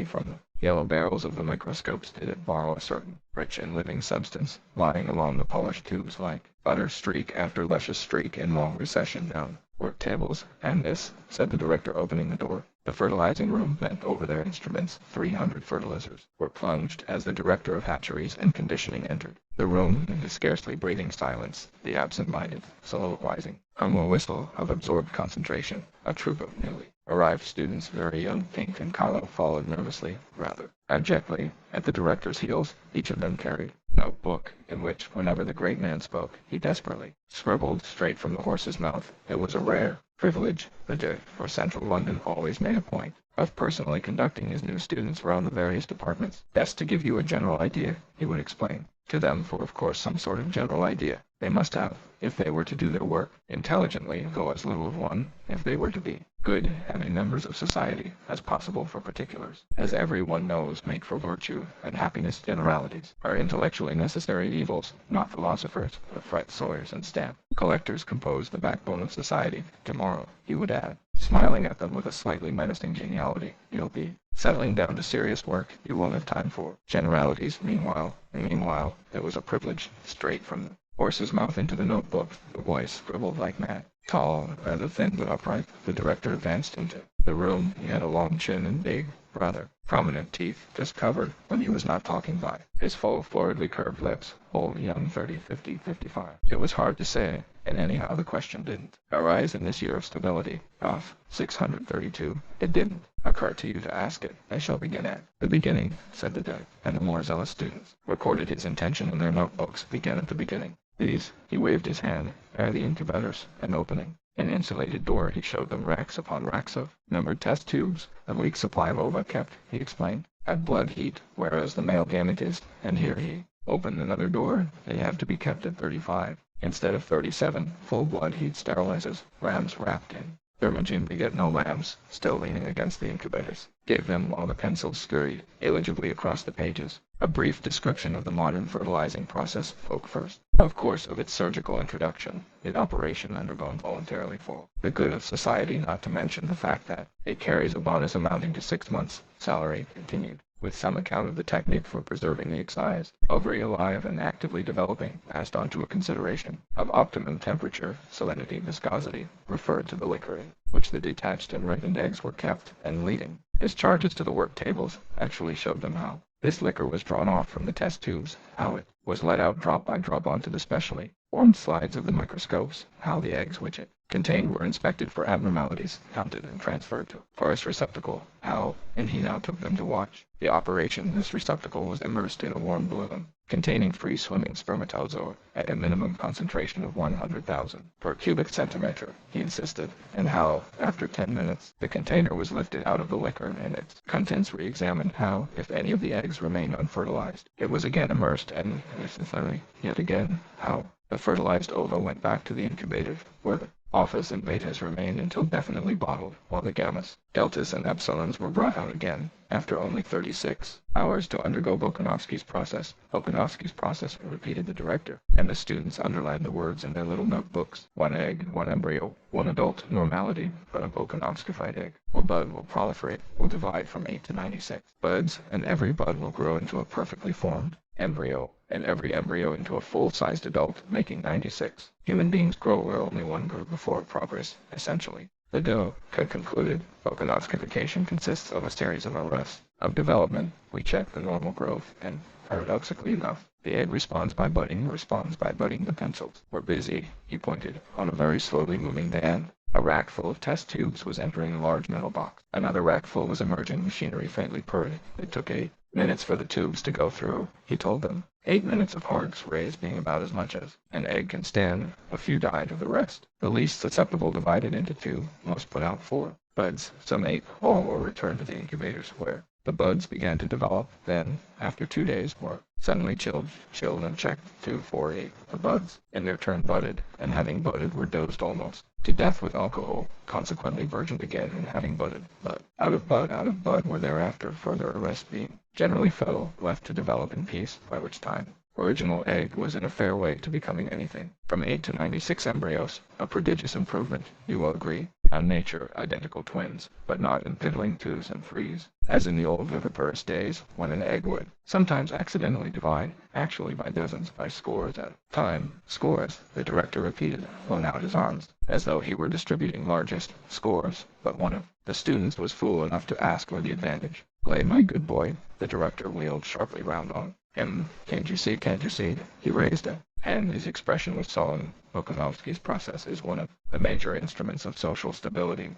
from the yellow barrels of the microscopes did it borrow a certain rich and living substance, lying along the polished tubes like butter streak after luscious streak in long recession down work tables. And this, said the director, opening the door. The fertilizing room bent over their instruments. 300 fertilizers were plunged as the director of hatcheries and conditioning entered the room into scarcely breathing silence, the absent-minded soliloquizing. A whistle of absorbed concentration. A troop of newly arrived students, very young, pink and callow, followed nervously, rather abjectly, at the director's heels. Each of them carried a notebook in which, whenever the great man spoke, he desperately scribbled straight from the horse's mouth. It was a rare privilege. The Duke for Central London always made a point of personally conducting his new students around the various departments. Best to give you a general idea, he would explain to them, for of course some sort of general idea they must have, if they were to do their work intelligently, though as little of one, if they were to be good, having members of society, as possible for particulars, as everyone knows, make for virtue and happiness. Generalities are intellectually necessary evils, not philosophers, but fret sawyers and stamp collectors compose the backbone of society. Tomorrow, he would add, smiling at them with a slightly menacing geniality, you'll be settling down to serious work. You won't have time for generalities. Meanwhile, there was a privilege straight from the horse's mouth into the notebook. The voice scribbled like mad. Tall, rather thin but upright, the director advanced into the room. He had a long chin and big, rather prominent teeth, just covered, when he was not talking, by his full, floridly curved lips. Old, young, 30, 50, 55. It was hard to say, and anyhow the question didn't arise in this year of stability. Off 632. It didn't occur to you to ask it. I shall begin at the beginning, said the Duke, and the more zealous students recorded his intention in their notebooks. Begin at the beginning. These, he waved his hand, are the incubators, and opening an insulated door, he showed them racks upon racks of numbered test tubes. A week's supply of ova kept, he explained, at blood heat, whereas the male gamete is, and here he opened another door, they have to be kept at 35, instead of 37, full blood heat sterilizes, rams wrapped in thermogene. They get no lambs, still leaning against the incubators. Gave them while the pencils scurried illegibly across the pages. A brief description of the modern fertilizing process spoke first, of course, of its surgical introduction, its operation undergone voluntarily for the good of society, not to mention the fact that it carries a bonus amounting to 6 months' salary. Continued, with some account of the technique for preserving the excised ovary alive and actively developing, passed on to a consideration of optimum temperature, salinity, viscosity, referred to the liquor in which the detached and ripened eggs were kept, and leading his charges to the work tables, actually showed them how this liquor was drawn off from the test tubes, how it was let out drop by drop onto the specially formed slides of the microscopes, how the eggs which it contained were inspected for abnormalities, counted and transferred to forest receptacle, how, and he now took them to watch the operation. This receptacle was immersed in a warm balloon containing free-swimming spermatozoa at a minimum concentration of 100,000 per cubic centimeter, he insisted, and how, after 10 minutes, the container was lifted out of the liquor and its contents re-examined, how, if any of the eggs remained unfertilized, it was again immersed, and, necessarily, yet again, how the fertilized ova went back to the incubator, where the office and betas remained until definitely bottled, while the gammas, deltas, and epsilons were brought out again, after only 36 hours, to undergo Bokanovsky's process. Bokanovsky's process, repeated the director, and the students underlined the words in their little notebooks. 1 egg, 1 embryo, 1 adult normality, but a Bokanovskified egg or bud will proliferate, will divide from 8 to 96 buds, and every bud will grow into a perfectly formed embryo, and every embryo into a full-sized adult, making 96. Human beings grow where only one grew before progress, essentially. The Duke concluded, Bokanovskification consists of a series of arrests of development. We check the normal growth, and, paradoxically enough, the egg responds by budding. The pencils were busy. He pointed on a very slowly moving band. A rack full of test tubes was entering a large metal box. Another rack full was emerging. Machinery faintly purred. It took 8 minutes for the tubes to go through, he told them. 8 minutes of Horrocks rays being about as much as an egg can stand. A few died of the rest. The least susceptible divided into 2, most put out 4 buds. Some 8 all were returned to the incubators, where the buds began to develop. Then, after 2 days, were suddenly chilled and checked. 2, 4, 8. The buds, in their turn, budded, and having budded, were dosed almost to death with alcohol, consequently virgined again, and having budded, but out of bud, were thereafter further arrests being generally left to develop in peace, by which time original egg was in a fair way to becoming anything. From 8 to 96 embryos, a prodigious improvement, you will agree, on nature identical twins, but not in piddling 2s and 3s, as in the old viviparous days when an egg would sometimes accidentally divide, actually by dozens, by scores at a time. Scores, the director repeated, flung out his arms, as though he were distributing largest scores, but one of the students was fool enough to ask for the advantage. "Play, my good boy," the director wheeled sharply round on him. Can't you see, can't you see?" He raised a hand. His expression was sullen. Volkanovski's process is one of the major instruments of social stability.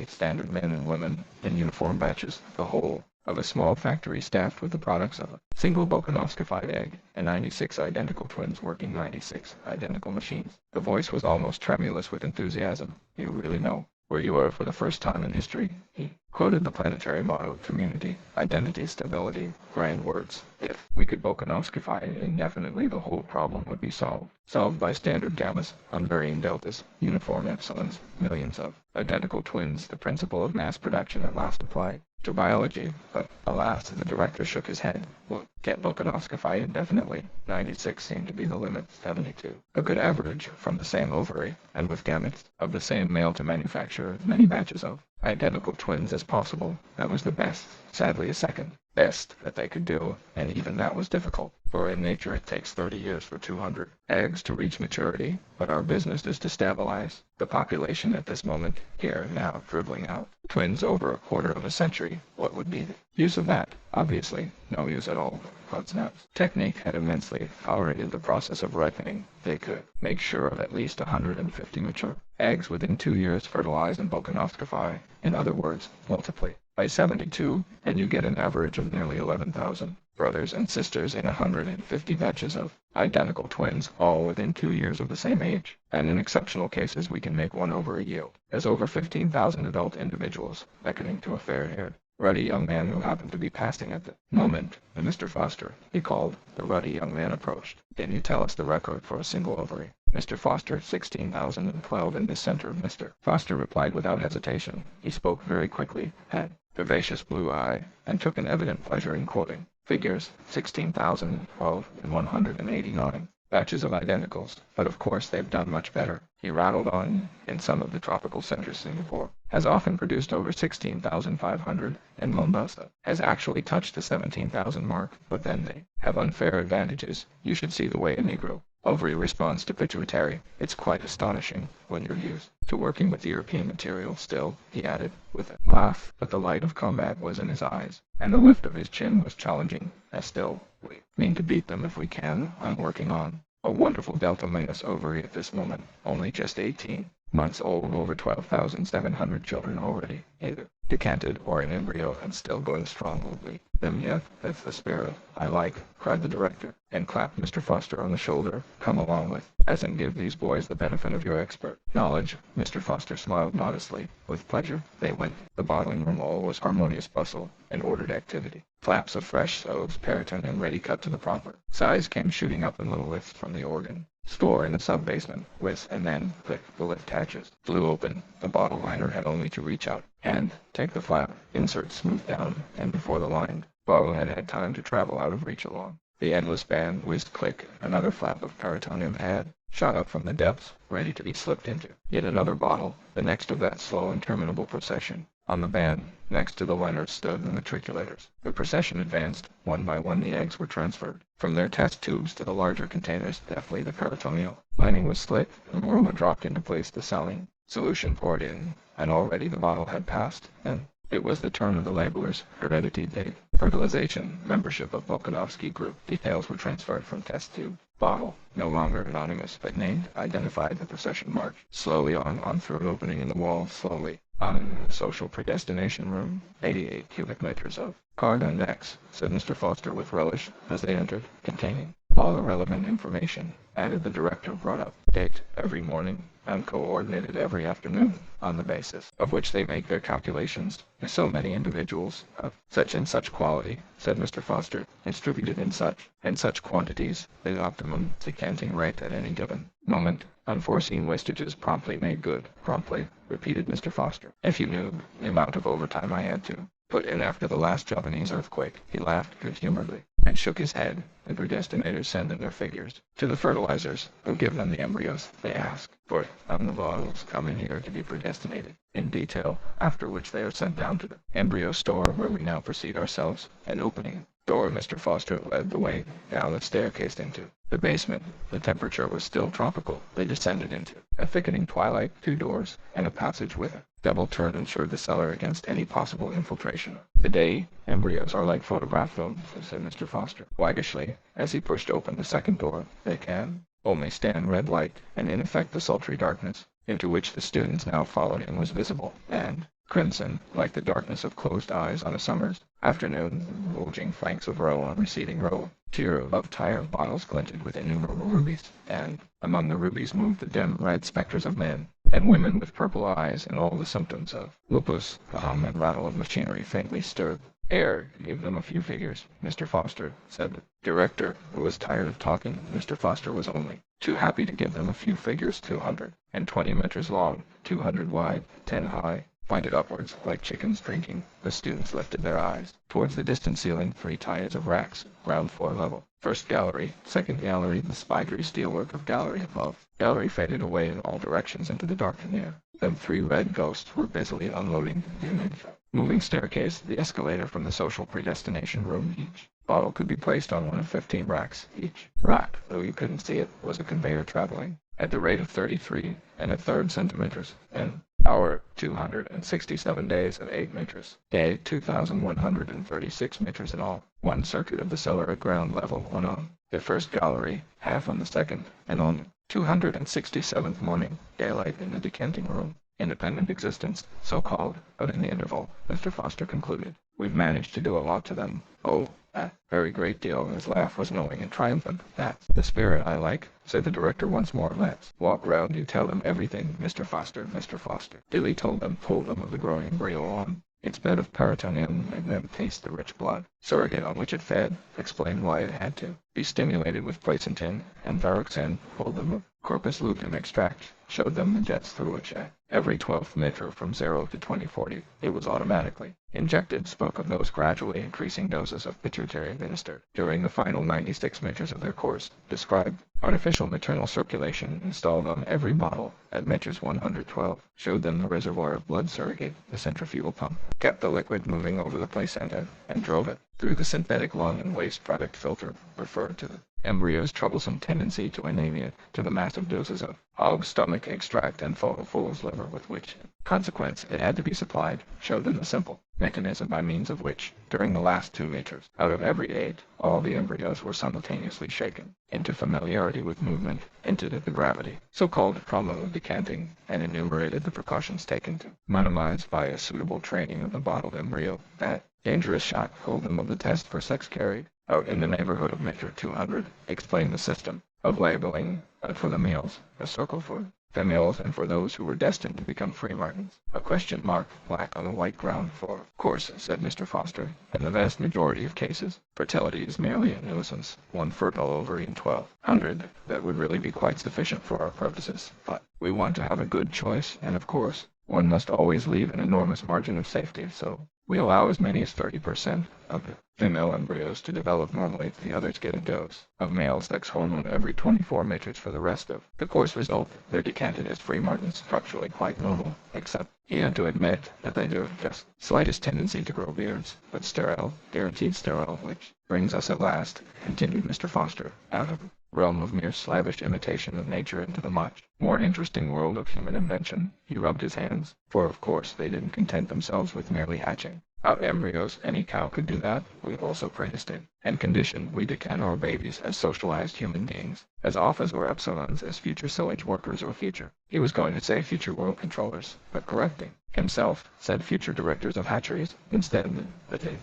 Standard men and women in uniform batches, the whole of a small factory staffed with the products of a single Volkanovskified egg, and 96 identical twins working 96 identical machines. The voice was almost tremulous with enthusiasm. "You really know where you are for the first time in history." He quoted the planetary motto, community, identity, stability, grand words. If we could Volkanovskify it indefinitely, the whole problem would be solved. Solved by standard gammas, unvarying deltas, uniform epsilons, millions of identical twins, the principle of mass production at last applied to biology. But, alas, the director shook his head. Well, can't Volkanovskify indefinitely. 96 seemed to be the limit, 72. A good average from the same ovary, and with gametes of the same male to manufacture as many batches of identical twins as possible. That was the best, sadly a second best that they could do, and even that was difficult, for in nature it takes 30 years for 200 eggs to reach maturity. But our business is to stabilize the population at this moment, here, now, dribbling out twins over a quarter of a century. What would be the use of that? Obviously, no use at all. Snaps. Technique had immensely accelerated the process of ripening. They could make sure of at least 150 mature eggs within 2 years, fertilize and Volkanovskify. In other words, multiply by 72, and you get an average of nearly 11,000 brothers and sisters in 150 batches of identical twins, all within 2 years of the same age. And in exceptional cases, we can make one over a yield, as over 15,000 adult individuals, beckoning to a fair-haired, ruddy young man who happened to be passing at the moment. "Mr. Foster," he called. The ruddy young man approached. "Can you tell us the record for a single ovary?" "Mr. Foster, 16,012 in this center." Mr. Foster replied without hesitation. He spoke very quickly, had vivacious blue eye, and took an evident pleasure in quoting figures. 16,012 and 189 batches of identicals, but of course they've done much better. He rattled on. In some of the tropical centers, Singapore has often produced over 16,500, and Mombasa has actually touched the 17,000 mark, but then they have unfair advantages. You should see the way a Negro ovary responds to pituitary. It's quite astonishing when you're used to working with European material. Still, he added, with a laugh, but the light of combat was in his eyes, and the lift of his chin was challenging. Still, we mean to beat them if we can. I'm working on a wonderful Delta minus ovary at this moment, only just 18 months old, over 12,700 children already, either decanted or in embryo, and still going strong. We'll them yet. That's the spirit I like, cried the director, and clapped Mr. Foster on the shoulder. Come along with us and give these boys the benefit of your expert knowledge. Mr. Foster smiled modestly. With pleasure. They went. The bottling room all was harmonious bustle and ordered activity. Flaps of fresh soaps, peritoneum ready cut to the proper size, came shooting up in little lifts from the organ store in the sub-basement, and then, click, the lift hatches flew open. The bottle liner had only to reach out and take the flap, insert smooth down, and before the lined bottle had time to travel out of reach along the endless band, whizzed click, another flap of peritoneum had shot up from the depths, ready to be slipped into yet another bottle, the next of that slow interminable procession. On the band, next to the Leonard, stood the matriculators. The procession advanced. One by one the eggs were transferred from their test tubes to the larger containers. Deftly the peritoneal lining was slit, the aroma dropped into place, the saline solution poured in, and already the bottle had passed, and it was the turn of the labelers. Heredity, date, fertilization, membership of Volkanovski group. Details were transferred from test tube. Bottle, no longer anonymous but named, identified. The procession marched slowly on through an opening in the wall, slowly on in the social predestination room. 88 cubic meters of card index, said Mr. Foster with relish as they entered, containing all the relevant information, added the director, brought up date every morning and coordinated every afternoon, on the basis of which they make their calculations. So many individuals of such and such quality, said Mr. Foster, distributed in such and such quantities, the optimum decanting rate at any given moment. Unforeseen wastages promptly made good. Promptly, repeated Mr. Foster. If you knew the amount of overtime I had to put in after the last Japanese earthquake. He laughed good-humoredly. and shook his head. The predestinators send them their figures. To the fertilizers, who give them the embryos, they ask for the bottles come in here to be predestinated in detail, after which they are sent down to the embryo store where we now proceed ourselves, and opening the door Mr. Foster led the way down the staircase into the basement. The temperature was still tropical. They descended into a thickening twilight. 2 doors and a passage with a double turn ensured the cellar against any possible infiltration. The day embryos are like photograph films, said Mr. Foster waggishly, as he pushed open the second door. They can only stand red light, and in effect the sultry darkness, into which the students now followed him, was visible, and crimson, like the darkness of closed eyes on a summer's afternoon. Bulging flanks of row on receding row, tier of tire bottles glinted with innumerable rubies, and among the rubies moved the dim red spectres of men and women with purple eyes, and all the symptoms of lupus. The hum and rattle of machinery faintly stirred air. Gave them a few figures, Mr. Foster, said the director, who was tired of talking. Mr. Foster was only too happy to give them a few figures. 220 meters long, 200 wide, 10 high, pointed upwards like chickens drinking. The students lifted their eyes towards the distant ceiling. 3 tiers of racks, ground floor level. First gallery, second gallery, the spidery steelwork of gallery above. Gallery faded away in all directions into the darkening air. Then 3 red ghosts were busily unloading the image. Moving staircase, the escalator from the social predestination room. Each bottle could be placed on one of 15 racks. Each rack, though you couldn't see it, was a conveyor traveling at the rate of 33 1/3 centimeters an hour. 267 days of 8 meters. Day 2,136 meters in all. 1 circuit of the cellar at ground level, 1 on the first gallery, half on the second, and on 267th morning, daylight in the decanting room. Independent existence, so-called, out in the interval, Mr. Foster concluded. We've managed to do a lot to them. Oh, a very great deal. His laugh was knowing and triumphant. That's the spirit I like, said the director once more. Let's walk round. You tell them everything, Mr. Foster. Mr. Foster duly told them of the growing embryo on its bed of peritoneum, and then taste the rich blood surrogate on which it fed, explained why it had to be stimulated with placentin and varoxin, told them of corpus luteum extract, showed them the jets through which every 12th meter from 0 to 2040 it was automatically injected, spoke of those gradually increasing doses of pituitary administered during the final 96 meters of their course, described artificial maternal circulation installed on every bottle at meters 112, showed them the reservoir of blood surrogate, the centrifugal pump, kept the liquid moving over the placenta, and drove it through the synthetic lung and waste product filter, referred to the embryo's troublesome tendency to anemia, to the massive doses of hog stomach extract and foal's liver with which, in consequence, it had to be supplied, showed them the simple mechanism by means of which, during the last 2 meters, out of every 8, all the embryos were simultaneously shaken into familiarity with movement, into the gravity, so-called trauma of decanting, and enumerated the precautions taken to minimize by a suitable training of the bottled embryo. That dangerous shot told them of the test for sex carried out in the neighborhood of meter 200, explained the system of labeling for the males, a circle for females, and for those who were destined to become free martins, a question mark black on the white ground. For, of course, said Mr. Foster, in the vast majority of cases, fertility is merely a nuisance. 1 fertile ovary in 1,200, that would really be quite sufficient for our purposes. But we want to have a good choice, and of course, one must always leave an enormous margin of safety, so we allow as many as 30% of the female embryos to develop normally. The others get a dose of male sex hormone every 24 meters for the rest of the course. Result, they're decanted as free martins, structurally quite normal, except he had to admit that they do have just slightest tendency to grow beards, but sterile, guaranteed sterile, which brings us at last, continued Mr. Foster, out of the realm of mere slavish imitation of nature into the much more interesting world of human invention. He rubbed his hands, for of course they didn't content themselves with merely hatching out embryos. Any cow could do that. We've also predestined and conditioned we decant our babies as socialized human beings, as alphas or epsilons, as future sewage workers or future, he was going to say future world controllers, but correcting himself, said future directors of hatcheries, instead that they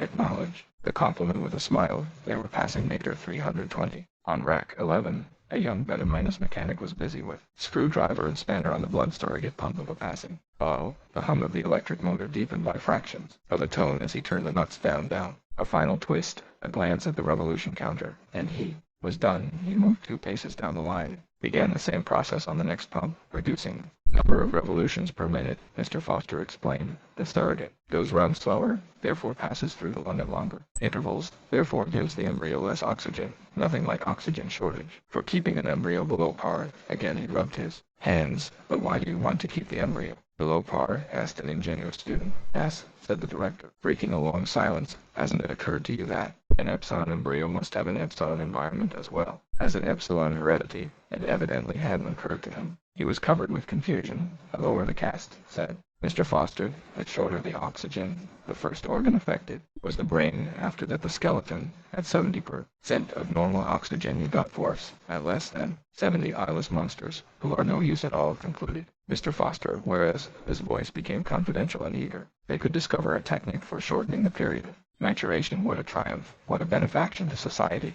acknowledged the compliment with a smile. They were passing meter 320. On rack 11, a young beta-minus mechanic was busy with screwdriver and spanner on the blood surrogate pump of a passing. Oh, the hum of the electric motor deepened by fractions of a tone as he turned the nuts down. A final twist, a glance at the revolution counter, and he was done, he moved 2 paces down the line, began the same process on the next pump, reducing number of revolutions per minute. Mr. Foster explained. The surrogate goes round slower, therefore passes through the lung at longer intervals, therefore gives the embryo less oxygen. Nothing like oxygen shortage for keeping an embryo below par. Again he rubbed his hands. But why do you want to keep the embryo below par? Asked an ingenuous student. Yes, said the director, breaking a long silence. Hasn't it occurred to you that an epsilon embryo must have an epsilon environment as well as an epsilon heredity? It evidently hadn't occurred to him. He was covered with confusion. Lower the cast, said Mr. Foster. It showed her the oxygen. The first organ affected was the brain. After that the skeleton. At 70% of normal oxygen you got dwarfs. At less than 70 eyeless monsters, who are no use at all, concluded Mr. Foster, whereas his voice became confidential and eager. They could discover a technique for shortening the period of maturation. What a triumph. What a benefaction to society.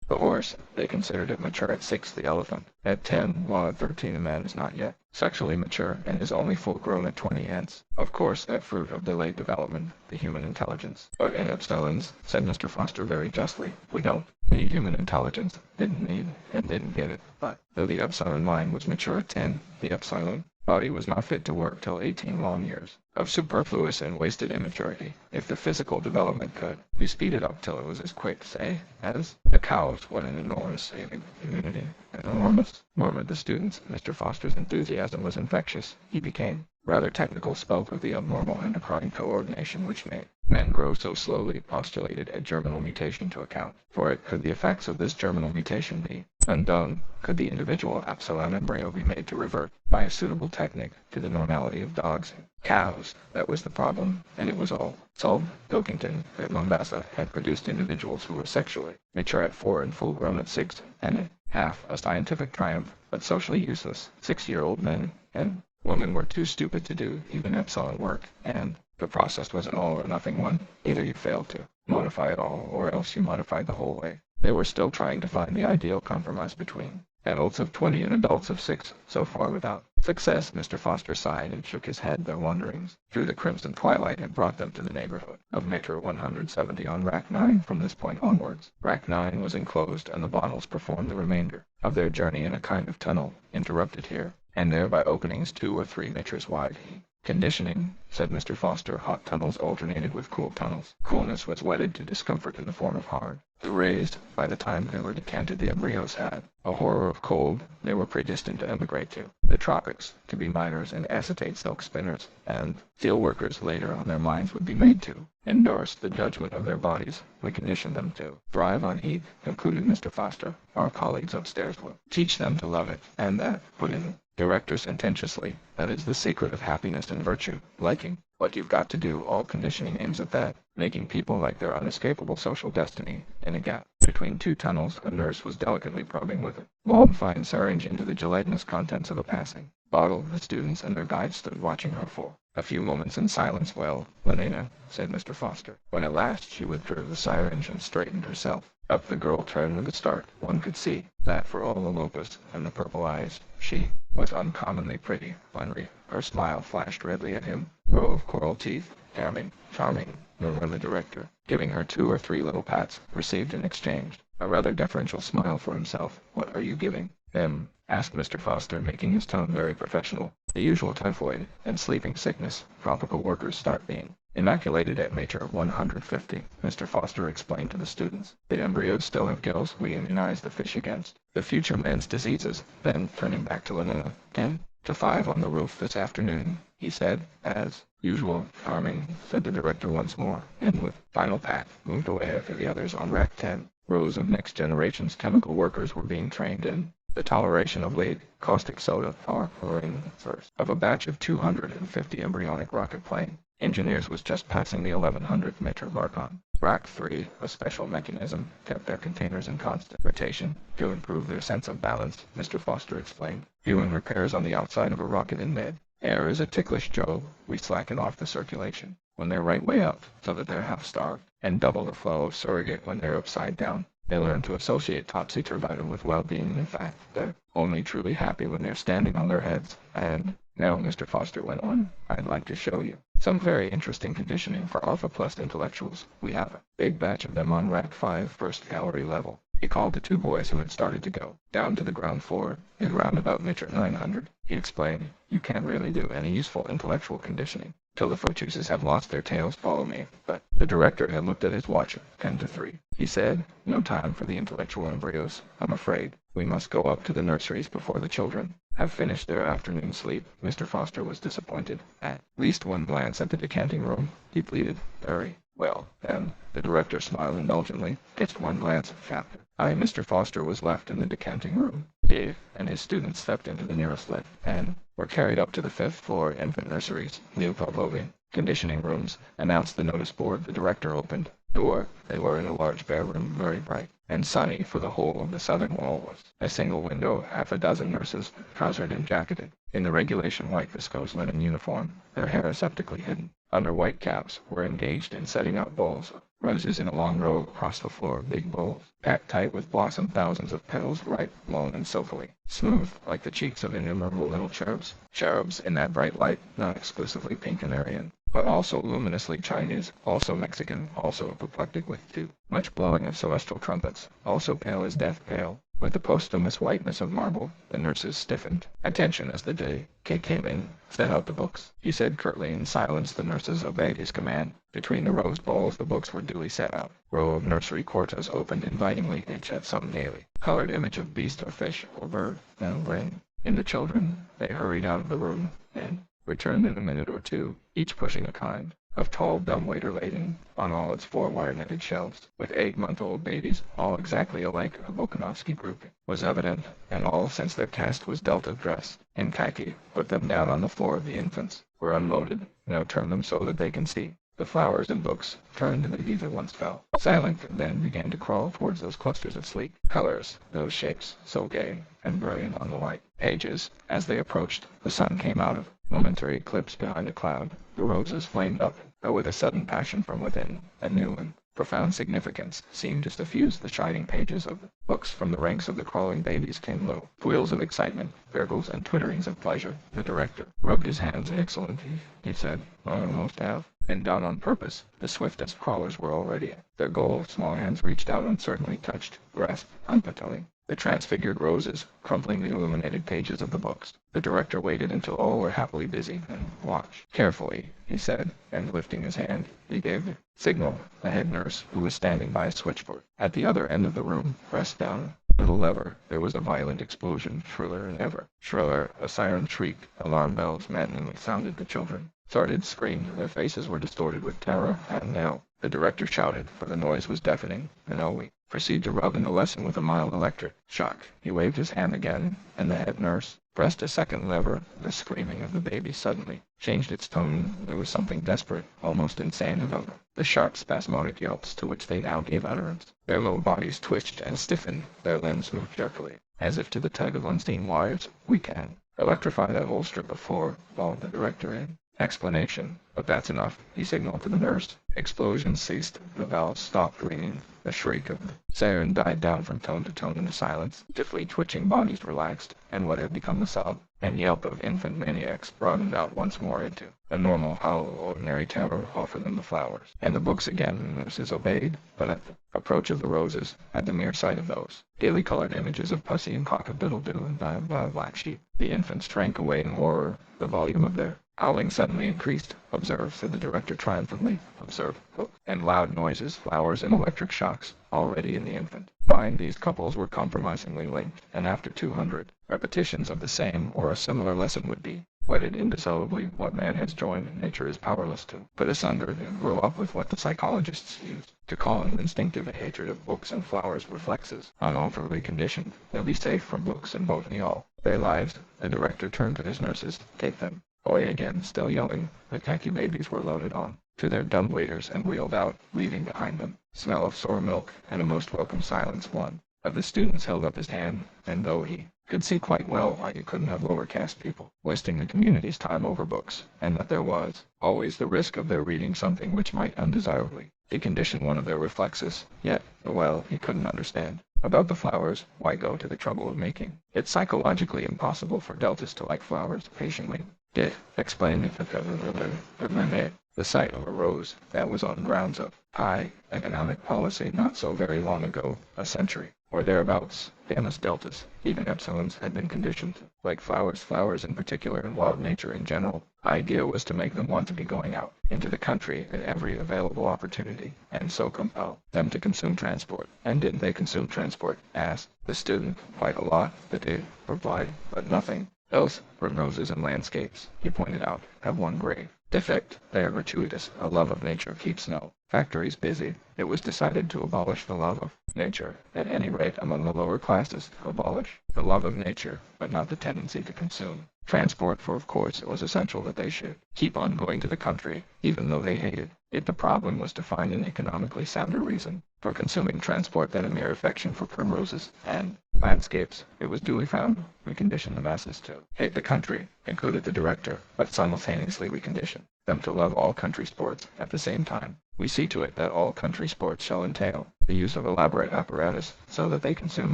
The horse, they considered it mature at 6, the elephant at 10, while at 13 a man is not yet sexually mature and is only full grown at 20 hence. Of course, that fruit of delayed development, the human intelligence. But in epsilons, said Mr. Foster very justly, we don't need human intelligence. Didn't need and didn't get it. But though the epsilon mind was mature at 10, the epsilon body was not fit to work till 18 long years of superfluous and wasted immaturity. If the physical development could be speeded up till it was as quick, say, as the cows, what an enormous saving community. Enormous, murmured the students. Mr. Foster's enthusiasm was infectious. He became rather technical, spoke of the abnormal endocrine coordination which made men grow so slowly, postulated a germinal mutation to account for it. Could the effects of this germinal mutation be undone? Could the individual epsilon embryo be made to revert, by a suitable technique, to the normality of dogs and cows? That was the problem, and it was all solved. Pilkington at Mombasa had produced individuals who were sexually mature at 4 and full grown at 6 and a half, a scientific triumph, but socially useless. 6-year-old men and women were too stupid to do even epsilon work, and the process was an all or nothing one. Either you failed to modify it all, or else you modified the whole way. They were still trying to find the ideal compromise between adults of 20 and adults of 6, so far without success. Mr. Foster sighed and shook his head. Their wanderings through the crimson twilight had brought them to the neighborhood of Meter 170 on Rack 9. From this point onwards, Rack 9 was enclosed, and the bottles performed the remainder of their journey in a kind of tunnel, interrupted here and there by openings 2 or 3 meters wide. Conditioning, said Mr. Foster. Hot tunnels alternated with cool tunnels. Coolness was wedded to discomfort in the form of hard. The raised, by the time they were decanted, the embryos had a horror of cold. They were predestined to emigrate to the tropics, to be miners and acetate silk spinners, and steel workers. Later on their minds would be made to endorse the judgment of their bodies. We conditioned them to thrive on heat, concluded Mr. Foster. Our colleagues upstairs will teach them to love it, and that, put in director sententiously, that is the secret of happiness and virtue. Liking what you've got to do. All conditioning aims at that, making people like their unescapable social destiny. In a gap between 2 tunnels, a nurse was delicately probing with a long fine syringe into the gelatinous contents of a passing bottle. The students and their guides stood watching her for a few moments in silence. Well, Lenina, said Mr. Foster, when at last she withdrew the syringe and straightened herself up, the girl turned with a start. One could see that for all the locust and the purple eyes, she was uncommonly pretty. Finally, her smile flashed redly at him. Row of coral teeth. Charming, charming, murmured the director, giving her 2 or 3 little pats, received and exchanged a rather deferential smile for himself. What are you giving them? Asked Mr. Foster, making his tone very professional. The usual typhoid and sleeping sickness tropical workers start being inoculated at Meter 150, Mr. Foster explained to the students. The embryos still have gills. We immunize the fish against the future man's diseases. Then, turning back to Lenina, 10 to 5 on the roof this afternoon, he said. As usual, charming, said the director once more, and with final pat, moved away after the others on Rack 10. Rows of next generation's chemical workers were being trained in the toleration of lead, caustic soda, far pouring first of a batch of 250 embryonic rocket plane. Engineers was just passing the 1100th meter mark on Rack 3. A special mechanism kept their containers in constant rotation to improve their sense of balance, Mr. Foster explained. Doing repairs on the outside of a rocket in mid-air is a ticklish job. We slacken off the circulation when they're right way up, so that they're half-starved, and double the flow of surrogate when they're upside down. They learn to associate topsy-turvy with well-being. In fact, they're only truly happy when they're standing on their heads. And now, Mr. Foster went on, I'd like to show you some very interesting conditioning for Alpha Plus intellectuals. We have a big batch of them on Rack 5, first gallery level. He called the two boys who had started to go down to the ground floor in roundabout Mitcher 900. He explained, "You can't really do any useful intellectual conditioning till the foot juices have lost their tails, follow me." But the director had looked at his watch, 10 to 3. He said, "No time for the intellectual embryos, I'm afraid. We must go up to the nurseries before the children have finished their afternoon sleep." Mr. Foster was disappointed. At least one glance at the decanting room, he pleaded. "Very well, then." The director smiled indulgently. "Just one glance, chapter." Mr. Foster was left in the decanting room. Dave and his students stepped into the nearest lift and were carried up to the 5th floor infant nurseries. "New Pavlovian conditioning rooms," announced the notice board. The director opened the door. They were in a large bare room, very bright and sunny, for the whole of the southern wall was a single window. Half a dozen nurses, trousered and jacketed, in the regulation white viscose linen uniform, their hair aseptically hidden under white caps, were engaged in setting out bowls of roses in a long row across the floor. Big bowls, packed tight with blossom, thousands of petals, ripe, blown, and silkily smooth, like the cheeks of innumerable little cherubs. Cherubs in that bright light, not exclusively pink and Aryan, but also luminously Chinese, also Mexican, also apoplectic with too much blowing of celestial trumpets, also pale as death pale, with the posthumous whiteness of marble. The nurses stiffened. "Attention," as the day came in. "Set out the books," he said curtly. In silence the nurses obeyed his command. Between the rose bowls the books were duly set out. Row of nursery quartos opened invitingly, each at some daily colored image of beast or fish or bird. Now rain. In the children, they hurried out of the room and returned in a minute or two, each pushing a kind of tall dumbwaiter laden on all its 4 wire-netted shelves, with 8-month-old babies, all exactly alike. A Volkanovsky grouping was evident, and all, since their caste was Delta dress in khaki, put them down on the floor. The infants were unloaded. Now turn them so that they can see. The flowers and books turned, and the beaver once fell silent, and then began to crawl towards those clusters of sleek colors, those shapes so gay and brilliant on the white pages. As they approached, the sun came out of momentary eclipse behind a cloud. The roses flamed up, though with a sudden passion from within. A new and profound significance seemed to suffuse the shining pages of the books. From the ranks of the crawling babies came low squeals of excitement, gurgles, and twitterings of pleasure. The director rubbed his hands. "Excellent," he said. "Almost have been done on purpose." The swiftest crawlers were already at their goal. Small hands reached out uncertainly, touched, grasped, unpatelling the transfigured roses, crumpling the illuminated pages of the books. The director waited until all were happily busy, and watched. "Carefully," he said, and lifting his hand, he gave the signal. The head nurse, who was standing by a switchboard at the other end of the room, pressed down a little lever. There was a violent explosion, shriller than ever. Shriller, a siren shriek. Alarm bells maddeningly sounded. The children started, screamed. Their faces were distorted with terror. "And now," the director shouted, for the noise was deafening, "and now we proceed to rub in the lesson with a mild electric shock." He waved his hand again, and the head nurse pressed a second lever. The screaming of the baby suddenly changed its tone. There was something desperate, almost insane about the sharp, spasmodic yelps to which they now gave utterance. Their low bodies twitched and stiffened. Their limbs moved jerkily, as if to the tug of unseen wires. "We can electrify that whole strip of floor," bawled the director in explanation. "But that's enough," he signaled to the nurse. Explosions ceased. The valves stopped ringing. The shriek of the siren died down from tone to tone in the silence. Stiffly twitching bodies relaxed, and what had become the sob and yelp of infant maniacs broadened out once more into a normal, hollow, ordinary terror. "Offer them the flowers and the books again." The nurses obeyed, but at the approach of the roses, at the mere sight of those gaily colored images of pussy and cock-a-doodle-doo and black sheep, the infants shrank away in horror. The volume of their howling suddenly increased. "Observe," said the director triumphantly. "Observe." And loud noises, flowers, and electric shocks already in the infant mind. These couples were compromisingly linked, and after 200 repetitions of the same or a similar lesson would be wedded indissolubly. What man has joined, nature is powerless to put asunder. They grow up with what the psychologists use to call an instinctive hatred of books and flowers, reflexes unalterably conditioned. They'll be safe from books and botany all their lives. The director turned to his nurses. "Take them away." Again, still yelling, the khaki babies were loaded on to their dumbwaiters and wheeled out, leaving behind them smell of sour milk and a most welcome silence. One of the students held up his hand, and though he could see quite well why you couldn't have lower caste people wasting the community's time over books, and that there was always the risk of their reading something which might undesirably decondition one of their reflexes, yet, well, he couldn't understand. About the flowers, why go to the trouble of making it psychologically impossible for deltas to like flowers? Patiently Dick explained the sight of a rose that was on grounds of high economic policy not so very long ago, a century or thereabouts, famous deltas, even epsilons, had been conditioned. Like flowers in particular, and wild nature in general. The idea was to make them want to be going out into the country at every available opportunity, and so compel them to consume transport. And did they consume transport? Asked the student. Quite a lot, they did, replied, but nothing else. Roses and landscapes, he pointed out, have one grave defect. They are gratuitous. A love of nature keeps no factories busy. It was decided to abolish the love of nature, at any rate among the lower classes, to abolish the love of nature, but not the tendency to consume transport, for of course it was essential that they should keep on going to the country, even though they hated it. The problem was to find an economically sounder reason for consuming transport than a mere affection for primroses and landscapes. It was duly found. We conditioned the masses to hate the country, included the director, but simultaneously we conditioned them to love all country sports at the same time. We see to it that all country sports shall entail the use of elaborate apparatus, so that they consume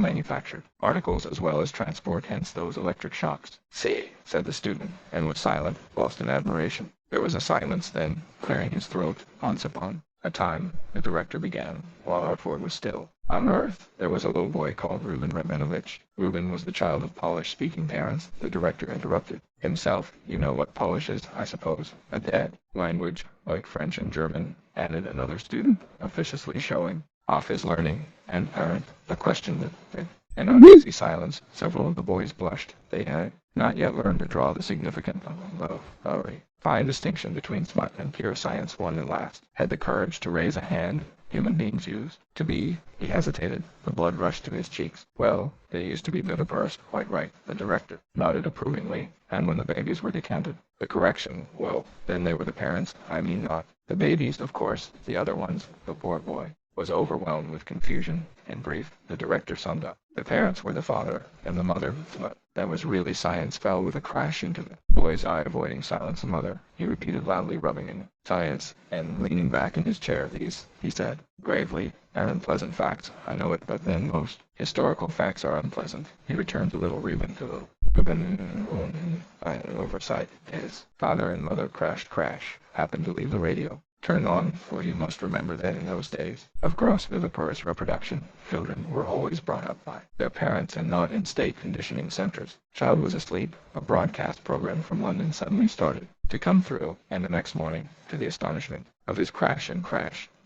manufactured articles as well as transport, hence those electric shocks. See, said the student, and was silent, lost in admiration. There was a silence, then, clearing his throat, once upon a time, the director began, while Hartford was still. On Earth, there was a little boy called Reuben Remenovich. Reuben was the child of Polish-speaking parents. The director interrupted himself. You know what Polish is, I suppose. A dead language, like French and German, added another student, officiously showing off his learning, and parent. The question that an uneasy silence. Several of the boys blushed. They had not yet learned to draw the significant, fine distinction between smut and pure science. One at last had the courage to raise a hand. Human beings used to be. He hesitated. The blood rushed to his cheeks. Well, they used to be viviparous. Quite right. The director nodded approvingly. And when the babies were decanted, the correction. Well, then they were the parents. I mean not the babies, of course. The other ones. The poor boy was overwhelmed with confusion. In brief, the director summed up. The parents were the father and the mother, but that was really science. Fell with a crash into the boy's eye, avoiding silence. Mother, he repeated loudly, rubbing in science, and leaning back in his chair. These, he said, gravely, are unpleasant facts. I know it, but then most historical facts are unpleasant. He returned to little Reuben, I had an oversight. His father and mother crash, happened to leave the radio turned on, for you must remember that in those days of gross viviparous reproduction, children were always brought up by their parents and not in state conditioning centers. Child was asleep. A broadcast program from London suddenly started to come through, and the next morning, to the astonishment of his crash,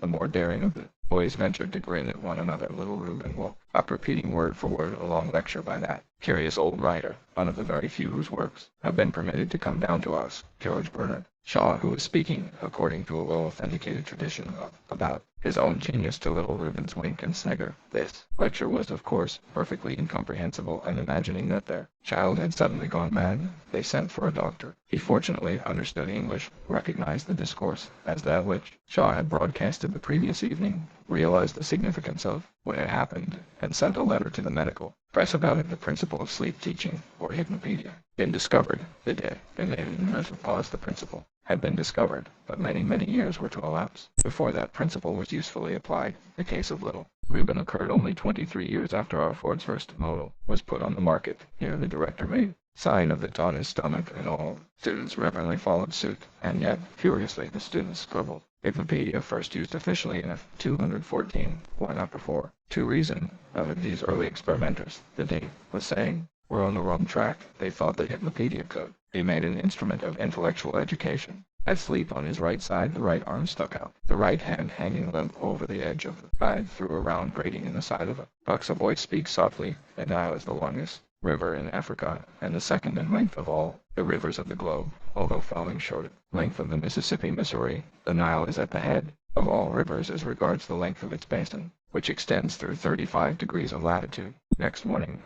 the more daring of the boys ventured to grin at one another. Little Reuben woke up repeating word for word a long lecture by that curious old writer, one of the very few whose works have been permitted to come down to us, George Bernard Shaw, who was speaking, according to a well-authenticated tradition, about his own genius to little Reuben's wink and snigger. This lecture was, of course, perfectly incomprehensible, and imagining that their child had suddenly gone mad, they sent for a doctor. He fortunately understood English, recognized the discourse as that which Shaw had broadcasted the previous evening, realized the significance of what had happened, and sent a letter to the medical press about it. The principle of sleep teaching, or hypnopedia, been discovered. The principle had been discovered, but many years were to elapse before that principle was usefully applied. The case of little Reuben occurred only 23 years after our Ford's first model was put on the market. Here the director made sign of it on his stomach, and all students reverently followed suit. And yet, curiously, the students scribbled Hypnopedia first used officially in F214. Why not before? To reason of these early experimenters, the date was saying, were on the wrong track. They thought the Hypnopedia could be made an instrument of intellectual education. Asleep on his right side, the right arm stuck out, the right hand hanging limp over the edge of the bag through a round grating in the side of a box. A voice speaks softly. The Nile is the longest river in Africa, and the second in length of all the rivers of the globe, although falling short of length of the Mississippi, Missouri. The Nile is at the head of all rivers as regards the length of its basin, which extends through 35 degrees of latitude. Next morning,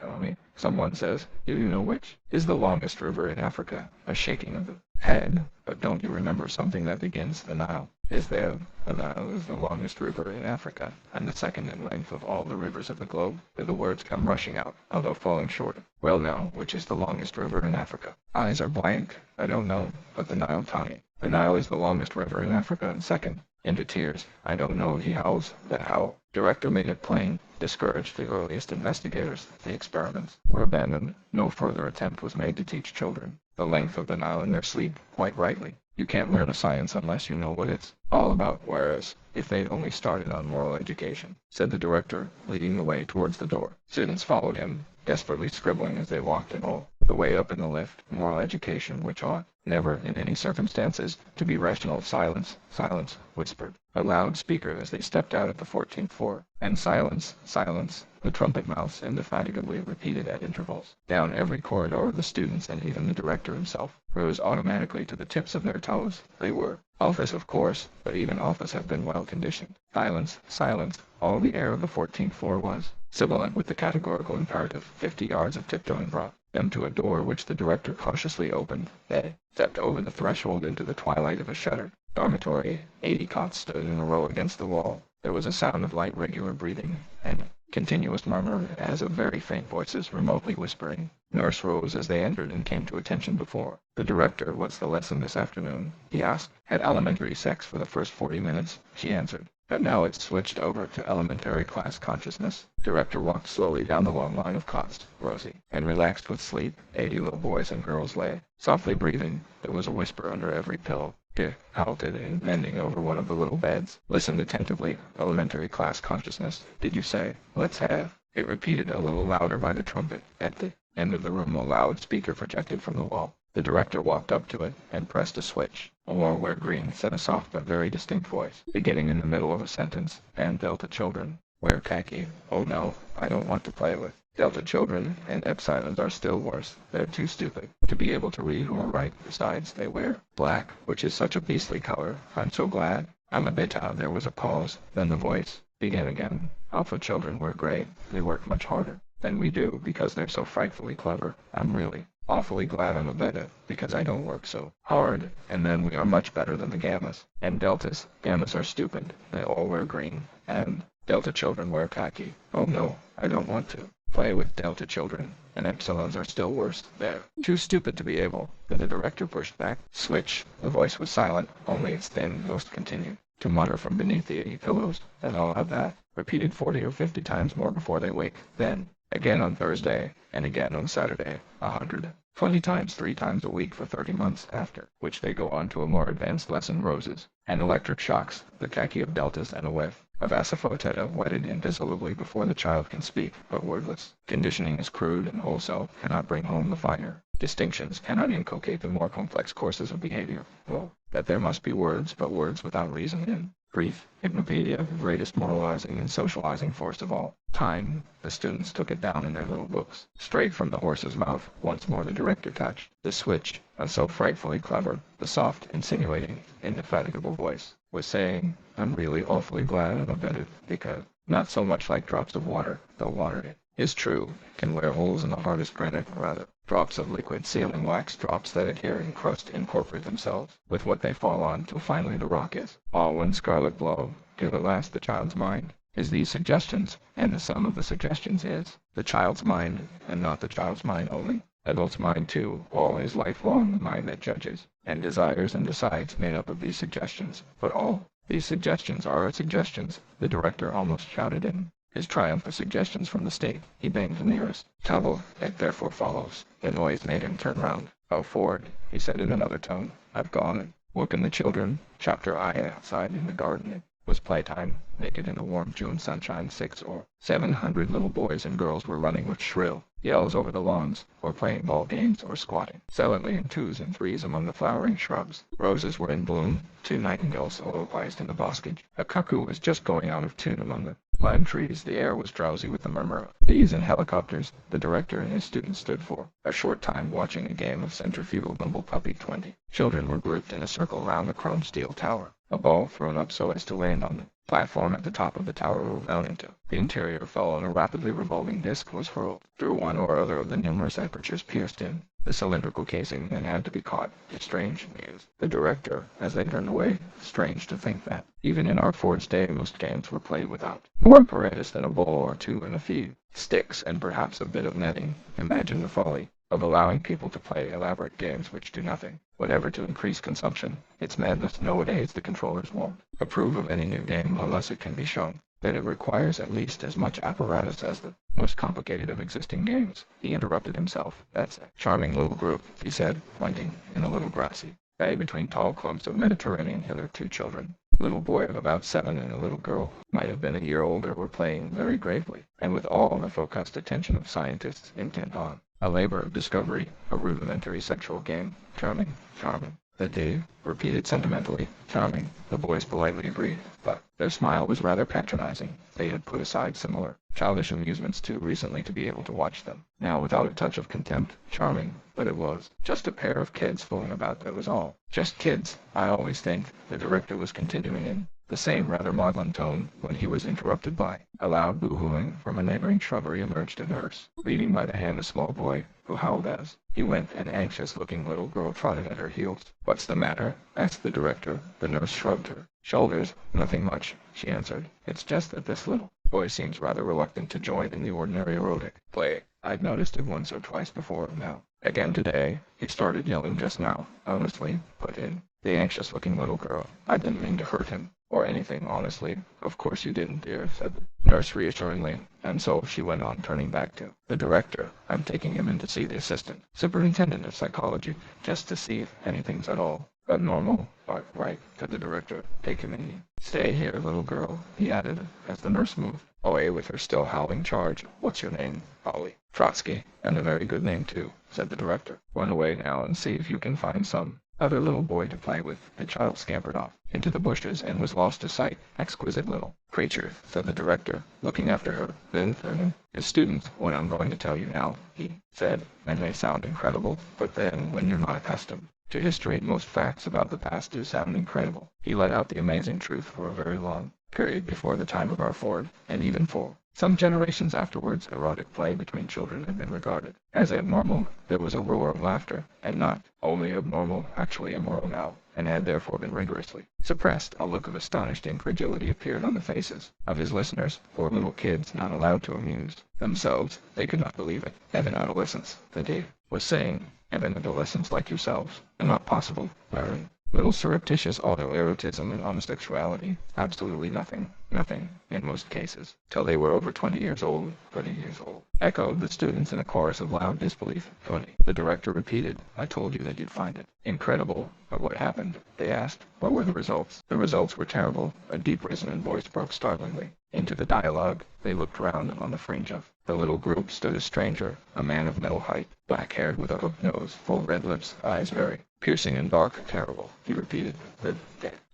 someone says, do you know which is the longest river in Africa? A shaking of the head. But don't you remember something that begins the Nile? Is there? The Nile is the longest river in Africa, and the second in length of all the rivers of the globe. The words come rushing out, although falling short. Well now, which is the longest river in Africa? Eyes are blank. I don't know, but the Nile tongue. The Nile is the longest river in Africa, and second. Into tears. I don't know, he howls. The howl. Director made it plain. Discouraged the earliest investigators. The experiments were abandoned. No further attempt was made to teach children the length of the Nile in their sleep, quite rightly. You can't learn a science unless you know what it's all about, whereas, if they'd only started on moral education, said the director, leading the way towards the door. Students followed him, desperately scribbling as they walked in all the way up in the lift. Moral education, which ought never, in any circumstances, to be rational. Silence, silence, whispered a loudspeaker as they stepped out at the 14th floor. And silence, silence, the trumpet mouths indefatigably repeated at intervals. Down every corridor the students and even the director himself rose automatically to the tips of their toes. They were office, of course, but even office have been well conditioned. Silence, silence, all the air of the 14th floor was sibilant with the categorical imperative. 50 yards of tiptoeing brought them to a door which the director cautiously opened. They stepped over the threshold into the twilight of a shuttered dormitory. 80 cots stood in a row against the wall. There was a sound of light, regular breathing, and continuous murmur as of very faint voices remotely whispering. Nurse rose as they entered and came to attention before the director. "What's the lesson this afternoon?" he asked. "Had elementary sex for the first 40 minutes, she answered. But now it's switched over to elementary class consciousness. Director walked slowly down the long line of cots, rosy and relaxed with sleep. 80 little boys and girls lay, softly breathing. There was a whisper under every pillow. He halted and, bending over one of the little beds, listened attentively. Elementary class consciousness, did you say? Let's have it repeated a little louder by the trumpet. At the end of the room a loud speaker projected from the wall. The director walked up to it and pressed a switch. "Or wear green," said a soft but very distinct voice, beginning in the middle of a sentence. "And Delta children wear khaki." "Oh no, I don't want to play with Delta children, and Epsilons are still worse. They're too stupid to be able to read or write. Besides, they wear black, which is such a beastly color. I'm so glad I'm a beta." There was a pause, then the voice began again. "Alpha children wear gray. They work much harder than we do because they're so frightfully clever. I'm really awfully glad I'm a beta, because I don't work so hard, and then we are much better than the gammas. And deltas. Gammas are stupid. They all wear green, and delta children wear khaki. Oh no, I don't want to play with delta children, and epsilons are still worse. They're too stupid to be able." Then the director pushed back. Switch. The voice was silent, only its thin ghost continued to mutter from beneath the 80 pillows. "And I'll have that repeated 40 or 50 times more before they wake. Then again on Thursday, and again on Saturday, 120 times 3 times a week for 30 months, after which they go on to a more advanced lesson. Roses and electric shocks, the khaki of deltas, and a whiff of asafoetida wetted indissolubly before the child can speak, but wordless. Conditioning is crude and wholesale, cannot bring home the finer distinctions, cannot inculcate the more complex courses of behavior. Well, that there must be words, but words without reason in brief, hypnopedia, the greatest moralizing and socializing force of all time. The students took it down in their little books, straight from the horse's mouth. Once more the director touched the switch, and so frightfully clever, the soft, insinuating, indefatigable voice was saying, "I'm really awfully glad I'm abetted, because not so much like drops of water, though water, it is true, can wear holes in the hardest granite, rather drops of liquid sealing wax, drops that adhere and crust incorporate themselves with what they fall on, till finally the rock is all one scarlet blow, till at last the child's mind is these suggestions, and the sum of the suggestions is the child's mind, and not the child's mind only. Adult's mind too, all his life long, the mind that judges and desires and decides, made up of these suggestions. But all these suggestions are suggestions," the director almost shouted in his triumph. "For suggestions from the state." He banged the nearest table. "It therefore follows." The noise made him turn round. "Oh, Ford," he said in another tone, "I've gone and woken the children." Chapter I. Outside in the garden it was playtime. Naked in the warm June sunshine, 600 or 700 little boys and girls were running with shrill yells over the lawns, or playing ball games, or squatting silently in 2s and 3s among the flowering shrubs. Roses were in bloom. 2 nightingales soliloquized in the boscage. A cuckoo was just going out of tune among the lime trees. The air was drowsy with the murmur of bees and helicopters. The director and his students stood for a short time watching a game of centrifugal nimble puppy. 20 children were grouped in a circle round the chrome steel tower. A ball thrown up so as to land on the platform at the top of the tower rolled down into the interior, fell on a rapidly revolving disc, was hurled through one or other of the numerous apertures pierced in the cylindrical casing, and had to be caught. "It's strange," mused the director as they turned away. "Strange to think that even in our Ford's day most games were played without more apparatus than a ball or two and a few sticks and perhaps a bit of netting. Imagine the folly of allowing people to play elaborate games which do nothing whatever to increase consumption. It's madness. Nowadays the controllers won't approve of any new game unless it can be shown that it requires at least as much apparatus as the most complicated of existing games. He interrupted himself. That's a charming little group, he said, pointing in a little grassy bay between tall clumps of Mediterranean hitherto children. A little boy of about 7 and a little girl, might have been a year older, were playing very gravely, and with all the focused attention of scientists intent on a labor of discovery, a rudimentary sexual game. Charming, charming. That Dave repeated sentimentally. Charming, the boys politely agreed, but their smile was rather patronizing. They had put aside similar childish amusements too recently to be able to watch them, now without a touch of contempt. Charming, but it was just a pair of kids fooling about, that was all. Just kids, I always think, the director was continuing in the same rather maudlin tone when he was interrupted by a loud boo-hooing from a neighboring shrubbery. Emerged a nurse, leading by the hand a small boy, who howled as he went. An anxious-looking little girl trotted at her heels. "What's the matter?" asked the director. The nurse shrugged her shoulders. "Nothing much," she answered. "It's just that this little boy seems rather reluctant to join in the ordinary erotic play. I'd noticed it once or twice before. Now, again today. He started yelling just now," honestly put in the anxious-looking little girl. "I didn't mean to hurt him or anything, honestly." "Of course you didn't, dear," said the nurse reassuringly. And so she went on, turning back to the director. "I'm taking him in to see the assistant superintendent of psychology, just to see if anything's at all abnormal." Right," said the director. "Take him in. Stay here, little girl," he added, as the nurse moved away with her still howling charge. "What's your name?" "Polly." "Trotsky, and a very good name, too," said the director. "Run away now and see if you can find some other little boy to play with." The child scampered off into the bushes and was lost to sight. "Exquisite little creature," said the director, looking after her. Then turning his students, "What I'm going to tell you now," he said, "and may sound incredible, but then when you're not accustomed to history, most facts about the past do sound incredible." He let out the amazing truth. For a very long period before the time of our Ford, and even for some generations afterwards, erotic play between children had been regarded as abnormal. There was a roar of laughter, and not only abnormal, actually immoral now, and had therefore been rigorously suppressed. A look of astonished incredulity appeared on the faces of his listeners. Poor little kids, not allowed to amuse themselves. They could not believe it. "Even adolescents," the Dave was saying. "Even adolescents like yourselves. And not possible. Larry. Little surreptitious autoerotism and homosexuality. Absolutely nothing. Nothing, in most cases, till they were over 20 years old." 20 years old, echoed the students in a chorus of loud disbelief. 20, the director repeated. "I told you that you'd find it incredible." "But what happened?" they asked. "What were the results?" "The results were terrible." A deep resonant voice broke startlingly into the dialogue. They looked round, and on the fringe of the little group stood a stranger, a man of middle height, black-haired, with a hooked nose, full red lips, eyes very piercing and dark. "Terrible," he repeated.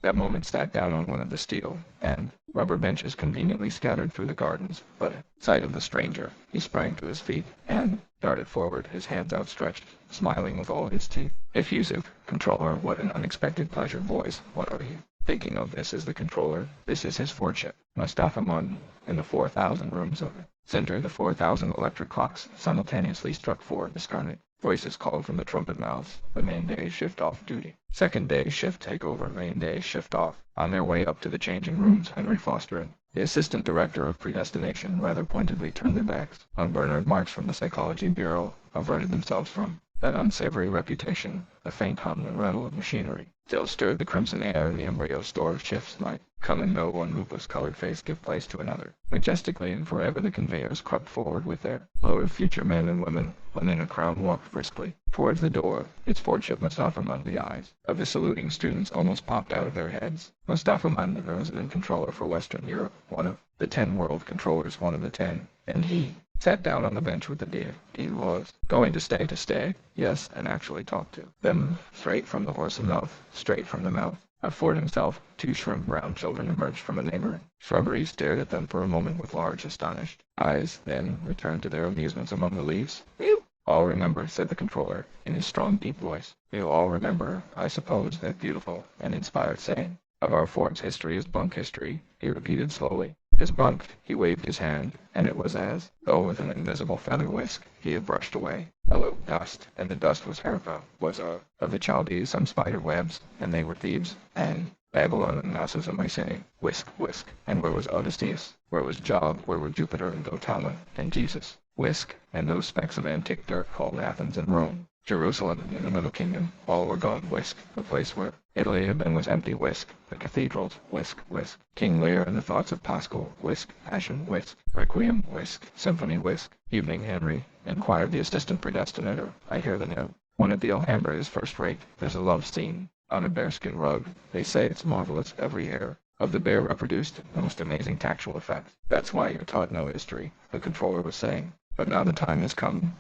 That moment sat down on one of the steel and rubber benches conveniently scattered through the gardens, but at sight of the stranger, he sprang to his feet and darted forward, his hands outstretched, smiling with all his teeth. "Effusive, controller, what an unexpected pleasure, boys. What are you thinking of?" "This is the controller. This is his Fordship, Mustafa Mun, in the 4,000 rooms of it." Center, the 4,000 electric clocks simultaneously struck 4. Discarnate voices called from the trumpet mouths. "The main day shift off duty. Second day shift take over. Main day shift off." On their way up to the changing rooms, Henry Foster and the assistant director of predestination rather pointedly turned their backs on Bernard Marx from the Psychology Bureau, averted themselves from that unsavory reputation. The faint hum and rattle of machinery still stirred the crimson air. The embryo store of shifts might come and go, one lupus-colored face give place to another. Majestically and forever the conveyors crept forward with their load of future men and women, when in a crowd walked briskly towards the door. Its Fordship Mustafa Mun. The eyes of the saluting students almost popped out of their heads. Mustafa Mun, the resident controller for Western Europe, one of the 10 world controllers, one of the 10, and he sat down on the bench with the deer. He was going to stay, yes, and actually talk to them straight from the horse's mouth, straight from the mouth of Ford himself. 2 shrimp-brown children emerged from a neighboring shrubbery, stared at them for a moment with large, astonished eyes, then returned to their amusements among the leaves. "You all remember," said the controller, in his strong, deep voice. "You all remember, I suppose, that beautiful and inspired saying of our Ford's history is bunk history," he repeated slowly. "His bunk." He waved his hand, and it was as though with an invisible feather whisk he had brushed away a little dust, and the dust was of the Chaldees some spider webs, and they were Thebes and Babylon and Knossos. Am I saying? Whisk, whisk. And where was Odysseus? Where was Job? Where were Jupiter and Gautama and Jesus? Whisk. And those specks of antique dirt called Athens and Rome, Jerusalem and the Middle Kingdom, all were gone. Whisk. The place where Italy had been was empty whisk. The cathedrals, whisk, whisk. King Lear and the thoughts of Pascal, whisk. Passion, whisk. Requiem, whisk. Symphony, whisk. Evening, Henry, inquired the assistant predestinator. I hear the note. One at the Alhambra is first rate. There's a love scene on a bearskin rug. They say it's marvelous. Every hair of the bear reproduced most amazing tactual effects. That's why you're taught no history, the controller was saying. But now the time has come.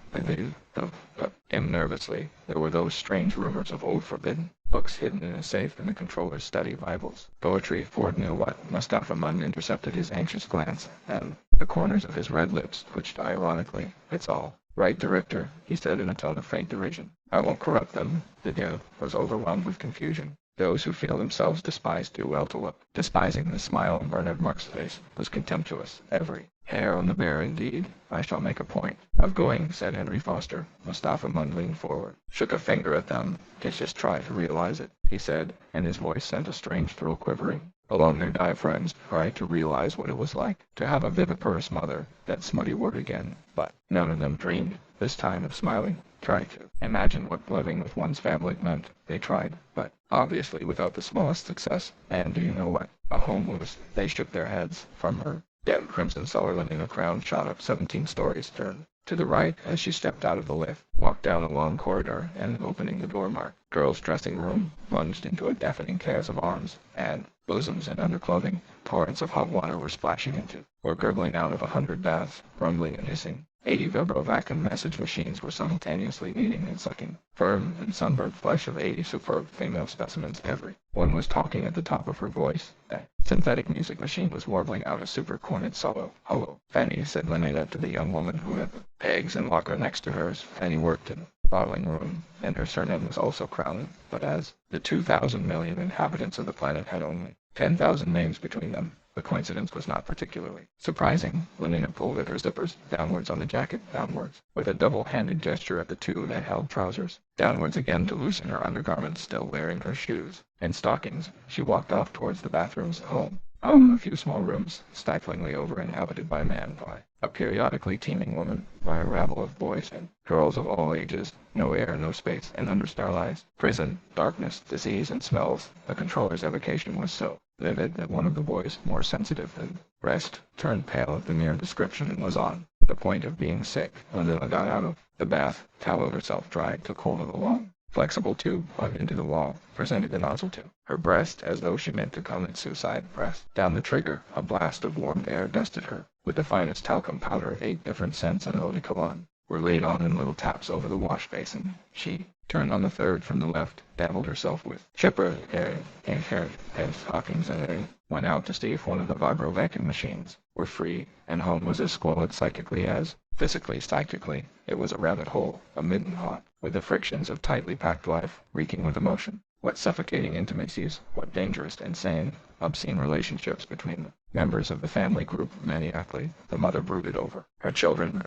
Nervously. There were those strange rumors of old forbidden books hidden in a safe in the controller's study Bibles. Poetry, Ford knew what. Mustafa Munn intercepted his anxious glance, and the corners of his red lips twitched ironically. It's all right, Director, he said in a tone of faint derision. I won't corrupt them. The dear was overwhelmed with confusion. Those who feel themselves despised do well to look. Despising the smile on Bernard Mark's face was contemptuous. Every hair on the bear, indeed. I shall make a point of going, said Henry Foster. Mustafa Munn leaned forward, shook a finger at them. Just try to realize it, he said, and his voice sent a strange thrill quivering along their diaphragms. Try to realize what it was like to have a viviparous mother. That smutty word again. But none of them dreamed, this time, of smiling. Try to imagine what living with one's family meant. They tried, but obviously without the smallest success. And do you know what a home was? They shook their heads. From her dim crimson Sutherland in a crown shot up 17 stories, turned to the right as she stepped out of the lift, walked down a long corridor, and opening the door marked girls' dressing room, plunged into a deafening chaos of arms and bosoms and underclothing. Torrents of hot water were splashing into or gurgling out of 100 baths, rumbling and hissing. 80 vibro vacuum message machines were simultaneously kneading and sucking firm and sunburnt flesh of 80 superb female specimens. Every one was talking at the top of her voice. A synthetic music machine was warbling out a super cornet solo. Hello, Fanny, said Leonard to the young woman who had the pegs and locker next to hers. Fanny worked in the bottling room, and her surname was also Crowley. But as the 2,000 million inhabitants of the planet had only 10,000 names between them, the coincidence was not particularly surprising. Lenina pulled at her zippers, downwards on the jacket, downwards, with a double-handed gesture at the two that held trousers, downwards again to loosen her undergarments, still wearing her shoes and stockings. She walked off towards the bathrooms, home. A few small rooms, stiflingly over-inhabited by man, by a periodically teeming woman, by a rabble of boys and girls of all ages. No air, no space, and under starlight. Prison, darkness, disease, and smells. The controller's evocation was so vivid that one of the boys, more sensitive than the rest, turned pale at the mere description and was on the point of being sick. Linda got out of the bath, toweled herself dry, took hold of a long, flexible tube plugged into the wall, presented the nozzle to her breast as though she meant to commit suicide. Pressed down the trigger, a blast of warm air dusted her with the finest talcum powder of 8 different scents and eau de cologne were laid on in little taps over the wash basin. She turned on the third from the left, dabbled herself with chipper, hair, and stockings, and went out to see if one of the vibro vacuum machines were free, and home was as squalid psychically as physically, psychically. It was a rabbit hole, a midden hot, with the frictions of tightly packed life, reeking with emotion. What suffocating intimacies, what dangerous, insane, obscene relationships between the members of the family group. Maniacally, the mother brooded over her children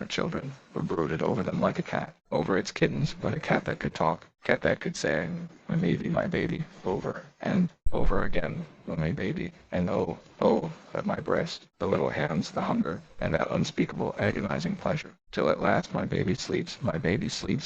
were brooded over them like a cat over its kittens, but a cat that could talk, cat that could say, my baby, over and over again, my baby, and oh, at my breast, the little hands, the hunger, and that unspeakable, agonizing pleasure, till at last my baby sleeps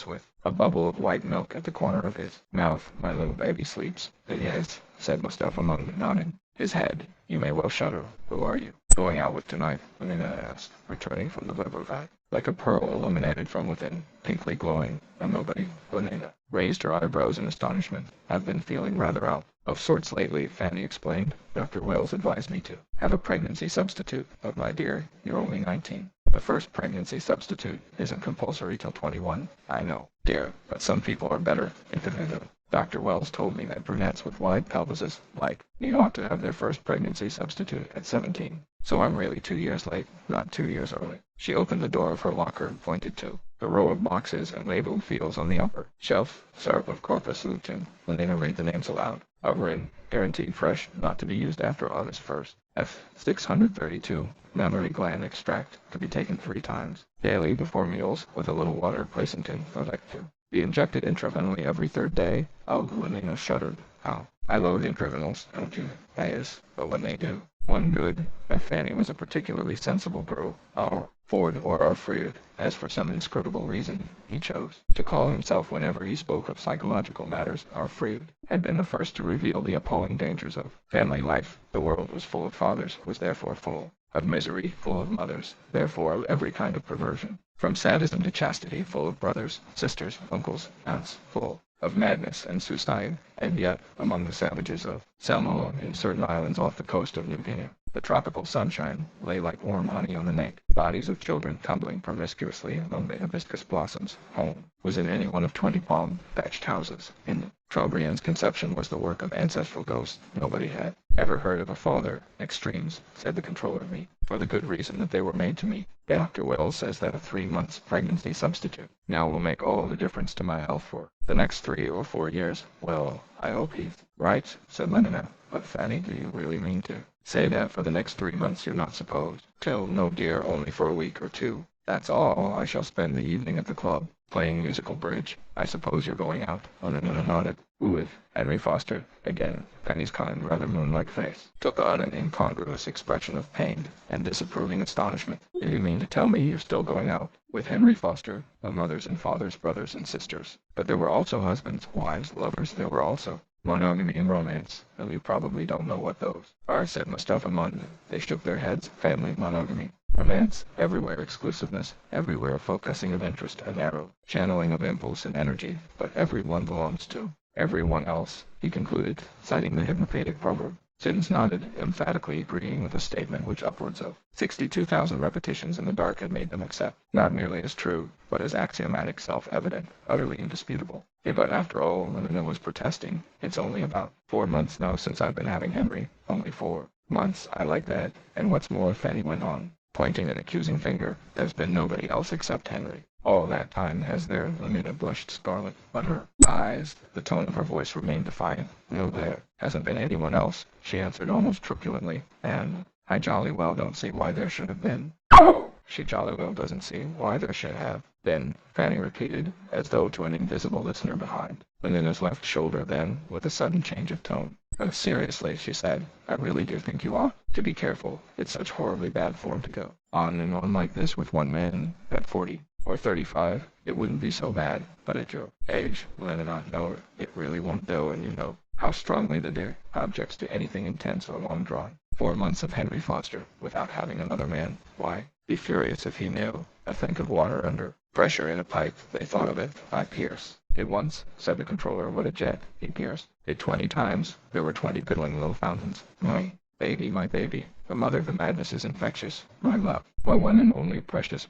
with a bubble of white milk at the corner of his mouth. My little baby sleeps. Yes, said Mustafa Munn, nodding his head. You may well shudder. Who are you going out with tonight? Lenina asked, returning from the Levervac, like a pearl illuminated from within, pinkly glowing. Nobody. Lenina raised her eyebrows in astonishment. I've been feeling rather out of sorts lately, Fanny explained. Dr. Wells advised me to have a pregnancy substitute. But my dear, you're only 19. The first pregnancy substitute isn't compulsory till 21. I know, dear, but some people are better independent. Dr. Wells told me that brunettes with wide pelvises, like me, ought to have their first pregnancy substitute at 17. So I'm really 2 years late, not 2 years early. She opened the door of her locker and pointed to the row of boxes and labeled fields on the upper shelf. Syrup of corpus lutein. Lenina read the names aloud. Overin, guaranteed fresh, not to be used after August 1st. F632, mammary gland extract, to be taken 3 times daily before meals, with a little water, quercetin, protective. Be injected intravenously every 3rd day. Oh, Lenina shuddered. How? I loathe intravenols, don't you? That is, but when they do, One good, that Fanny was a particularly sensible girl, our Ford or our Freud, as for some inscrutable reason he chose to call himself whenever he spoke of psychological matters, our Freud, had been the first to reveal the appalling dangers of family life. The world was full of fathers, was therefore full of misery, full of mothers, therefore of every kind of perversion, from sadism to chastity, full of brothers, sisters, uncles, aunts, full of madness and suicide, and yet, among the savages of Samoa in certain islands off the coast of New Guinea, the tropical sunshine lay like warm honey on the neck, bodies of children tumbling promiscuously among the hibiscus blossoms. Home was in any one of 20 palm-thatched houses. In Trobriand's conception was the work of ancestral ghosts. Nobody had ever heard of a father. Extremes, said the controller of me, for the good reason that they were made to me. Dr. Wells says that a 3-month pregnancy substitute now will make all the difference to my health for the next 3 or 4 years. Well, I hope he's right, said Leonard. But Fanny, do you really mean to say that for the next 3 months you're not supposed to? No, dear, only for a week or 2. That's all. I shall spend the evening at the club, playing musical bridge. I suppose you're going out. Nodded. With Henry Foster. Again, Fanny's kind, rather moon-like face took on an incongruous expression of pained and disapproving astonishment. Do you mean to tell me you're still going out with Henry Foster, of mothers and fathers, brothers and sisters? But there were also husbands, wives, lovers. There were also monogamy and romance. Well, you probably don't know what those are, said Mustafa Munn. They shook their heads. Family, monogamy, romance, everywhere exclusiveness, everywhere focusing of interest, a narrow channeling of impulse and energy. But everyone belongs to everyone else, he concluded, citing the Hippocratic proverb. Siddons nodded, emphatically agreeing with a statement which upwards of 62,000 repetitions in the dark had made them accept, not merely as true, but as axiomatic, self-evident, utterly indisputable. But after all, Lena was protesting, it's only about 4 months now since I've been having Henry. Only 4 months, I like that. And what's more, Fanny went on, pointing an accusing finger, there's been nobody else except Henry. All that time, has there? Lena blushed scarlet, but her eyes, the tone of her voice remained defiant. No, there hasn't been anyone else, she answered almost truculently, and I jolly well don't see why there should have been. Oh! She jolly well doesn't see why there should have been, Fanny repeated, as though to an invisible listener behind. Lena's left shoulder then, with a sudden change of tone. Oh, seriously, she said, I really do think you ought to be careful. It's such horribly bad form to go on and on like this with one man at 40. Or 35, it wouldn't be so bad, but at your age, Leonard, no, it really won't do, and you know how strongly the dear objects to anything intense or long-drawn. 4 months of Henry Foster, without having another man, why, be furious if he knew. A think of water under pressure in a pipe, they thought of it. I pierce it once, said the controller. What a jet. He pierced it 20 times. There were 20 piddling little fountains. My baby, the mother, the madness is infectious. My love, my one and only precious,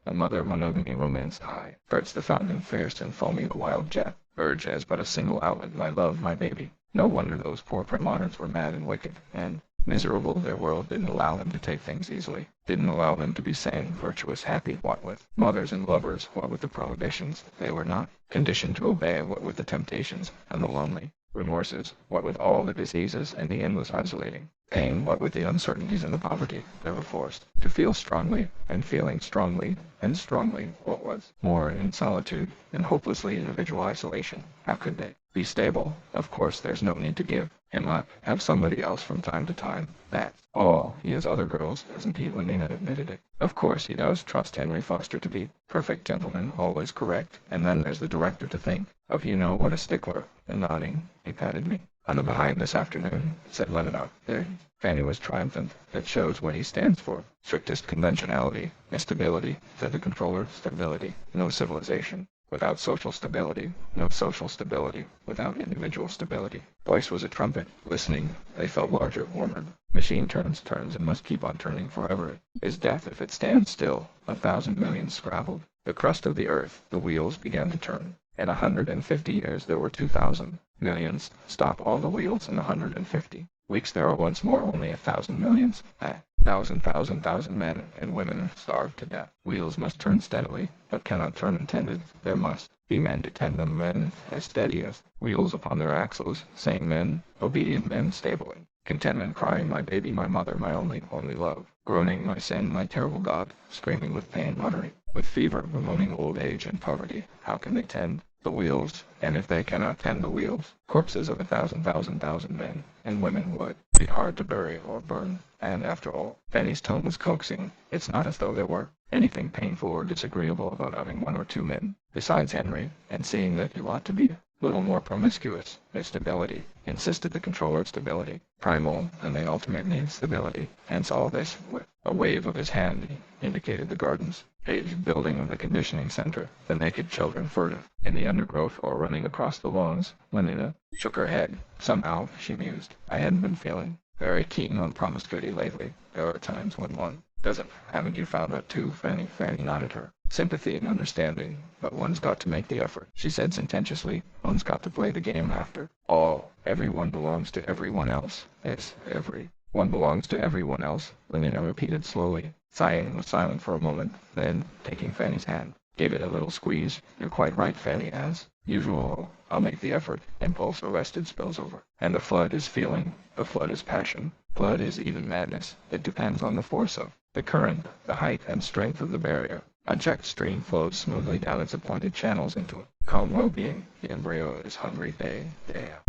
a mother, monogamy, romance, high. Bursts the fountain, fierce and foamy, a wild jet. Urge as but a single outlet, my love, my baby. No wonder those poor premoderns were mad and wicked, and miserable. Their world didn't allow them to take things easily. Didn't allow them to be sane, virtuous, happy. What with mothers and lovers, what with the prohibitions, they were not conditioned to obey. What with the temptations and the lonely remorses, what with all the diseases and the endless isolating pain, what with the uncertainties and the poverty, they were forced to feel strongly, and feeling strongly, and strongly, what was more in solitude, in hopelessly individual isolation. How could they be stable? Of course there's no need to give him up, have somebody else from time to time. That's all. He has other girls, doesn't he? Lenina admitted it. Of course he does. Trust Henry Foster to be perfect gentleman, always correct. And then there's the director to think of, you know, what a stickler. And nodding, he patted me on the behind this afternoon, said Leonard. There, Fanny was triumphant. That shows what he stands for. Strictest conventionality. Stability, said the controller. Stability. No civilization without social stability. No social stability without individual stability. Voice was a trumpet. Listening, they felt larger, warmer. Machine turns, and must keep on turning forever. Is death if it stands still. 1,000 million scrabbled the crust of the earth. The wheels began to turn. In 150 years there were 2,000 millions. Stop all the wheels in 150 weeks. There are once more only 1,000 millions. Thousand men and women starved to death. Wheels must turn steadily, but cannot turn untended. There must be men to tend them, men as steady as wheels upon their axles, sane men, obedient men, stable in contentment, crying, my baby, my mother, my only love, groaning, my sin, my terrible God, screaming with pain, muttering with fever, bemoaning old age and poverty. How can they tend the wheels? And if they cannot tend the wheels, corpses of 1,000 men and women would be hard to bury or burn. And after all, Fanny's tone was coaxing. It's not as though there were anything painful or disagreeable about having one or two men, besides Henry, and seeing that you ought to be a little more promiscuous. Their stability, insisted the controller. Stability, primal, and the ultimate need stability. And saw this with a wave of his hand. He indicated the gardens, aged building of the conditioning center, the naked children furtive in the undergrowth or running across the lawns. Lenina shook her head. Somehow, she mused, I hadn't been feeling very keen on promiscuity lately. There are times when one doesn't. Haven't you found that too, Fanny? Fanny nodded her sympathy and understanding. But one's got to make the effort, she said sententiously. One's got to play the game after all. Everyone belongs to everyone else. Yes, everyone belongs to everyone else, Lenina repeated slowly. Sighing, was silent for a moment, then, taking Fanny's hand, gave it a little squeeze. You're quite right, Fanny, as usual. I'll make the effort. Impulse arrested spills over. And the flood is feeling. The flood is passion. Flood is even madness. It depends on the force of the current, the height and strength of the barrier. A checked stream flows smoothly down its appointed channels into it. Calm well-being. The embryo is hungry day.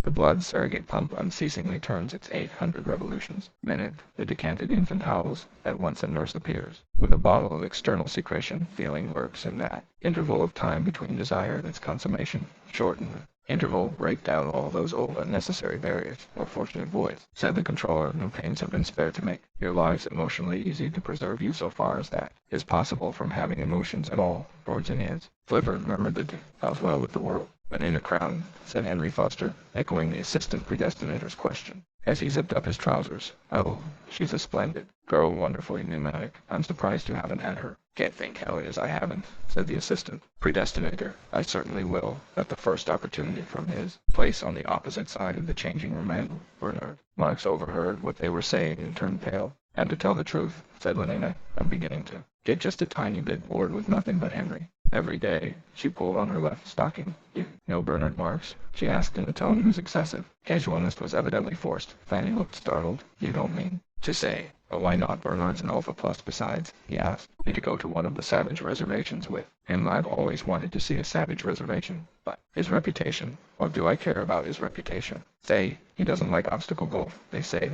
The blood surrogate pump unceasingly turns its 800 revolutions. Minute. The decanted infant howls. At once a nurse appears. With a bottle of external secretion, feeling works in that interval of time between desire and its consummation. Shortened interval, break down all those old unnecessary barriers, or fortunate voids, said the controller. No pains have been spared to make your lives emotionally easy to preserve you so far as that is possible from having emotions at all. Fortune is. Flipper murmured the how's well with the world. But in a crown, said Henry Foster, echoing the assistant predestinator's question, as he zipped up his trousers. Oh, she's a splendid girl, wonderfully pneumatic. I'm surprised you haven't had her. Can't think how it is I haven't, said the assistant predestinator. I certainly will, at the first opportunity. From his place on the opposite side of the changing room and Bernard Marx overheard what they were saying and turned pale. And to tell the truth, said Lenina, I'm beginning to get just a tiny bit bored with nothing but Henry. Every day, she pulled on her left stocking. You know Bernard Marx? She asked in a tone whose excessive casualness was evidently forced. Fanny looked startled. You don't mean to say? Oh, why not? Bernard's an Alpha Plus besides, he asked. Need to go to one of the savage reservations with him. I've always wanted to see a savage reservation. But his reputation. What do I care about his reputation? Say, he doesn't like obstacle golf. They say.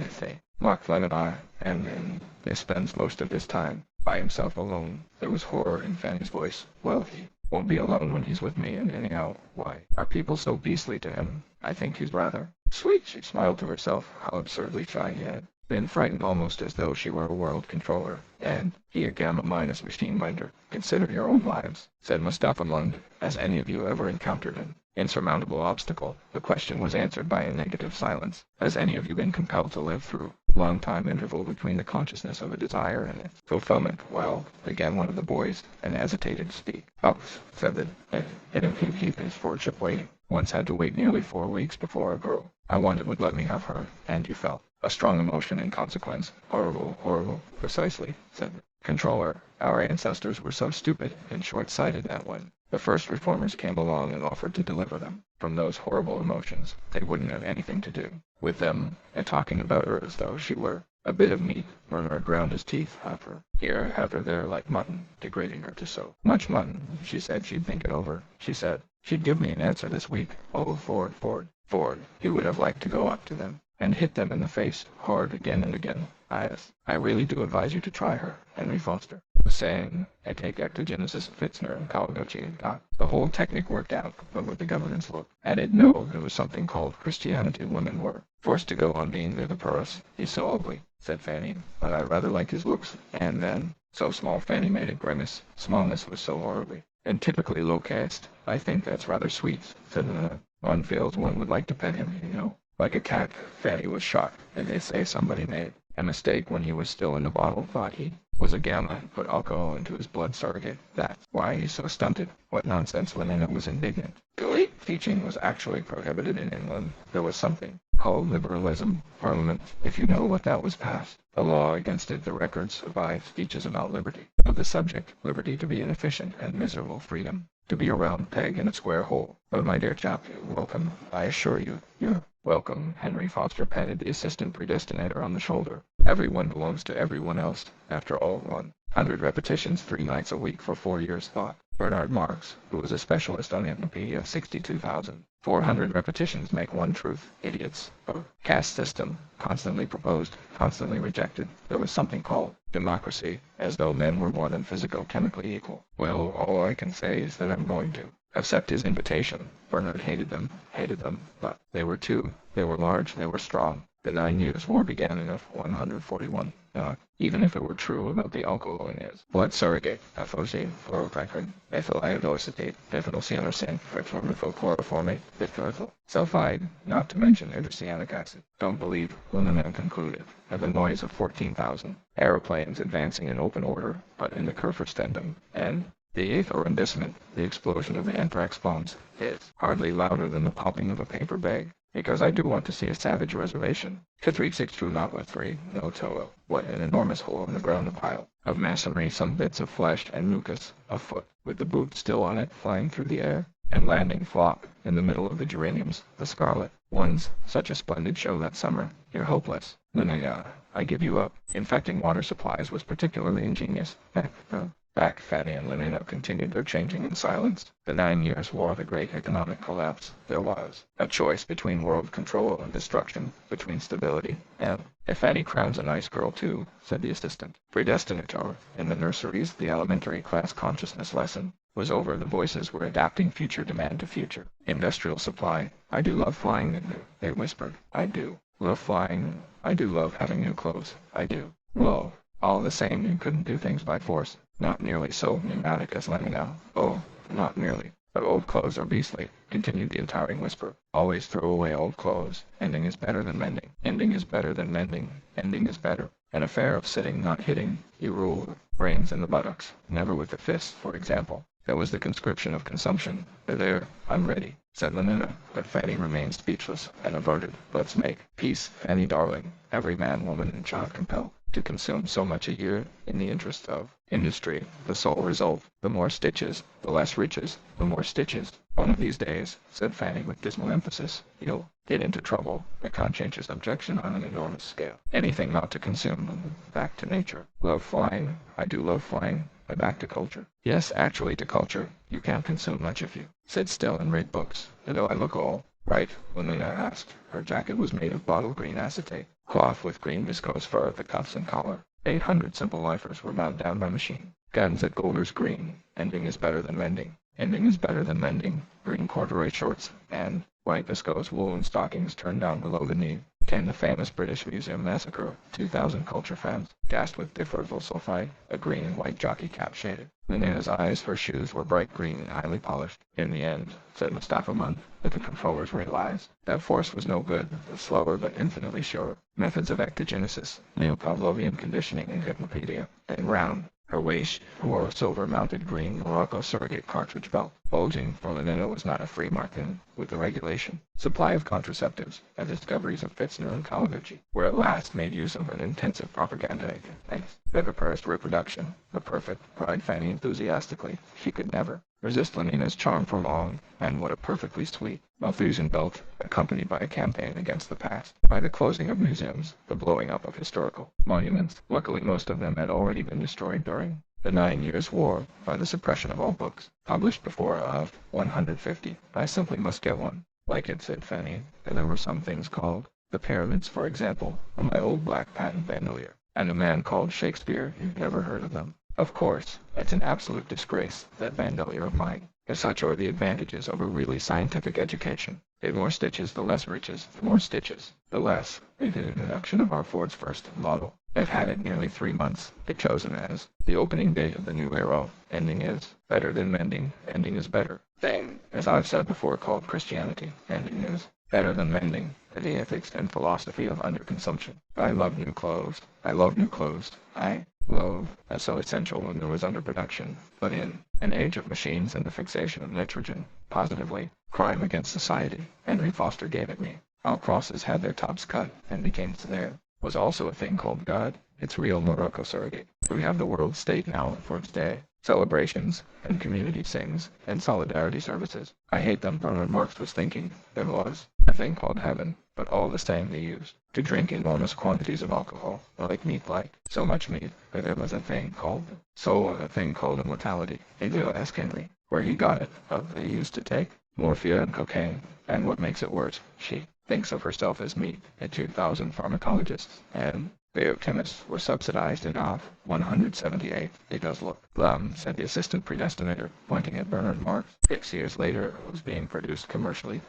Mark Leonard and he spends most of his time by himself alone. There was horror in Fanny's voice. Well, he won't be alone when he's with me, and anyhow, why are people so beastly to him? I think he's rather sweet. She smiled to herself. How absurdly shy he had been, frightened almost as though she were a world controller. And he a gamma-minus machine minder. Consider your own lives, said Mustafa Lund. Has any of you ever encountered an insurmountable obstacle? The question was answered by a negative silence. Has any of you been compelled to live through long time interval between the consciousness of a desire and its fulfillment? Well, began one of the boys, and hesitated to speak. Huxley said that if you keep his lordship waiting. Once had to wait nearly 4 weeks before a girl I wanted would let me have her, and you felt a strong emotion in consequence. Horrible, horrible. Precisely, said the controller. Our ancestors were so stupid and short-sighted that when the first reformers came along and offered to deliver them from those horrible emotions, they wouldn't have anything to do with them, and talking about her as though she were a bit of meat. Bernard ground his teeth. Have her here, have her there, like mutton, degrading her to so much mutton. She said she'd think it over. She said she'd give me an answer this week. Oh, Ford. He would have liked to go up to them and hit them in the face, hard, again and again. I really do advise you to try her, Henry Foster was saying. I take ectogenesis, Fitzner, and Kawaguchi and got the whole technique worked out, but with the governance look at it, no, there was something called Christianity. Women were forced to go on being viviparous. He's so ugly, said Fanny, but I rather like his looks. And then, so small, Fanny made a grimace. Smallness was so horribly and typically low caste. I think that's rather sweet, said one feels one would like to pet him, you know. Like a cat. Fanny was shocked, and they say somebody made a mistake when he was still in the bottle, thought he was a gamma, put alcohol into his blood surrogate. That's why he's so stunted. What nonsense. Lenina was indignant. Teaching was actually prohibited in England. There was something called liberalism. Parliament, if you know what that was passed. A law against it. The records survive speeches about liberty. Of the subject, liberty to be inefficient and miserable, freedom to be a round peg in a square hole. But my dear chap, you're welcome. I assure you, you're welcome. Henry Foster patted the assistant predestinator on the shoulder. Everyone belongs to everyone else. After all, 100 repetitions 3 nights a week for 4 years, thought Bernard Marx, who was a specialist on entropy of 62,400 repetitions make one truth. Idiots. A caste system, constantly proposed, constantly rejected. There was something called democracy, as though men were more than physico-chemically equal. Well, all I can say is that I'm going to accept his invitation. Bernard hated them, but they were two. They were large, they were strong. The 9 Years' War began in 141. Even if it were true about the alkaloids, blood surrogate, FOC, fluoropecrine, ethyl iodocetate, bifidylcyanosin, trifluoromethylchloroformate, bitfurthyl, sulfide, not to mention hydrocyanic acid. Don't believe, Leonard concluded, at the noise of 14,000 aeroplanes advancing in open order, but in the Kurfürstentum, and the eighth arrondissement, the explosion of anthrax bombs, is hardly louder than the popping of a paper bag. Because I do want to see a savage reservation. K362 Notla 3, no Toho. What an enormous hole in the ground, a pile of masonry, some bits of flesh and mucus, a foot, with the boot still on it, flying through the air, and landing flop in the middle of the geraniums, the scarlet ones. Such a splendid show that summer. You're hopeless. Then I give you up. Infecting water supplies was particularly ingenious. Back, Fanny and Leonard continued their changing in silence. The 9 Years' War, the great economic collapse. There was a choice between world control and destruction, between stability and... If Fanny crowns a nice girl too, said the assistant. Predestinator. In the nurseries, the elementary class consciousness lesson was over. The voices were adapting future demand to future. Industrial supply. I do love flying, they whispered. I do love flying. I do love having new clothes. I do. Well, all the same, you couldn't do things by force. Not nearly so pneumatic as Leonard. Oh, not nearly. But old clothes are beastly, continued the untiring whisper. Always throw away old clothes. Ending is better than mending. Ending is better than mending. Ending is better. An affair of sitting, not hitting. You rule. Brains in the buttocks. Never with the fist, for example. That was the conscription of consumption. There, I'm ready, said Leonard, but Fanny remained speechless and averted. Let's make peace, Fanny darling. Every man, woman, and child compelled to consume so much a year in the interest of industry. The sole result, the more stitches, the less riches, the more stitches. One of these days, said Fanny with dismal emphasis, you'll get into trouble. A conscientious objection on an enormous scale. Anything not to consume. Back to nature. Love flying. I do love flying. Back to culture. Yes, actually to culture. You can't consume much if you sit still and read books. Do I look all right? Leonard asked. Her jacket was made of bottle green acetate, cloth with green viscose fur at the cuffs and collar. 800 simple lifers were bound down by machine. Guns at Golders Green. Ending is better than mending. Ending is better than mending. Green corduroy shorts and white viscose woolen stockings turned down below the knee. Came the famous British Museum massacre. 2,000 culture fans, gassed with difurtyl sulfide, a green and white jockey cap shaded. Lena's eyes, her shoes were bright green and highly polished. In the end, said Mustafa Munn, that the controllers realized that force was no good, slower but infinitely surer. Methods of ectogenesis, neo-Pavlovian conditioning and hypnopedia. And round her waist wore a silver-mounted green Morocco surrogate cartridge belt. Bulging for Lena was not a free market with the regulation. Supply of contraceptives and discoveries of Fitzner and Kalaguchi were at last made use of an intensive propaganda. Thanks. Viviparist reproduction. The perfect, cried Fanny enthusiastically. She could never resist Lena's charm for long, and what a perfectly sweet Malthusian belt, accompanied by a campaign against the past, by the closing of museums, the blowing up of historical monuments. Luckily most of them had already been destroyed during the 9 Years' War, by the suppression of all books published before 150. I simply must get one. Like it, said Fanny, and there were some things called the pyramids, for example, on my old black patent bandolier, and a man called Shakespeare. You've never heard of them? Of course, it's an absolute disgrace, that bandolier of mine. As such are the advantages of a really scientific education. The more stitches, the less riches. The more stitches, the less. It is an introduction of our Ford's first model. It had it nearly 3 months. It chosen as the opening day of the new era. Ending is better than mending. Ending is better. Thing, as I've said before, called Christianity. Ending is better than mending. The ethics and philosophy of underconsumption. I love new clothes. I love new clothes. I love, as so essential when there was underproduction. But in an age of machines and the fixation of nitrogen, positively, crime against society, Henry Foster gave it me. All crosses had their tops cut, and became there was also a thing called God. It's real Morocco surrogate. We have the world state now for its day. Celebrations, and community sings, and solidarity services. I hate them, Bernard Marx was thinking. There was a thing called heaven, but all the same they used to drink enormous quantities of alcohol, like meat like, so much meat, that there was a thing called immortality. They do ask Henry where he got it, they used to take morphia and cocaine, and what makes it worse, she thinks of herself as meat, and 2,000 pharmacologists and biochemists were subsidized in off 178. It does look, said the assistant predestinator, pointing at Bernard Marx. 6 years later, it was being produced commercially.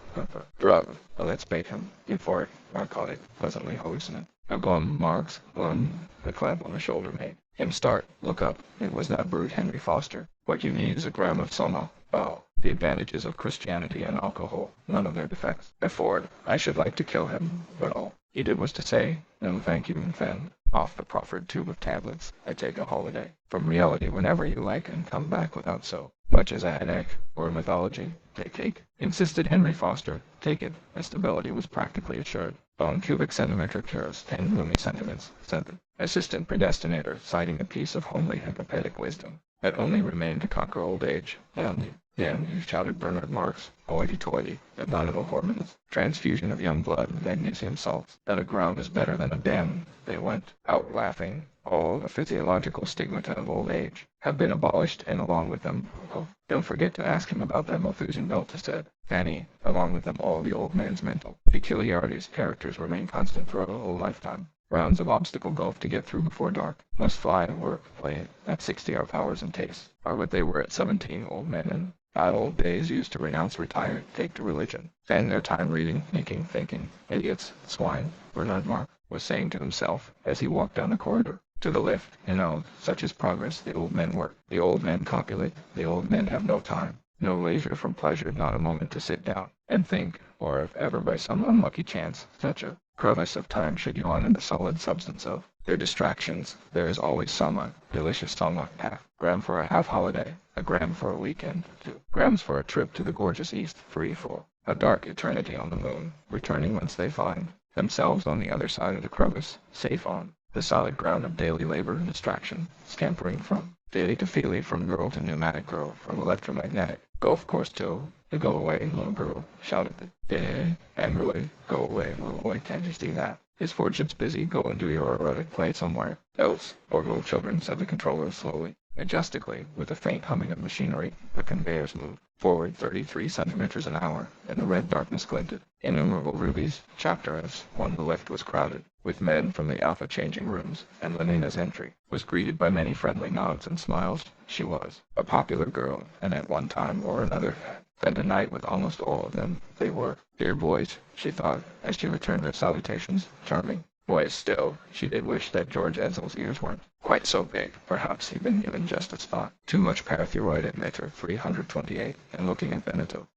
Drug. Let's bait him. Euphoric. Narcotic. Pleasantly hallucinant. Now go on, Marx. The clap on the shoulder made him start. Look up. It was that brute Henry Foster. What you need is a gram of soma. Oh. The advantages of Christianity and alcohol. None of their defects. Afford. I should like to kill him, but all he did was to say, no thank you, and fend off the proffered tube of tablets. I take a holiday from reality whenever you like and come back without so much as a headache or mythology. Take, insisted Henry Foster. Take it. My stability was practically assured. On cubic centimeter cures, 10 gloomy sentiments, said the assistant predestinator, citing a piece of homely Hippocratic wisdom. It only remained to conquer old age. Then, shouted Bernard Marx, hoity-toity, abominable hormones, transfusion of young blood, magnesium salts, that a ground is better than a dam. They went out laughing. All the physiological stigmata of old age have been abolished, and along with them, don't forget to ask him about that Malthusian belt, said Fanny. Along with them all the old man's mental peculiarities, characters remain constant throughout a whole lifetime. Rounds of obstacle golf to get through before dark. Must fly, work, play at 60 hours and tastes are what they were at 17. Old men in bad old days used to renounce, retire, take to religion, spend their time reading, making, thinking. Idiots, swine, Bernard Marx was saying to himself as he walked down the corridor. To the lift, such is progress. The old men work, the old men copulate, the old men have no time, no leisure from pleasure, not a moment to sit down and think, or if ever by some unlucky chance such a crevice of time should yawn in the solid substance of their distractions, there is always some delicious gram for a half holiday, a gram for a weekend, 2 grams for a trip to the gorgeous east, 3 for a dark eternity on the moon, returning whence they find themselves on the other side of the crevice, safe on the solid ground of daily labor and distraction, scampering from daily to feely, from girl to pneumatic girl, from electromagnetic golf course to the go away, little girl, shouted the day angrily. Go away, little boy, can't you see that? His fortune's busy. Go and do your erotic play somewhere else. Or little children, said the controller slowly. Majestically, with a faint humming of machinery, the conveyors moved forward 33 centimeters an hour, and the red darkness glinted. Innumerable rubies. Chapter as the lift was crowded with men from the alpha changing rooms, and Lenina's entry was greeted by many friendly nods and smiles. She was a popular girl, and at one time or another spent a night with almost all of them. They were dear boys, she thought, as she returned their salutations. Charming boys still. She did wish that George Edsell's ears weren't quite so big. Perhaps he'd been given just a spot. Too much parathyroid emitter, 328, and looking at Veneto.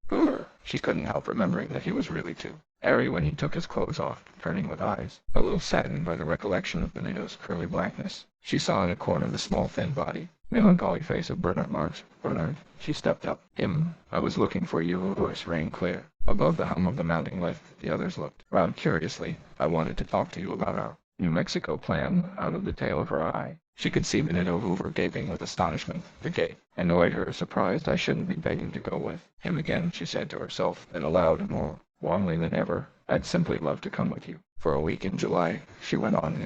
She couldn't help remembering that he was really too airy when he took his clothes off, turning with eyes a little saddened by the recollection of Benito's curly blackness. She saw in a corner the small thin body, melancholy face of Bernard Marx. Bernard, she stepped up. I was looking for you, her voice rang clear. Above the hum of the mounting lift, the others looked round curiously. I wanted to talk to you about our New Mexico plan. Out of the tail of her eye, she could see Benito Hoover gaping with astonishment. The gate annoyed her, surprised. I shouldn't be begging to go with him again, she said to herself, then aloud and more warmly than ever. I'd simply love to come with you. For a week in July, she went on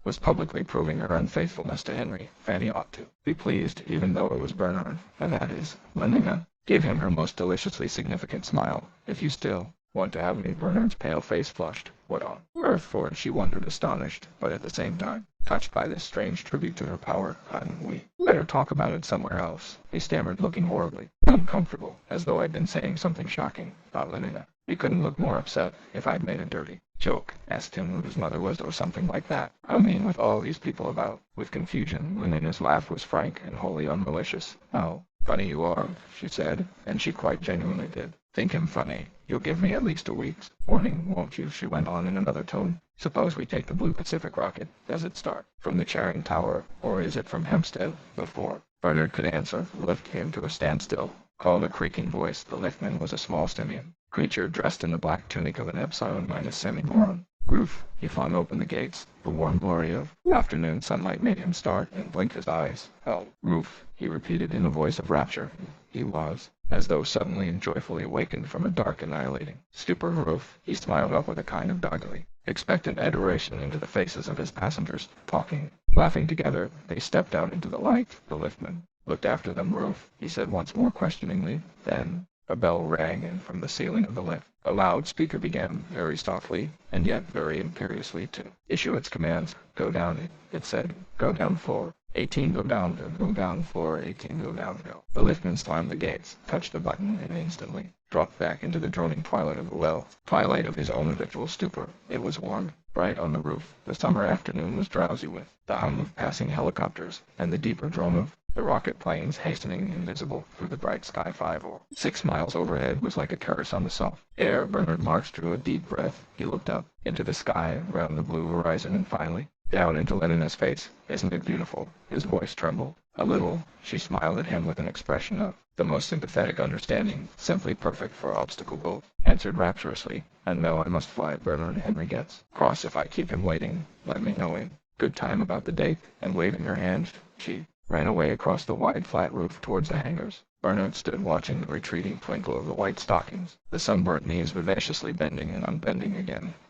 was publicly proving her unfaithfulness to Henry. Fanny ought to be pleased, even though it was Bernard, and that is, Lenina gave him her most deliciously significant smile. If you still want to have me, Bernard's pale face flushed. What on earth for? She wondered, astonished, but at the same time touched by this strange tribute to her power. Hadn't we better talk about it somewhere else? He stammered, looking horribly uncomfortable, as though I'd been saying something shocking. Thought Lenina. You couldn't look more upset if I'd made a dirty joke, asked him who his mother was, or something like that. I mean, with all these people about. With confusion, Lenina's laugh was frank and wholly unmalicious. Oh, funny you are, she said, and she quite genuinely did think him funny. You'll give me at least a week's warning, won't you? She went on in another tone. Suppose we take the Blue Pacific rocket. Does it start from the Charing Tower, or is it from Hempstead? Before Bernard could answer, the lift came to a standstill. Called a creaking voice. The liftman was a small simian creature dressed in the black tunic of an Epsilon minus semi-moron. Roof. He flung open the gates. The warm glory of afternoon sunlight made him start and blink his eyes. Hell, Roof, he repeated in a voice of rapture. He was as though suddenly and joyfully awakened from a dark, annihilating stupor roof. He smiled up with a kind of doggedly expectant adoration into the faces of his passengers, talking, laughing together. They stepped out into the light. The liftman looked after them. Roof, he said once more questioningly. Then a bell rang in from the ceiling of the lift. A loudspeaker began very softly, and yet very imperiously, to issue its commands. Go down, it said. Go down floor 18, go down floor 18, go down, go. The liftman slammed the gates, touched a button, and instantly dropped back into the droning twilight of the well, twilight of his own habitual stupor. It was warm, bright on the roof. The summer afternoon was drowsy with the hum of passing helicopters, and the deeper drone of the rocket planes hastening invisible through the bright sky. 5 or 6 miles overhead was like a caress on the soft air. Bernard Marx drew a deep breath. He looked up into the sky, round the blue horizon, and finally down into Lena's face. Isn't it beautiful? His voice trembled a little. She smiled at him with an expression of the most sympathetic understanding, simply perfect for obstacle both. Answered rapturously, and now I must fly. Bernard Henry gets cross if I keep him waiting. Let me know in good time about the date. And waving her hand, she ran away across the wide flat roof towards the hangars. Bernard stood watching the retreating twinkle of the white stockings, the sunburnt knees vivaciously bending and unbending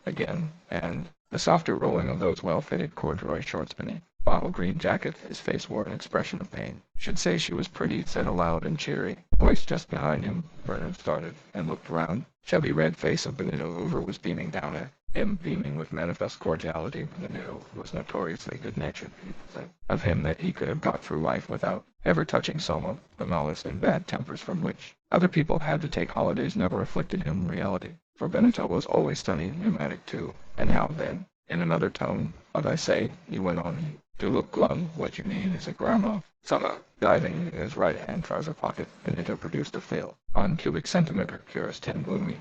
again, and the softer rolling of those well-fitted corduroy shorts beneath. Bottle green jacket. His face wore an expression of pain. Should say she was pretty, said a loud and cheery voice just behind him. Bernard started and looked round. Chubby red face of Benito Hoover was beaming down at him, beaming with manifest cordiality. Benito was notoriously good-natured. Of him that he could have got through life without ever touching some of the malice and bad tempers from which other people had to take holidays never afflicted him in reality. For Benito was always sunny, pneumatic too. And how then? In another tone, what I say, he went on, to look glum, what you need is a gram of summer. Diving in his right-hand trouser pocket, Benito produced a fail on cubic centimeter, curious 10 gloomy.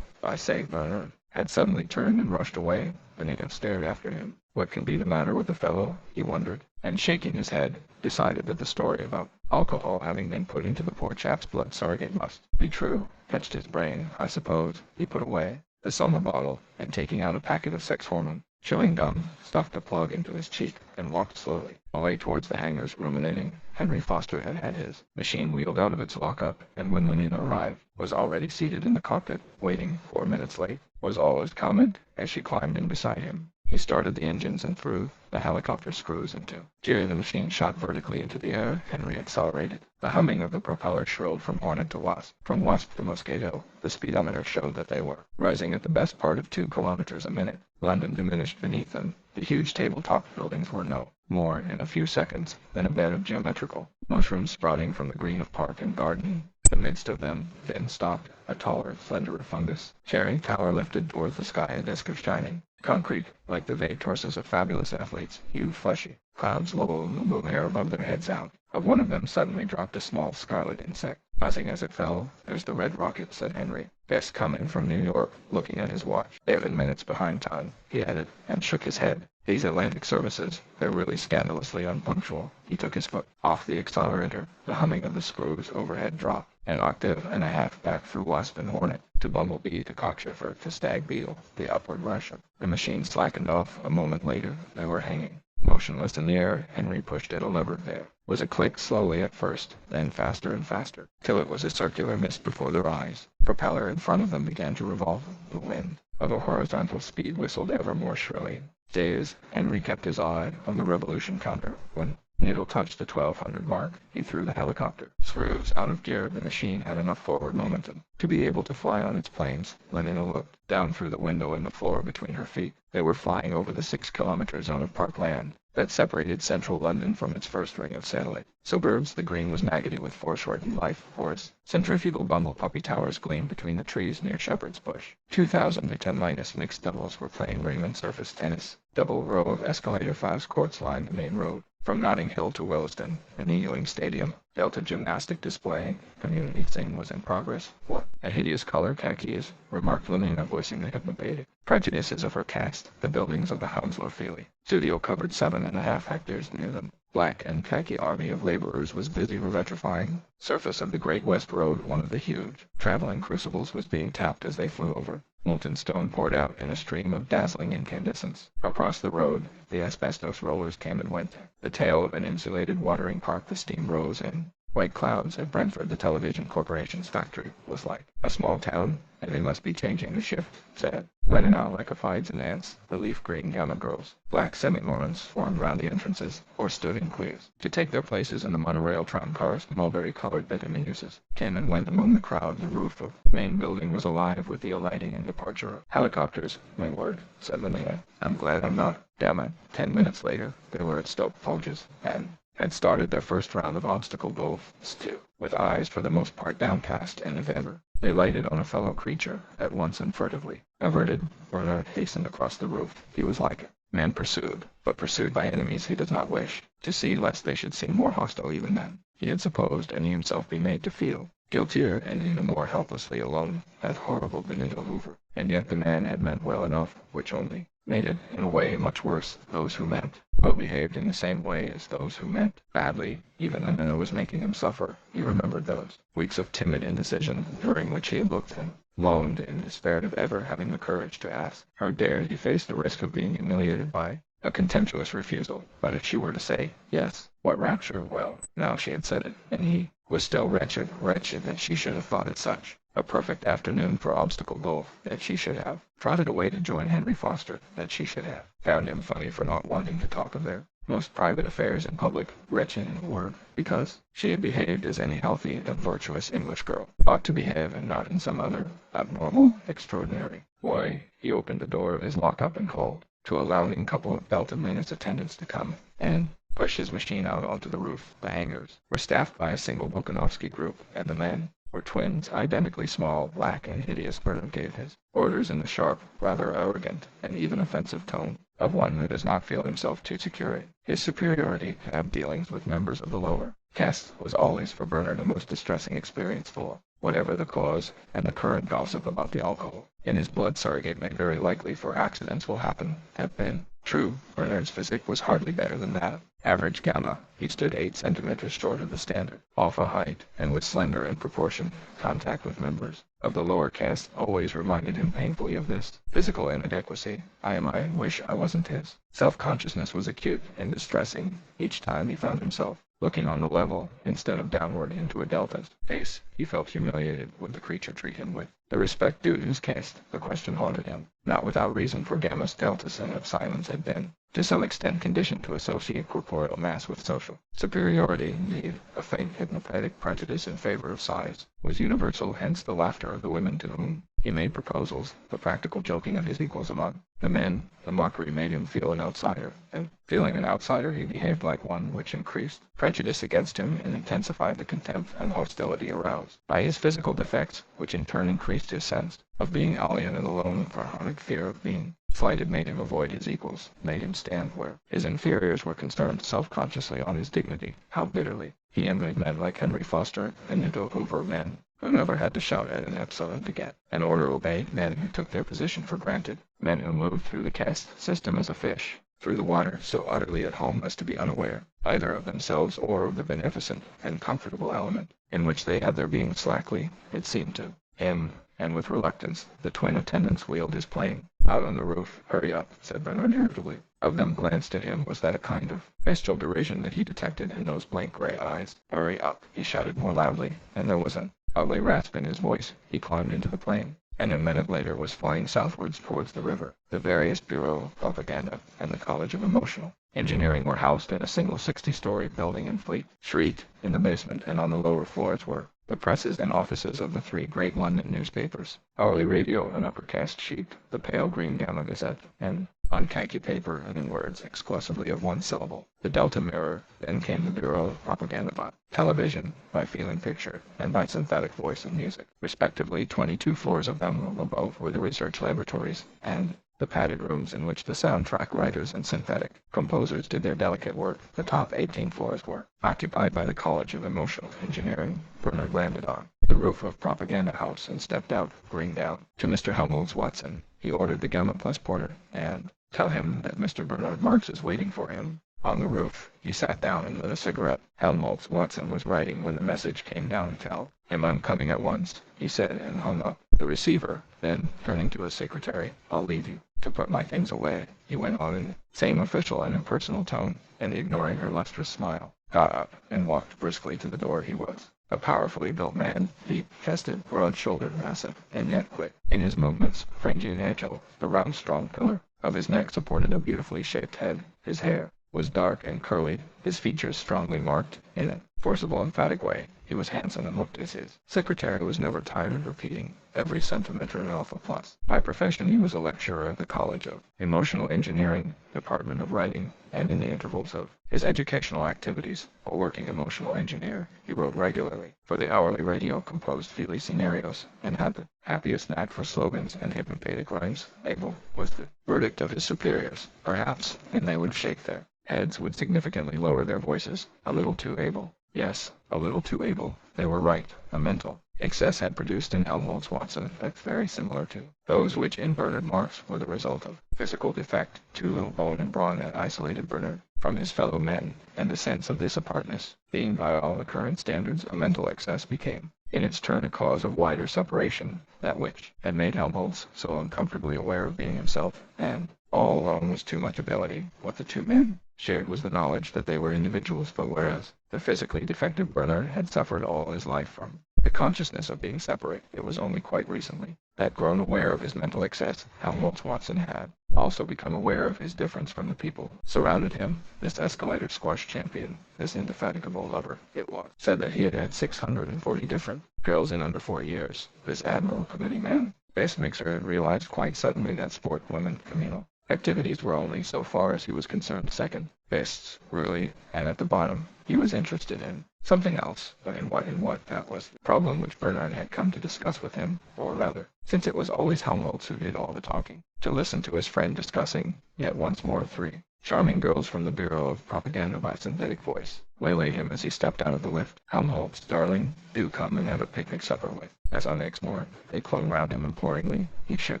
I say, Bernard had suddenly turned and rushed away. Benito stared after him. What can be the matter with the fellow? He wondered, and shaking his head, decided that the story about alcohol having been put into the poor chap's blood surrogate must be true. Fetched his brain, I suppose. He put away the summer bottle, and taking out a packet of sex hormone chewing gum, stuffed a plug into his cheek, and walked slowly away towards the hangars, ruminating. Henry Foster had had his machine wheeled out of its lock-up, and when Lena arrived, was already seated in the cockpit, waiting. 4 minutes late, was all his comment, as she climbed in beside him. He started the engines and threw the helicopter screws into gear. The machine shot vertically into the air. Henry accelerated. The humming of the propeller shrilled from Hornet to Wasp, from Wasp to Mosquito. The speedometer showed that they were rising at the best part of 2 kilometers a minute. London diminished beneath them. The huge tabletop buildings were no more in a few seconds than a bed of geometrical mushrooms sprouting from the green of park and garden. In the midst of them, thin stalked a taller, slenderer fungus. Cherry tower lifted towards the sky a disk of shining concrete, like the vague torsos of fabulous athletes, huge fleshy clouds low in the blue air above their heads. Out of one of them suddenly dropped a small scarlet insect, buzzing as it fell. There's the red rocket, said Henry. Best coming from New York, looking at his watch. 11 minutes behind time, he added, and shook his head. These Atlantic services, they're really scandalously unpunctual. He took his foot off the accelerator. The humming of the screws overhead dropped an octave and a half back through Wasp and Hornet, to Bumblebee, to Cockchafer, to Stag Beetle. The upward rush of the machine slackened off. A moment later, they were hanging motionless in the air. Henry pushed at a lever. There was a click, slowly at first, then faster and faster, till it was a circular mist before their eyes. Propeller in front of them began to revolve. The wind of a horizontal speed whistled ever more shrilly. Dazed, Henry kept his eye on the revolution counter. When needle touched the 1200 mark, he threw the helicopter screws out of gear. The machine had enough forward momentum to be able to fly on its planes. Lenina looked down through the window in the floor between her feet. They were flying over the 6-kilometer zone of parkland that separated central London from its first ring of satellite suburbs. The green was maggoty with foreshortened life force. Centrifugal bumble puppy towers gleamed between the trees near Shepherd's Bush. 2010- mixed doubles were playing Raymond surface tennis. Double row of escalator 5 courts lined the main road from Notting Hill to Willesden. In the Ewing Stadium, Delta gymnastic display, community thing was in progress. What a hideous color khaki is, remarked Lenina, voicing the hypnopated prejudices of her caste. The buildings of the Hounslow Feely studio covered 7.5 hectares near them. Black and khaki army of laborers was busy retrofying surface of the Great West Road. One of the huge traveling crucibles was being tapped as they flew over. Molten stone poured out in a stream of dazzling incandescence. Across the road, the asbestos rollers came and went. The tail of an insulated watering park, the steam rose in White clouds at Brentford, the television corporation's factory, was like a small town, and they must be changing the shift, said. When and now, like a fides and ants, the leaf-green gamma girls, black semi-morons, formed round the entrances, or stood in queues. To take their places in the monorail tramcars, mulberry-colored bitumineuses came and went among the crowd. The roof of the main building was alive with the alighting and departure of helicopters. My word, said Linnea. I'm glad I'm not. Damn it. 10 minutes later, they were at Stoke Poges, and had started their first round of obstacle golfs too, with eyes for the most part downcast and if ever they lighted on a fellow creature at once and furtively. Averted, Leonard hastened across the roof. He was like it. Man pursued, but pursued by enemies he does not wish to see, lest they should seem more hostile even then. He had supposed, and he himself be made to feel, guiltier and even more helplessly alone, that horrible Benito Hoover. And yet the man had meant well enough, which only made it, in a way, much worse. Those who meant well behaved in the same way as those who meant badly. Even when it was making him suffer, he remembered those weeks of timid indecision during which he had looked and moaned and despaired of ever having the courage to ask. How dared he face the risk of being humiliated by a contemptuous refusal? But if she were to say yes, what rapture? Well, now she had said it, and he was still wretched that she should have thought it such. A perfect afternoon for obstacle golf, that she should have trotted away to join Henry Foster, that she should have found him funny for not wanting to talk of their most private affairs in public, wretched in a word, because she had behaved as any healthy and virtuous English girl ought to behave, and not in some other abnormal, extraordinary way. He opened the door of his lock-up and called to a lounging couple of Belton-Maynard's attendants to come and push his machine out onto the roof. The hangars were staffed by a single Volkanovsky group, and the men were twins, identically small, black, and hideous. Bernard gave his orders in the sharp, rather arrogant, and even offensive tone of one who does not feel himself too secure in his superiority to have dealings with members of the lower caste was always for Bernard a most distressing experience, for whatever the cause, and the current gossip about the alcohol in his blood surrogate may very likely, for accidents will happen, have been true. Bernard's physique was hardly better than that of average gamma. He stood 8 centimeters short of the standard alpha height, and was slender in proportion. Contact with members of the lower caste always reminded him painfully of this physical inadequacy. I wish I wasn't his. Self-consciousness was acute and distressing each time he found himself looking on the level instead of downward into Adelpha's face. He felt humiliated. Would the creature treat him with the respect due to his caste? The question haunted him, not without reason, for Gamma's deltas and of silence had been, to some extent, conditioned to associate corporeal mass with social superiority. Indeed, a faint hypnopathic prejudice in favor of size was universal, hence the laughter of the women to whom he made proposals, the practical joking of his equals among the men. The mockery made him feel an outsider, and feeling an outsider he behaved like one, which increased prejudice against him and intensified the contempt and hostility aroused by his physical defects, which in turn increased his sense of being alien and alone. For chronic fear of being slighted made him avoid his equals, made him stand where his inferiors were concerned, self-consciously on his dignity. How bitterly he envied men like Henry Foster and Benito Hoover, men who never had to shout at an epsilon to get an order obeyed, men who took their position for granted, men who moved through the caste system as a fish through the water, so utterly at home as to be unaware either of themselves or of the beneficent and comfortable element in which they had their being. Slackly, it seemed to him, and with reluctance, the twin attendants wheeled his plane out on the roof. Hurry up, said Bernard irritably. Of them glanced at him. Was that a kind of bestial derision that he detected in those blank gray eyes? Hurry up, he shouted more loudly, and there was an ugly rasp in his voice. He climbed into the plane, and a minute later was flying southwards towards the river. The various Bureau of Propaganda and the College of Emotional Engineering were housed in a single 60-story building in Fleet Street. In the basement and on the lower floors were the presses and offices of the 3 great London newspapers, hourly radio, an upper caste sheet, the pale green Gamma Gazette, and on khaki paper and in words exclusively of one syllable, the Delta Mirror. Then came the Bureau of Propaganda by television, by feeling picture, and by synthetic voice and music. Respectively, 22 floors of them above were the research laboratories, and the padded rooms in which the soundtrack writers and synthetic composers did their delicate work. The top 18 floors were occupied by the College of Emotional Engineering. Bernard landed on the roof of Propaganda House and stepped out, going down to Mr. Helmholtz Watson. He ordered the Gamma Plus porter, and tell him that Mr. Bernard Marx is waiting for him on the roof. He sat down and lit a cigarette. Helmholtz Watson was writing when the message came down. Tell him I'm coming at once, he said, and hung up the receiver. Then, turning to his secretary, I'll leave you to put my things away," he went on in the same official and impersonal tone, and ignoring her lustrous smile, got up and walked briskly to the door. He was a powerfully built man, deep-chested, broad-shouldered, massive, and yet quick in his movements, fringy and agile. The round, strong pillar of his neck supported a beautifully shaped head. His hair was dark and curly, his features strongly marked in a forcible, emphatic way. He was handsome and looked as his secretary was never tired of repeating every sentiment in Alpha Plus. By profession, he was a lecturer at the College of Emotional Engineering, Department of Writing, and in the intervals of his educational activities, a working emotional engineer, he wrote regularly for the hourly radio, composed feely scenarios, and had the happiest knack for slogans and hypnopatic rhymes. Able was the verdict of his superiors, perhaps, and they would shake their heads, would significantly lower their voices. A little too able. Yes, a little too able. They were right. A mental excess had produced in Helmholtz Watson effects very similar to those which in Bernard Marx were the result of physical defect. Too little bone and brawn had isolated Bernard from his fellow men, and the sense of this apartness, being by all the current standards a mental excess, became, in its turn, a cause of wider separation, that which had made Helmholtz so uncomfortably aware of being himself, and all alone was too much ability. What the two men shared was the knowledge that they were individuals, but whereas the physically defective Bernard had suffered all his life from the consciousness of being separate, it was only quite recently that, grown aware of his mental excess, Helmholtz Watson had also become aware of his difference from the people surrounded him. This escalator squash champion, this indefatigable lover, it was said that he had had 640 different girls in under 4 years. This admiral committee man, base mixer, had realized quite suddenly that sport, women, communal activities were only so far as he was concerned. Second, fists, really, and at the bottom, he was interested in something else, but in what, that was the problem which Bernard had come to discuss with him, or rather, since it was always Helmholtz who did all the talking, to listen to his friend discussing, yet once more, 3 charming girls from the Bureau of Propaganda by synthetic voice waylaid him as he stepped out of the lift. "Helmholtz, darling, do come and have a picnic supper with us on next morning." They clung round him imploringly. He shook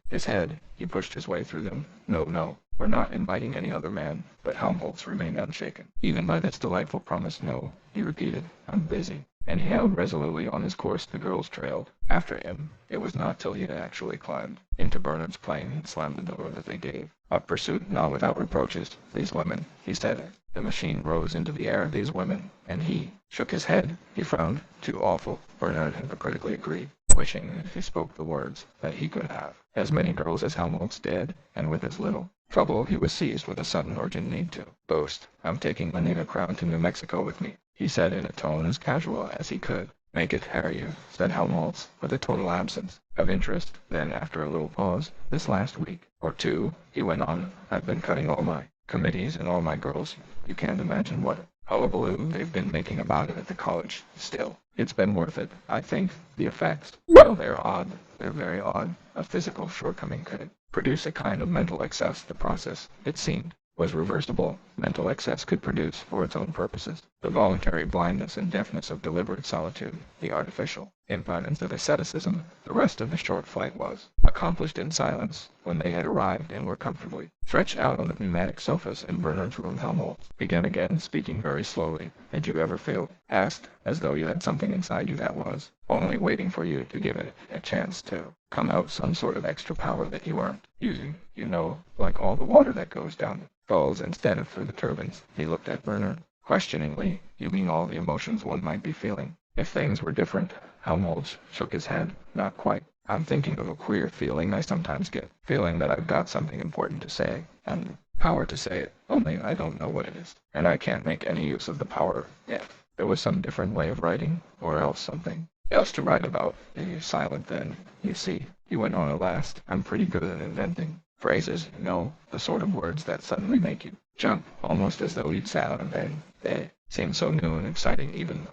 his head. He pushed his way through them. No, we're not inviting any other man." But Helmholtz remained unshaken, even by this delightful promise. "No," he repeated, "I'm busy." And he held resolutely on his course. The girls trailed after him. It was not till he had actually climbed into Bernard's plane and slammed the door that they gave up pursuit, not without reproaches. "These women," he said. The machine rose into the air. "These women," and he shook his head. He frowned. "Too awful," Bernard hypocritically agreed, wishing, if he spoke the words, that he could have as many girls as Helmholtz did, and with as little trouble. He was seized with a sudden urgent need to boast. "I'm taking my native crown to New Mexico with me," he said in a tone as casual as he could. "Make it harry you," said Helmholtz, with a total absence of interest. Then, after a little pause, "This last week or 2, he went on, "I've been cutting all my committees and all my girls. You can't imagine what a hullabaloo they've been making about it at the college. Still, it's been worth it, I think. The effects, well, they're odd. They're very odd. A physical shortcoming could produce a kind of mental excess. The process, it seemed, was reversible. Mental excess could produce, for its own purposes, the voluntary blindness and deafness of deliberate solitude, the artificial impotence of asceticism. The rest of the short flight was accomplished in silence. When they had arrived and were comfortably stretched out on the pneumatic sofas in Bernard's room, Helmholtz began again, speaking very slowly. "Had you ever felt," asked, "as though you had something inside you that was only waiting for you to give it a chance to come out, some sort of extra power that you weren't using, you know, like all the water that goes down the gulls instead of through the turbines?" He looked at Bernard questioningly. "You mean all the emotions one might be feeling if things were different?" Helmholtz shook his head. "Not quite. I'm thinking of a queer feeling I sometimes get. Feeling that I've got something important to say, and power to say it, only I don't know what it is, and I can't make any use of the power. If there was some different way of writing, or else something else to write about." "You're silent then. You see," he went on at last, "I'm pretty good at inventing phrases, you know, the sort of words that suddenly make you jump, almost as though you'd sat on a bed. They seem so new and exciting, even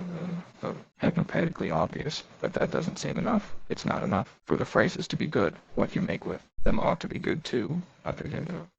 though hypnopathically obvious, but that doesn't seem enough. It's not enough for the phrases to be good. What you make with them ought to be good too."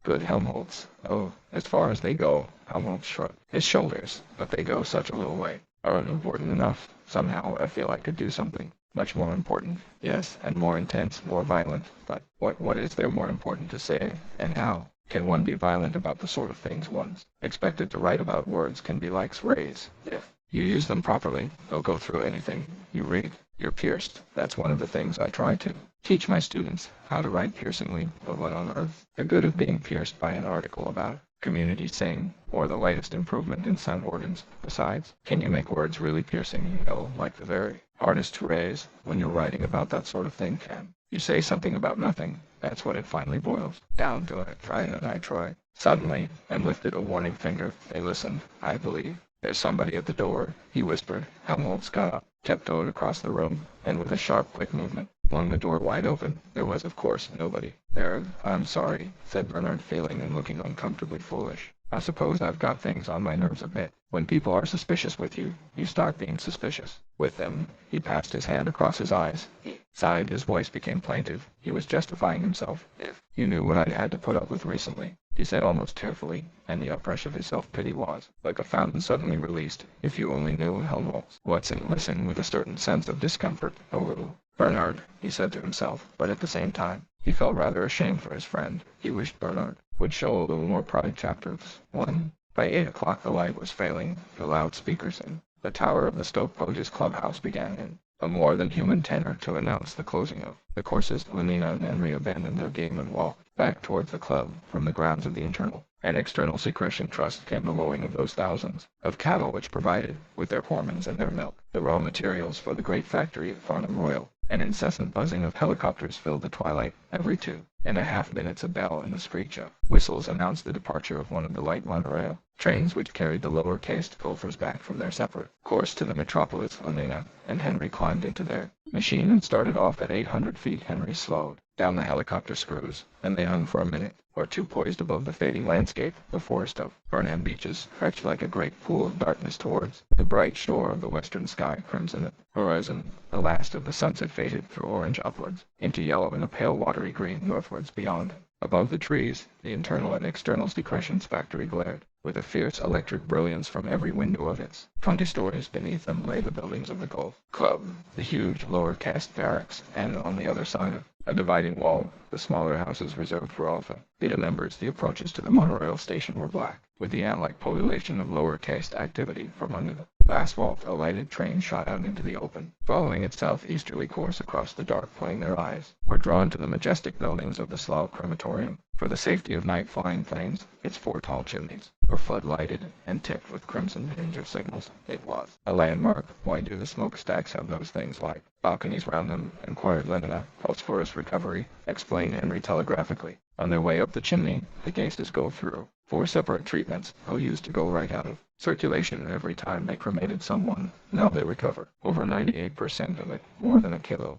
"Good, Helmholtz." "Oh, as far as they go," Helmholtz shrugged his shoulders, "but they go such a little way. Aren't important enough. Somehow I feel I could do something much more important. Yes, and more intense, more violent. But what is there more important to say, and how can one be violent about the sort of things one's expected to write about? Words can be like rays. If you use them properly, they'll go through anything you read. You're pierced. That's one of the things I try to Teach my students how to write piercingly, but what on earth? The good of being pierced by an article about community sane, or the latest improvement in sound organs. Besides, can you make words really piercing, like the very hardest hoorays, when you're writing about that sort of thing? Can you say something about nothing? That's what it finally boils down to. It. Try it, I tried. Suddenly, and lifted a warning finger, they listened. I believe there's somebody at the door, he whispered. Helmholtz got up, tiptoed across the room, and with a sharp, quick movement, flung the door wide open. There was, of course, nobody there. I'm sorry, said Bernard, failing and looking uncomfortably foolish. I suppose I've got things on my nerves a bit. When people are suspicious with you, you start being suspicious with them. He passed his hand across his eyes. He sighed. His voice became plaintive. He was justifying himself. If you knew what I'd had to put up with recently, he said almost tearfully, and the uprush of his self-pity was like a fountain suddenly released. If you only knew, Helmholtz. Watson listened with a certain sense of discomfort. A little. Bernard, he said to himself, but at the same time, he felt rather ashamed for his friend. He wished Bernard would show a little more pride. Chapter 1. By 8 o'clock the light was failing. The loudspeakers in the tower of the Stoke clubhouse began in a more than human tenor to announce the closing of the courses. Lenina and Henry abandoned their game and walked back towards the club. From the grounds of the internal and external secretion trust came the lowing of those thousands of cattle which provided, with their hormones and their milk, the raw materials for the great factory of Farnham Royal. An incessant buzzing of helicopters filled the twilight. Every 2.5 minutes a bell and the screech of whistles announced the departure of one of the light monorail trains which carried the lower-caste golfers back from their separate course to the metropolis. Lenina and Henry climbed into their machine and started off at 800 feet. Henry slowed down the helicopter screws, and they hung for a minute or two poised above the fading landscape. The forest of Burnham beaches stretched like a great pool of darkness towards the bright shore of the western sky. Crimson at the horizon, the last of the sunset faded through orange upwards, into yellow and a pale watery green northwards beyond. Above the trees, the internal and external secretions factory glared with a fierce electric brilliance from every window of its 20 stories. Beneath them lay the buildings of the Golf Club, the huge lower caste barracks, and on the other side of a dividing wall, the smaller houses reserved for Alpha Beta members. The approaches to the monorail station were black with the ant-like population of lower caste activity. From under the asphalt, a lighted train shot out into the open, following its southeasterly course across the dark plain. Their eyes were drawn to the majestic buildings of the Slav crematorium. For the safety of night flying planes, its 4 tall chimneys were flood-lighted and tipped with crimson danger signals. It was a landmark. Why do the smokestacks have those things like balconies round them? Inquired Leonard. Phosphorus recovery, explained Henry telegraphically. On their way up the chimney, the gases go through 4 separate treatments. Used to go right out of circulation every time they cremated someone. Now they recover over 98% of it, more than 1.5 kilos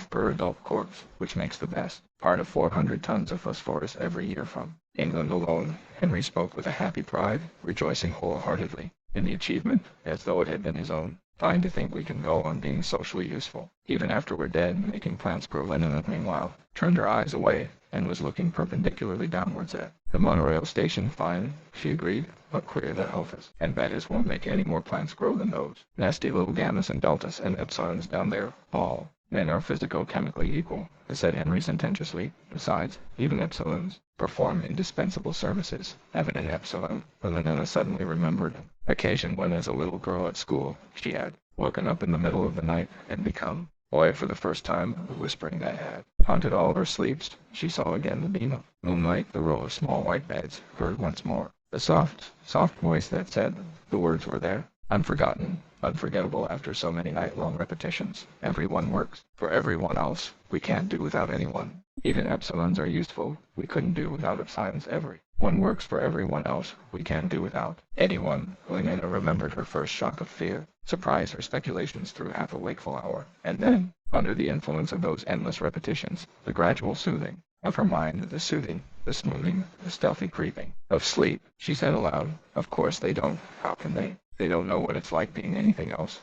per adult corpse, which makes the best part of 400 tons of phosphorus every year from England alone. Henry spoke with a happy pride, rejoicing wholeheartedly in the achievement, as though it had been his own. Fine to think we can go on being socially useful, even after we're dead, making plants grow. Lenina, meanwhile, turned her eyes away, and was looking perpendicularly downwards at the monorail station. Fine, she agreed, but queer that Alphas and Betas won't make any more plants grow than those nasty little gammas and deltas and epsilons down there. All men are physico-chemically equal, said Henry sententiously. Besides, even epsilons perform indispensable services. Having an epsilon, Lenina suddenly remembered an occasion when, as a little girl at school, she had woken up in the middle of the night and become boy for the first time. The whispering that had haunted all her sleeps. She saw again the beam of moonlight, the row of small white beds, heard once more the soft voice that said the words were there, unforgotten, unforgettable after so many night-long repetitions. Everyone works for everyone else. We can't do without anyone. Even epsilons are useful. We couldn't do without epsilons. Everyone works for everyone else. We can't do without anyone. Lenina remembered her first shock of fear, surprise. Her speculations through half a wakeful hour, and then, under the influence of those endless repetitions, the gradual soothing of her mind, the soothing, the smoothing, the stealthy creeping of sleep. She said aloud, "Of course they don't. How can they? They don't know what it's like being anything else.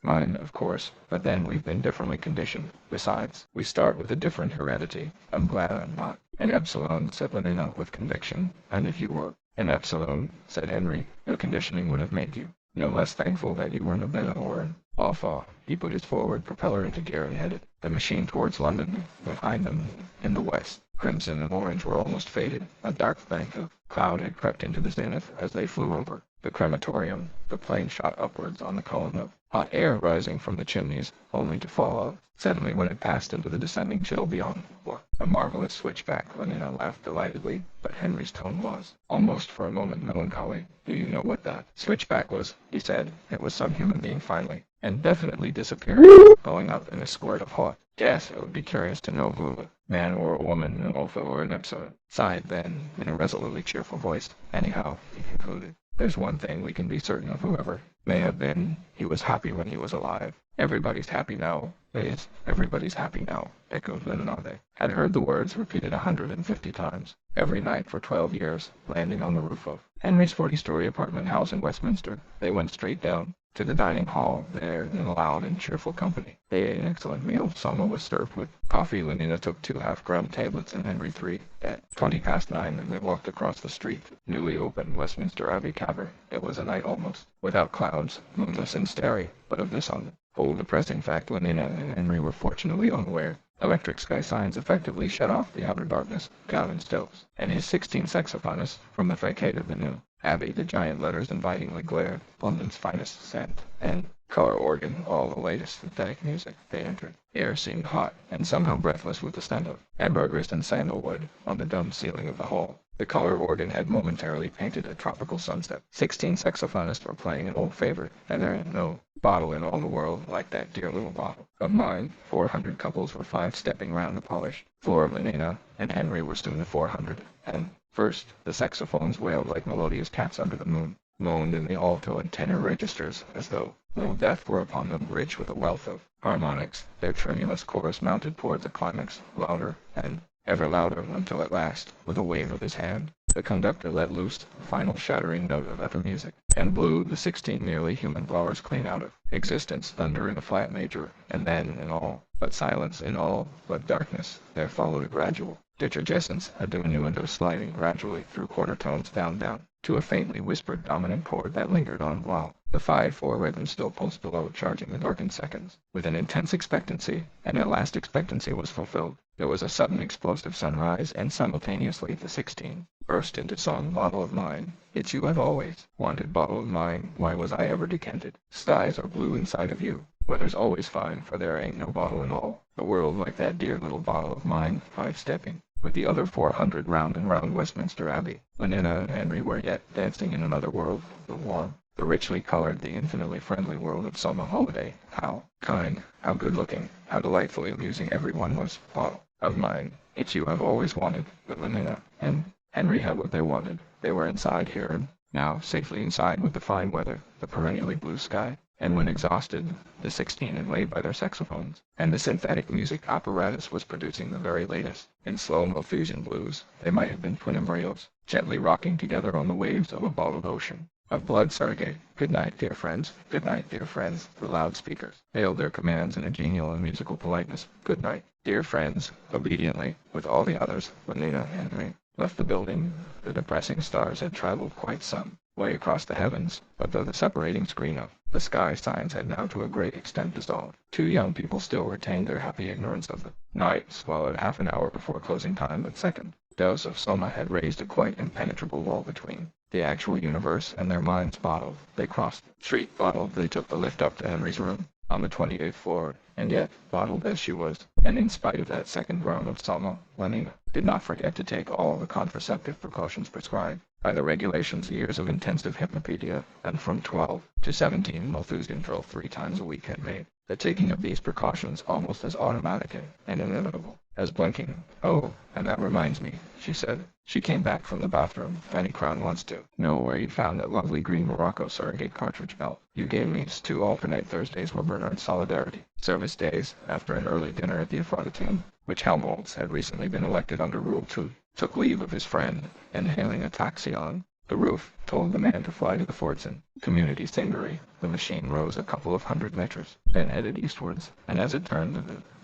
Mine, of course, but then we've been differently conditioned. Besides, we start with a different heredity. I'm glad I'm not an epsilon," said Lenina with conviction. "And if you were an epsilon," said Henry, "your conditioning would have made you no less thankful that you weren't a beta or an alpha." He put his forward propeller into gear and headed the machine towards London. Behind them, in the west, crimson and orange were almost faded. A dark bank of cloud had crept into the zenith as they flew over the crematorium. The plane shot upwards on the column of hot air rising from the chimneys, only to fall off suddenly when it passed into the descending chill beyond. What a marvelous switchback! Lenina laughed delightedly, but Henry's tone was, almost for a moment, melancholy. Do you know what that switchback was? He said. It was some human being finally, and definitely disappearing, blowing up in a squirt of hot. Yes, it would be curious to know who, a man or a woman, an Alpha or an Epsilon. Sighed then, in a resolutely cheerful voice. Anyhow, he concluded, there's one thing we can be certain of: whoever may have been, he was happy when he was alive. Everybody's happy now. Yes, everybody's happy now, echoed Leonard. They had heard the words repeated 150 times, every night for 12 years, landing on the roof of Henry's 40-story apartment house in Westminster. They went straight down to the dining hall, there in a loud and cheerful company. They ate an excellent meal. Selma was served with coffee. Lenina took 2 half-ground tablets and Henry 3. At 9:20, and they walked across the street, newly opened Westminster Abbey Cavern. It was a night almost without clouds, moonless and starry, but of this on the whole depressing fact Lenina and Henry were fortunately unaware. Electric sky signs effectively shut off the outer darkness. Gavin Stokes and his 16 saxophonists from the facade of the new Abbey, the giant letters invitingly glared, London's finest scent, and color organ, all the latest synthetic music. They entered. The air seemed hot, and somehow breathless with the scent of hamburgers and sandalwood on the domed ceiling of the hall. The color organ had momentarily painted a tropical sunset. 16 saxophonists were playing an old favorite, and there ain't no bottle in all the world like that dear little bottle of mine. 400 couples were 5-stepping round the polished floor of Lenina, and Henry were soon the 400. And first, the saxophones wailed like melodious cats under the moon, moaned in the alto and tenor registers, as though no death were upon them, rich with a wealth of harmonics. Their tremulous chorus mounted towards the climax, louder and ever louder, until at last, with a wave of his hand, the conductor let loose a final shattering note of ether music, and blew the 16 merely human flowers clean out of existence. Thunder in a flat major, and then, in all but silence, in all but darkness, there followed a gradual detergescence, a diminuendo sliding gradually through quarter tones down, to a faintly whispered dominant chord that lingered on while the 5/4 rhythm still pulsed below, charging the darkened seconds with an intense expectancy, and at last expectancy was fulfilled. There was a sudden explosive sunrise, and simultaneously the 16 burst into song. Bottle of mine, it's you I've always wanted. Bottle of mine, why was I ever decanted? Skies are blue inside of you. Weather's always fine, for there ain't no bottle in all the world like that dear little bottle of mine. 5-stepping with the other 400 round and round Westminster Abbey. Lenina and Henry were yet dancing in another world, the warm, the richly colored, the infinitely friendly world of summer holiday. How kind, how good-looking, how delightfully amusing everyone was. Bottle of mine, it's you I've always wanted. But Lenina and Henry had what they wanted. They were inside here, and now safely inside with the fine weather, the perennially blue sky, and when exhausted, the 16 and laid by their saxophones, and the synthetic music apparatus was producing the very latest. In slow-mo fusion blues, they might have been twin embryos, gently rocking together on the waves of a bottled ocean of blood surrogate. Good night, dear friends. Good night, dear friends. The loudspeakers hailed their commands in a genial and musical politeness. Good night, dear friends. Obediently, with all the others, Lenina and Henry left the building. The depressing stars had traveled quite some way across the heavens, but though the separating screen of the sky signs had now to a great extent dissolved, 2 young people still retained their happy ignorance of the night, swallowed half an hour before closing time. The second dose of soma had raised a quite impenetrable wall between the actual universe and their minds. Bottled, they crossed the street. Bottled, they took the lift up to Henry's room on the 28th floor, and yet, bottled as she was, and in spite of that second groan of soma, Lenina did not forget to take all the contraceptive precautions prescribed by the regulations. Years of intensive hypnopedia, and from 12 to 17 Malthusian drill 3 times a week, had made the taking of these precautions almost as automatic and inevitable as blinking. Oh, and that reminds me, she said. She came back from the bathroom. Fanny Crown wants to know where you found that lovely green Morocco surrogate cartridge belt you gave me. 2 alternate Thursdays were Bernard's Solidarity service days, after an early dinner at the Aphroditeum, which Helmholtz had recently been elected under Rule 2, took leave of his friend, and hailing a taxi on the roof, told the man to fly to the Fordson Community Singery. The machine rose a couple of 100 meters, then headed eastwards, and as it turned,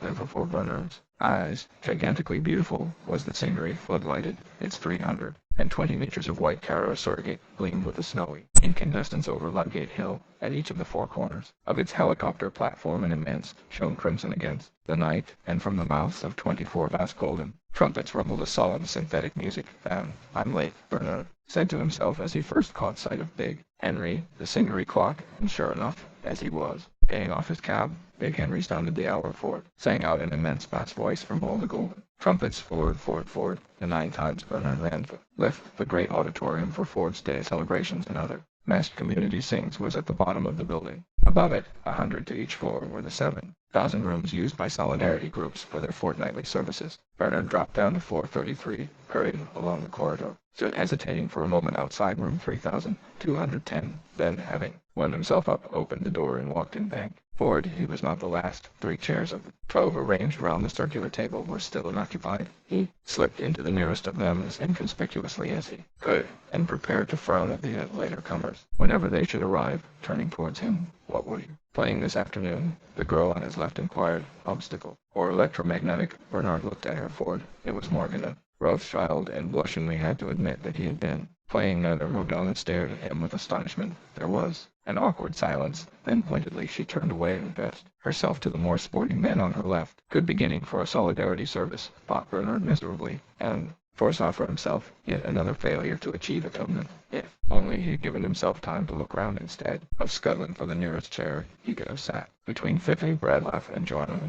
there before Bernard's eyes, gigantically beautiful, was the Singery, floodlighted, its 300 and 20 meters of white Karasor gleamed with the snowy incandescence over Ludgate Hill. At each of the four corners of its helicopter platform an immense shone crimson against the night, and from the mouths of 24 vast golden trumpets rumbled a solemn synthetic music. I'm late, Bernard said to himself as he first caught sight of Big Henry, the Singery clock, and sure enough, as he was paying off his cab, Big Henry sounded the hour forward, sang out in an immense bass voice from all the golden trumpets, forward, forward, forward. The 9 times Bernard ran to lift the great auditorium for Ford's Day celebrations and other massed community sings was at the bottom of the building. Above it, 100 to each floor, were the 7,000 rooms used by Solidarity groups for their fortnightly services. Bernard dropped down to floor 33, hurried along the corridor, stood hesitating for a moment outside room 3210, then, having wound himself up, opened the door and walked in. Thank Ford, he was not the last. 3 chairs of the 12 arranged round the circular table were still unoccupied. He slipped into the nearest of them as inconspicuously as he could, and prepared to frown at the later comers whenever they should arrive, turning towards him. What were you playing this afternoon? The girl on his left inquired. Obstacle or electromagnetic? Bernard looked at her. Ford. It was Morgan Rothschild, and blushingly had to admit that he had been playing. Neither Rodella stared at him with astonishment. There was an awkward silence. Then pointedly she turned away and addressed herself to the more sporting men on her left. Good beginning for a solidarity service, thought Bernard miserably, and foresaw for himself yet another failure to achieve atonement. If only he had given himself time to look round instead of scuttling for the nearest chair, he could have sat between Fifi, Bradlaugh, and Joanna,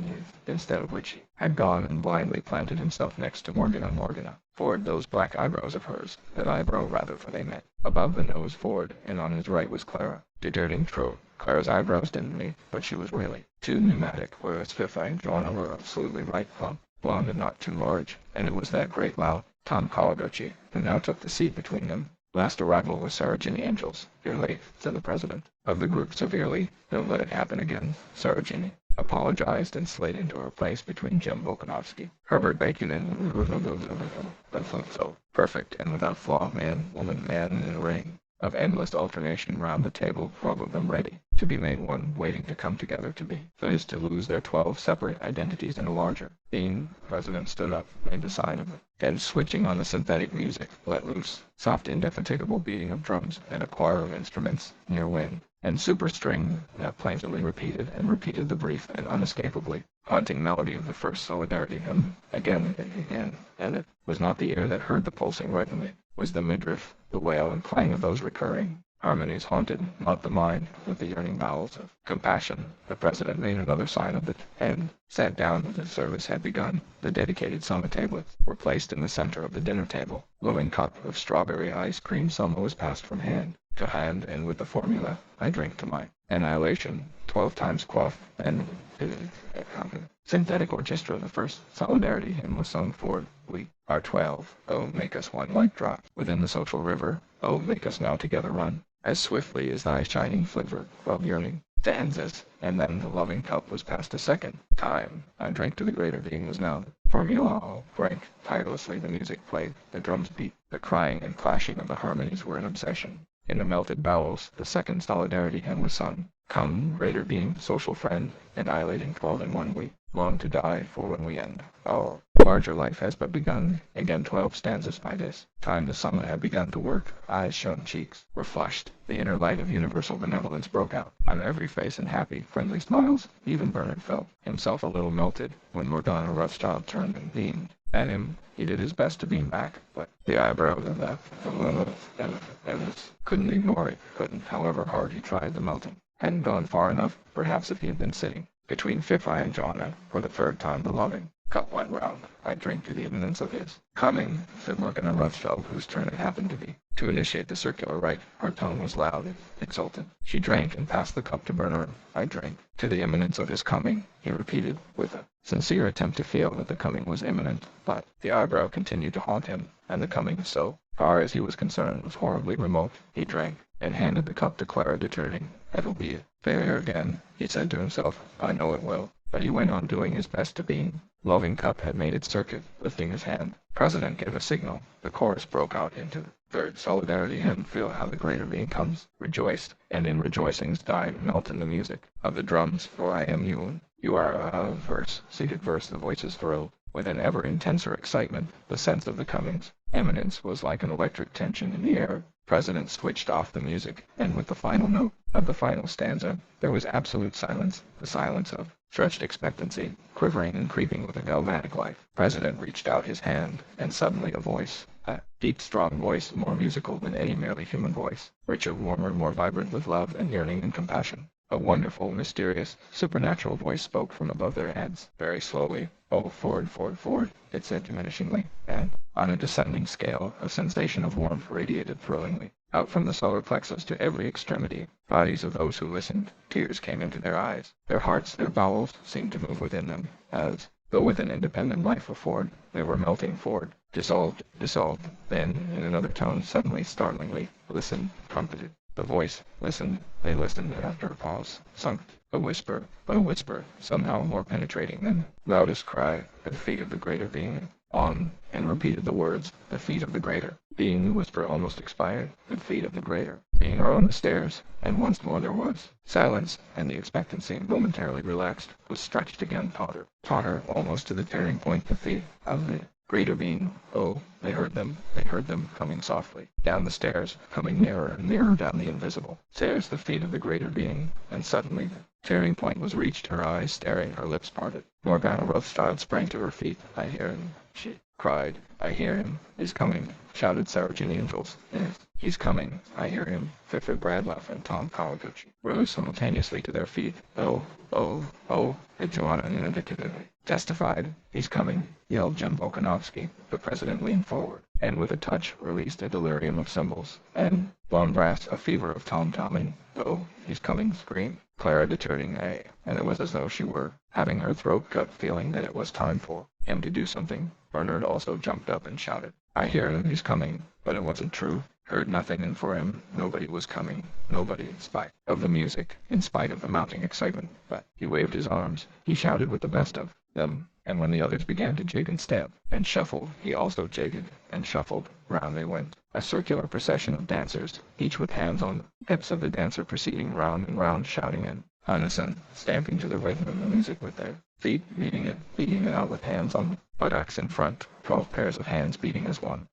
instead of which he had gone and blindly planted himself next to Morgana. Ford, those black eyebrows of hers, that eyebrow rather, for they met above the nose. Ford, and on his right was Clara. Deserting true. Clara's eyebrows didn't meet, but she was really too pneumatic, whereas Fifi and Joanna were absolutely right, plump, blonde, and not too large, and it was that great loud Tom Colagucci who now took the seat between them. Last arrival was Sarah Ginny Angels. You're late, said the president of the group severely. Don't let it happen again. Sarah Ginny apologized and slid into her place between Jim Volkanovsky, Herbert Bacon, and so perfect and without flaw, man, woman, man in a ring of endless alternation round the table, 12 of them ready to be made one, waiting to come together to be, that is, to lose their 12 separate identities in a larger being. The president stood up, made the sign of the head, switching on the synthetic music, let loose soft indefatigable beating of drums and a choir of instruments near wind and superstring that plaintively repeated the brief and unescapably haunting melody of the first Solidarity hymn again and again, and it was not the ear that heard the pulsing rhythm, it was the midriff, the wail and clang of those recurring harmonies haunted not the mind with the yearning bowels of compassion. The president made another sign of the end, sat down. The service had begun. The dedicated Summa tablets were placed in the center of the dinner table. Glowing cup of strawberry ice cream Summa was passed from hand to hand, and with the formula, I drink to my annihilation, 12 times quaff, and synthetic orchestra. The first Solidarity hymn was sung for we are 12. Oh, make us one like drop within the social river. Oh, make us now together run as swiftly as thy shining fliver of yearning stanzas. And then the loving cup was passed a second time. I drank to the greater being was now the formula. Oh, drank tirelessly. The music played, the drums beat, the crying and clashing of the harmonies were an obsession. In the melted bowels, the second Solidarity hymn was sung. Come, greater being, social friend, annihilating 12 in one, we long to die for when we end. Our larger life has but begun. Again 12 stanzas by this time the Summa had begun to work. Eyes shone, cheeks were flushed. The inner light of universal benevolence broke out on every face in happy, friendly smiles. Even Bernard felt himself a little melted when Morgana Rothschild turned and beamed at him. He did his best to beam back, but the eyebrows of that couldn't ignore it. Couldn't, however hard he tried. The melting hadn't gone far enough. Perhaps if he had been sitting between Fifi and Joanna for the third time, the loving cup went round. I drink to the imminence of his coming, said Morgana Rothschild, whose turn it happened to be to initiate the circular rite. Her tone was loud and exultant. She drank and passed the cup to Bernard. I drink to the imminence of his coming, he repeated, with a sincere attempt to feel that the coming was imminent, but the eyebrow continued to haunt him, and the coming, so far as he was concerned, was horribly remote. He drank and handed the cup to Clara, determining, it'll be a failure again, he said to himself. I know it will. But he went on doing his best to beam. Loving cup had made its circuit, lifting his hand. President gave a signal. The chorus broke out into the third Solidarity hymn. Feel how the greater being comes. Rejoiced, and in rejoicings died, melt in the music of the drums. For I am you, and you are verse, seated verse. The voices thrilled with an ever intenser excitement. The sense of the comings Eminence was like an electric tension in the air. President switched off the music, and with the final note of the final stanza, there was absolute silence, the silence of stretched expectancy, quivering and creeping with a galvanic life. President reached out his hand, and suddenly a voice, a deep, strong voice, more musical than any merely human voice, richer, warmer, more vibrant with love and yearning and compassion. A wonderful, mysterious, supernatural voice spoke from above their heads, very slowly. "Oh, forward, forward, forward," it said diminishingly, and, on a descending scale, a sensation of warmth radiated thrillingly. Out from the solar plexus to every extremity, bodies of those who listened, tears came into their eyes. Their hearts, their bowels, seemed to move within them, as, though with an independent life afford, they were melting forward, dissolved, dissolved. Then, in another tone, suddenly, startlingly, listened, trumpeted. The voice listened. They listened, and after a pause, sunk. A whisper, but a whisper, somehow more penetrating than loudest cry, at the feet of the greater being. On, and repeated the words, the feet of the greater being. The whisper almost expired. The feet of the greater being are on the stairs, and once more there was silence, and the expectancy, momentarily relaxed, was stretched again, tauter, almost to the tearing point. The feet of the greater being. Oh, they heard them coming softly, down the stairs, coming nearer and nearer down the invisible stairs, the feet of the greater being, and suddenly the tearing point was reached, her eyes staring, her lips parted. Morgana Rothschild sprang to her feet. "I hear him," she cried. "I hear him. He's coming," shouted Sarah Jane Ingalls. "Yes, he's coming. I hear him." Fifi Bradlaugh and Tom Kawaguchi rose simultaneously to their feet. Oh, Joanna indicatively testified. "He's coming," yelled Jim Volkanovsky. The president leaned forward, and with a touch released a delirium of cymbals, and blown brass, a fever of tom-tomming. "Oh, he's coming," screamed Clara de Tourigny, and it was as though she were having her throat cut, feeling that it was time for him to do something. Bernard also jumped up and shouted, "I hear him, he's coming," but it wasn't true. Heard nothing, and for him, nobody was coming. Nobody, in spite of the music, in spite of the mounting excitement. But he waved his arms. He shouted with the best of them, and when the others began to jig and stamp and shuffle, he also jigged and shuffled. Round they went, a circular procession of dancers, each with hands on the hips of the dancer, proceeding round and round, shouting in unison, stamping to the rhythm of the music with their feet, beating it out with hands on the buttocks in front. 12 pairs of hands beating as one,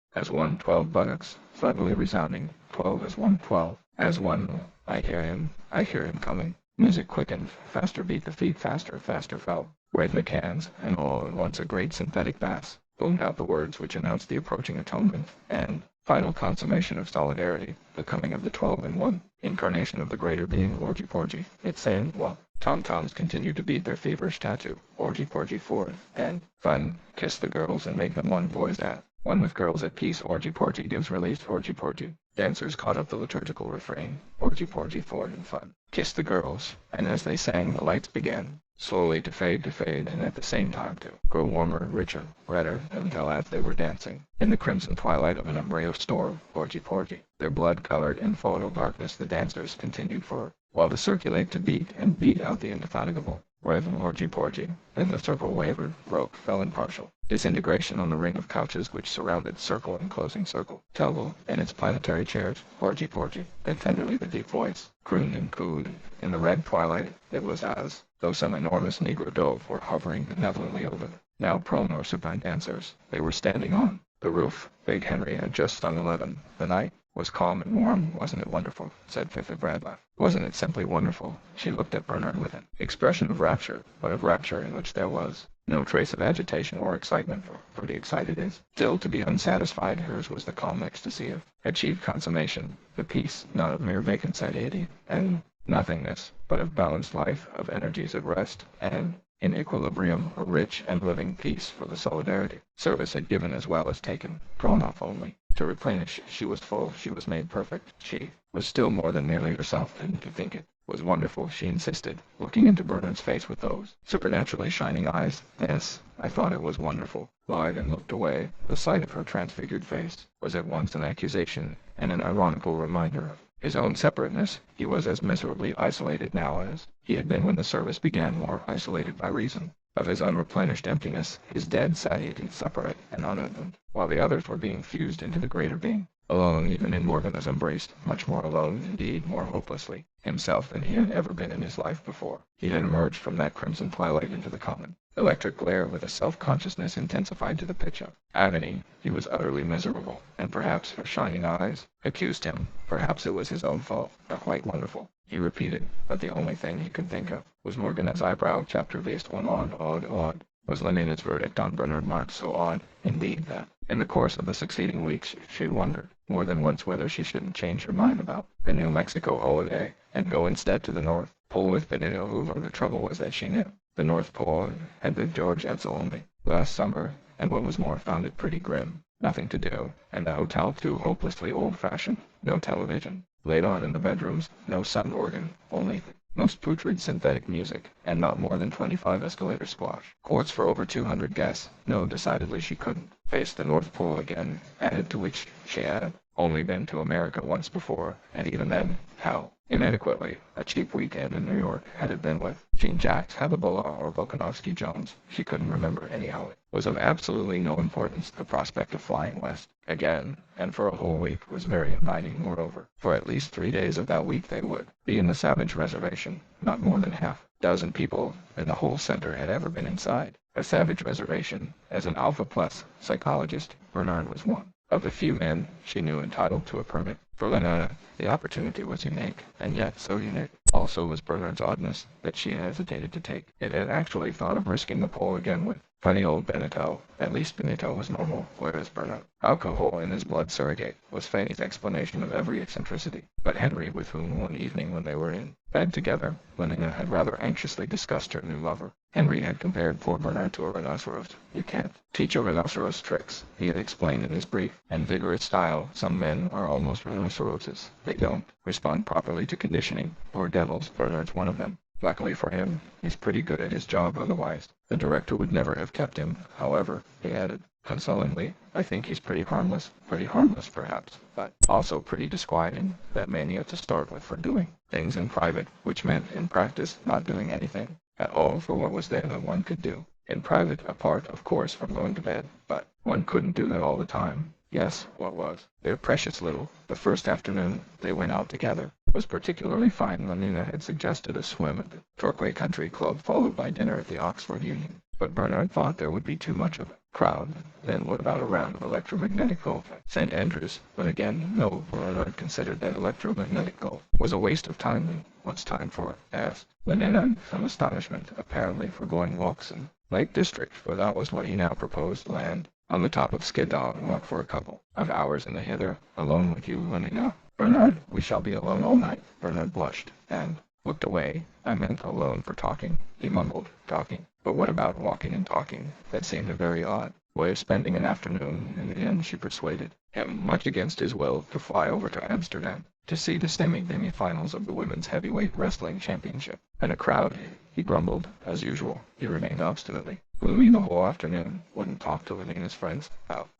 12 buttocks, slightly resounding, 12 as one, 12 as one. I hear him coming. Music quickened, faster beat the feet, faster fell. Rhythmic hands, and all at once a great synthetic bass boomed out the words which announced the approaching atonement and final consummation of solidarity, the coming of the 12 in one incarnation of the greater being, Orgy Porgy. It's saying, while tom-toms continued to beat their feverish tattoo, Orgy Porgy forward, and fun, kiss the girls and make them one, boys at one with girls at peace. Orgy Porgy gives release. Orgy Porgy. Dancers caught up the liturgical refrain. Orgy Porgy forward and fun. Kiss the girls. And as they sang, the lights began slowly to fade, and at the same time to grow warmer, richer, redder, until as they were dancing in the crimson twilight of an embryo storm, Orgy Porgy, their blood-colored and photo darkness, the dancers continued for while to circulate, to beat and beat out the indefatigable rhythm. Orgy Porgy. Then the circle wavered, broke, fell in partial disintegration on the ring of couches which surrounded circle and closing circle, Telvo and its planetary chairs. Orgy Porgy. Then tenderly the deep voice crooned and cooed in the red twilight. It was as though some enormous negro dove were hovering benevolently over them. Now prone or supine dancers, they were standing on the roof. Big Henry had just sung 11. The night was calm and warm. "Wasn't it wonderful?" said Fifi Bradlaugh. "Wasn't it simply wonderful?" She looked at Bernard with an expression of rapture, but of rapture in which there was no trace of agitation or excitement, for the excited is still to be unsatisfied. Hers was the calm ecstasy of achieved consummation, the peace not of mere vacant satiety and nothingness, but of balanced life, of energies at rest, and in equilibrium, a rich and living peace. For the solidarity service had given as well as taken, drawn off only to replenish. She was full, she was made perfect. She was still more than merely herself, and to think it was wonderful, she insisted, looking into Bernard's face with those supernaturally shining eyes. "Yes, I thought it was wonderful," lied and looked away. The sight of her transfigured face was at once an accusation and an ironical reminder of his own separateness. He was as miserably isolated now as he had been when the service began, more isolated by reason of his unreplenished emptiness, his dead satiety, separate and unopened, while the others were being fused into the greater being. Alone even in more than his embraced, much more alone, indeed, more hopelessly, himself than he had ever been in his life before. He had emerged from that crimson twilight into the common, electric glare with a self-consciousness intensified to the pitch of agony. He was utterly miserable, and perhaps her shining eyes accused him. Perhaps it was his own fault. Quite wonderful, he repeated, but the only thing he could think of was Morgana's eyebrow chapter raised one odd. Was Lenin's verdict on Bernard Marx so odd, indeed, that, in the course of the succeeding weeks, she wondered more than once whether she shouldn't change her mind about the New Mexico holiday, and go instead to the North Pole with Benito Hoover. The trouble was that she knew the North Pole had the George Edsel only last summer, and what was more, found it pretty grim. Nothing to do, and the hotel too hopelessly old-fashioned. No television. Laid on in the bedrooms, no sound organ, only most putrid synthetic music, and not more than 25 escalator squash. Courts for over 200 guests. No, decidedly she couldn't face the North Pole again, added to which she had only been to America once before, and even then, how inadequately. A cheap weekend in New York. Had it been with Jean Jacques, Habibola, or Volkanovsky Jones, she couldn't remember anyhow. It was of absolutely no importance. The prospect of flying west again, and for a whole week, was very inviting. Moreover, for at least 3 days of that week they would be in the Savage Reservation. Not more than half a dozen people in the whole center had ever been inside a Savage Reservation. As an Alpha Plus psychologist, Bernard was one of the few men she knew entitled to a permit. For Leonard, the opportunity was unique, and yet so unique also was Bernard's oddness that she hesitated to take. It had actually thought of risking the pole again with funny old Benito. At least Benito was normal, whereas Bernard, alcohol in his blood surrogate, was Fanny's explanation of every eccentricity. But Henry, with whom one evening when they were in bed together, Lenina had rather anxiously discussed her new lover. Henry had compared poor Bernard to a rhinoceros. You can't teach a rhinoceros tricks, he had explained in his brief and vigorous style. Some men are almost rhinoceroses. They don't respond properly to conditioning. Poor devils, Bernard's one of them. Luckily for him, he's pretty good at his job otherwise. The director would never have kept him. However, he added consolingly, I think he's pretty harmless perhaps, but also pretty disquieting. That mania to start with for doing things in private, which meant in practice not doing anything at all for what was there that one could do. In private, apart, of course, from going to bed, but one couldn't do that all the time. Yes, what was? Their precious little. The first afternoon they went out together was particularly fine. Lenina had suggested a swim at the Torquay Country Club, followed by dinner at the Oxford Union. But Bernard thought there would be too much of a crowd. Then what about a round of electromagnetic golf at St. Andrews? But again, no, Bernard considered that electromagnetic golf was a waste of time. What's time for it? Asked Lenina in some astonishment, apparently for going walks in Lake District, for that was what he now proposed. Land on the top of Skiddaw and walk for a couple of hours in the hither. Alone with you, Lenina? Bernard, we shall be alone all night. Bernard blushed and looked away. I meant alone for talking, he mumbled. Talking? But what about walking and talking? That seemed a very odd way of spending an afternoon. In the end she persuaded him, much against his will, to fly over to Amsterdam to see the semi-finals of the Women's Heavyweight Wrestling Championship. And a crowd, he grumbled, as usual. He remained obstinately gloomy the whole afternoon, wouldn't talk to Lenina's friends,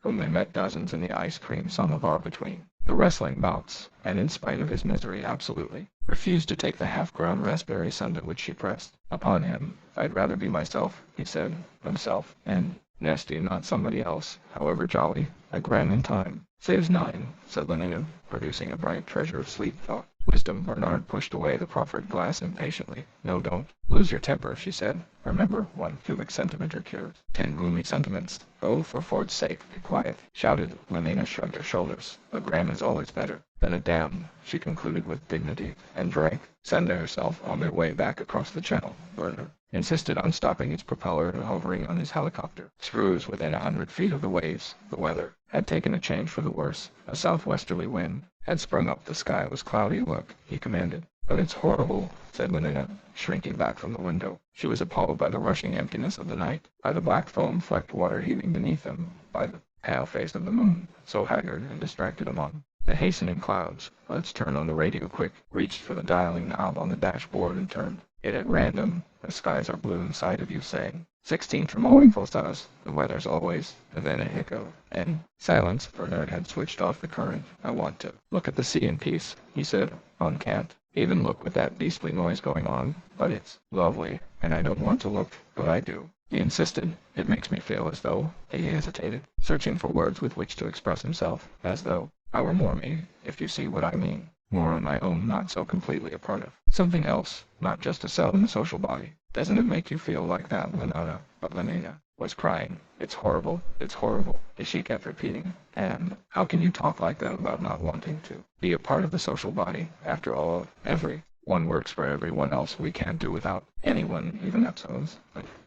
whom they met dozens in the ice-cream samovar between the wrestling bouts, and in spite of his misery absolutely refused to take the half-ground raspberry sundae which she pressed upon him. I'd rather be myself, he said, himself, and nasty, not somebody else, however jolly. I grant in time. Saves 9, said Lenina, producing a bright treasure of sleep thought. Wisdom. Bernard pushed away the proffered glass impatiently. No, don't lose your temper, she said. Remember, 1 cubic centimeter cures 10 gloomy sentiments. Oh, for Ford's sake, be quiet, shouted. Lenina shrugged her shoulders. A gram is always better than a damn, she concluded with dignity, and drank. Senda herself on their way back across the channel. Bernard insisted on stopping its propeller and hovering on his helicopter. Screws within 100 feet of the waves. The weather had taken a change for the worse. A southwesterly wind had sprung up. The sky was cloudy. Look, he commanded. But it's horrible, said Lenina, shrinking back from the window. She was appalled by the rushing emptiness of the night, by the black foam-flecked water heaving beneath them, by the pale face of the moon, so haggard and distracted among the hastening clouds. Let's turn on the radio quick. Reached for the dialing knob on the dashboard and turned it at random. The skies are blue inside of you, saying 16 from Owingful Stars. The weather's always, and then a hiccup, and silence. Bernard had switched off the current. I want to look at the sea in peace, he said. On can't even look with that beastly noise going on, but it's lovely, and I don't want to look, but I do. He insisted. It makes me feel as though, he hesitated, searching for words with which to express himself, as though Our more me, if you see what I mean. More on my own, not so completely a part of. Something else, not just a cell in the social body. Doesn't it make you feel like that, Lenana? But Lenina was crying. It's horrible, it's horrible. She kept repeating. And how can you talk like that about not wanting to be a part of the social body? After all, every one works for everyone else. We can't do without anyone, even Epsons.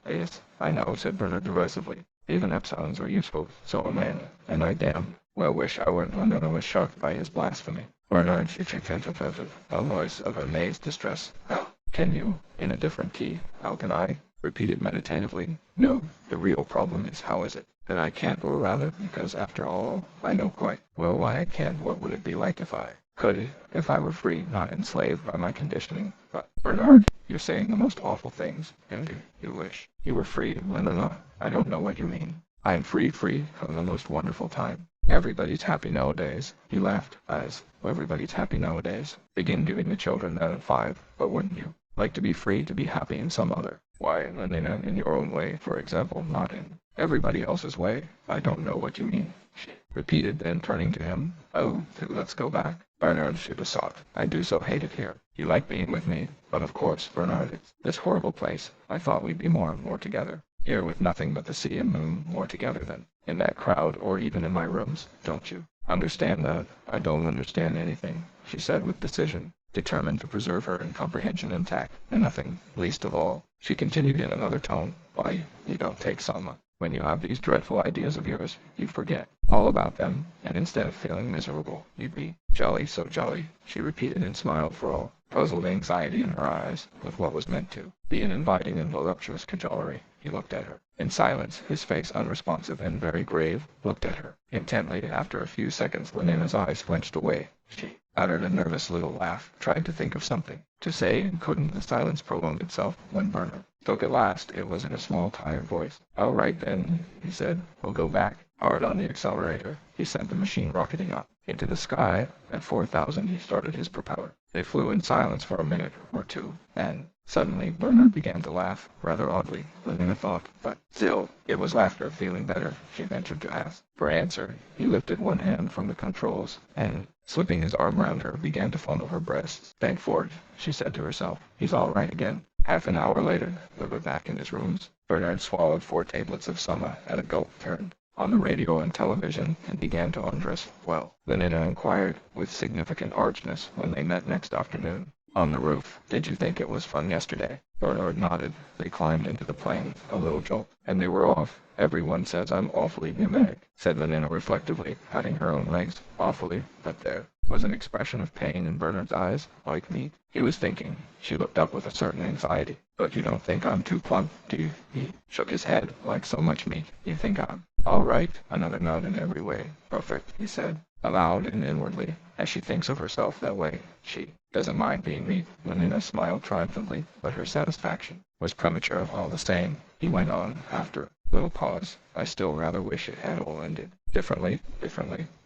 Yes, I know, said Bernard derisively. Even Epsons are useful, so a man, and I damn well wish I weren't. Lenina was shocked by his blasphemy. Bernard, she checked a voice of amazed distress. How can you? In a different key. How can I? Repeated meditatively. No, the real problem is how is it that I can't, or rather, because after all, I know quite well why I can't. What would it be like if I could, if I were free, not enslaved by my conditioning? But, Bernard, you're saying the most awful things. And you wish you were free, Lenina. I don't know what you mean. I am free from the most wonderful time. Everybody's happy nowadays. He laughed, as, everybody's happy nowadays. Begin giving the children that at 5, but wouldn't you like to be free to be happy in some other? Why, Lenina, in your own way, for example, not in everybody else's way. I don't know what you mean, she repeated, then turning to him. Oh, let's go back. Bernard, she besought. I do so hate it here. You like being with me, but of course, Bernard, it's this horrible place. I thought we'd be more together. Here with nothing but the sea and moon, more together than in that crowd or even in my rooms. Don't you understand that? I don't understand anything, she said with decision, determined to preserve her incomprehension intact, and nothing, least of all, she continued in another tone. Why, you don't take some. When you have these dreadful ideas of yours, you forget all about them, and instead of feeling miserable, you'd be jolly, so jolly, she repeated and smiled for all puzzled anxiety in her eyes, with what was meant to be an inviting and voluptuous cajolery. He looked at her. In silence, his face unresponsive and very grave, looked at her intently. After a few seconds, Lenina's eyes flinched away. She uttered a nervous little laugh, tried to think of something to say, and couldn't. The silence prolonged itself when Bernard spoke at last. It was in a small, tired voice. All right, then, he said. We'll go back. Hard on the accelerator. He sent the machine rocketing up into the sky. At 4,000, he started his propeller. They flew in silence for a minute or two, and suddenly Bernard began to laugh, rather oddly, Lenina thought, but still, it was laughter. Feeling better, she ventured to ask. For answer, he lifted one hand from the controls, and, slipping his arm round her, began to fondle her breasts. Thank Ford, she said to herself. He's all right again. Half an hour later, they were back in his rooms. Bernard swallowed 4 tablets of summer at a gulp, turned on the radio and television, and began to undress. Well, Lenina inquired, with significant archness, when they met next afternoon. On the roof. Did you think it was fun yesterday? Bernard nodded. They climbed into the plane, a little jolt, and they were off. Everyone says I'm awfully mimetic, said Lenina reflectively, patting her own legs. Awfully, but there was an expression of pain in Bernard's eyes, like meat. He was thinking. She looked up with a certain anxiety. But you don't think I'm too plump, do you? He shook his head, like so much meat. You think I'm all right? Another nod in every way. Perfect, he said, aloud and inwardly, as she thinks of herself that way. She doesn't mind being meat. Lenina smiled triumphantly, but her satisfaction was premature all the same. He went on, after a little pause. I still rather wish it had all ended differently.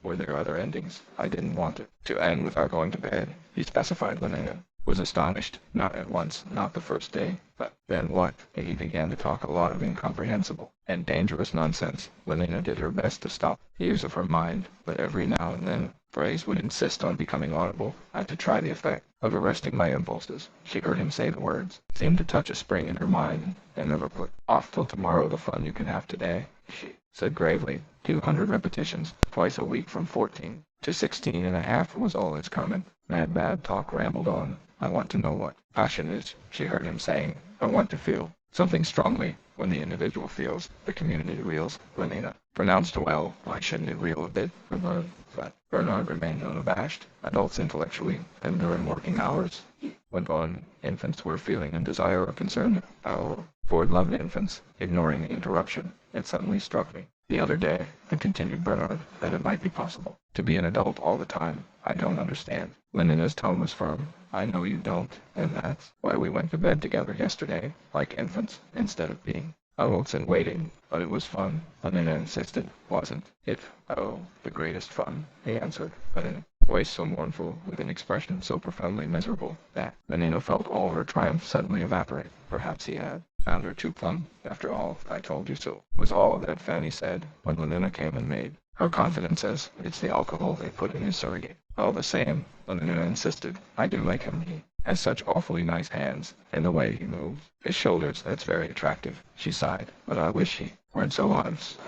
Were there other endings? I didn't want it to end with our going to bed, he specified. Lenina was astonished. Not at once, not the first day. But then what? He began to talk a lot of incomprehensible and dangerous nonsense. Lenina did her best to stop the use of her mind, but every now and then phrase would insist on becoming audible. I had to try the effect of arresting my impulses. She heard him say the words, seemed to touch a spring in her mind, and never put off till tomorrow the fun you can have today. She said gravely, 200 repetitions, twice a week from 14 to 16 and a half was all its coming. Mad bad talk rambled on. I want to know what passion is, she heard him saying. I want to feel something strongly. When the individual feels, the community reels. Lenina pronounced well. Why shouldn't it reel a bit? But Bernard remained unabashed. Adults intellectually, and during working hours, he went on. Infants were feeling and desire or concern. Oh, Ford loved infants. Ignoring the interruption, it suddenly struck me the other day, and continued Bernard, that it might be possible to be an adult all the time. I don't understand. Lenina's tone was firm. I know you don't, and that's why we went to bed together yesterday, like infants, instead of being adults and waiting. But it was fun, Lenina insisted. Wasn't it? Oh, the greatest fun, he answered, but in a voice so mournful, with an expression so profoundly miserable, that Lenina felt all her triumph suddenly evaporate. Perhaps he had found her too plump. After all, I told you so, was all that Fanny said when Lenina came and made Her confidence says it's the alcohol they put in his surrogate. All the same, Leonard insisted, I do like him. He has such awfully nice hands, and the way he moves. His shoulders, that's very attractive. She sighed, but I wish he weren't so honest.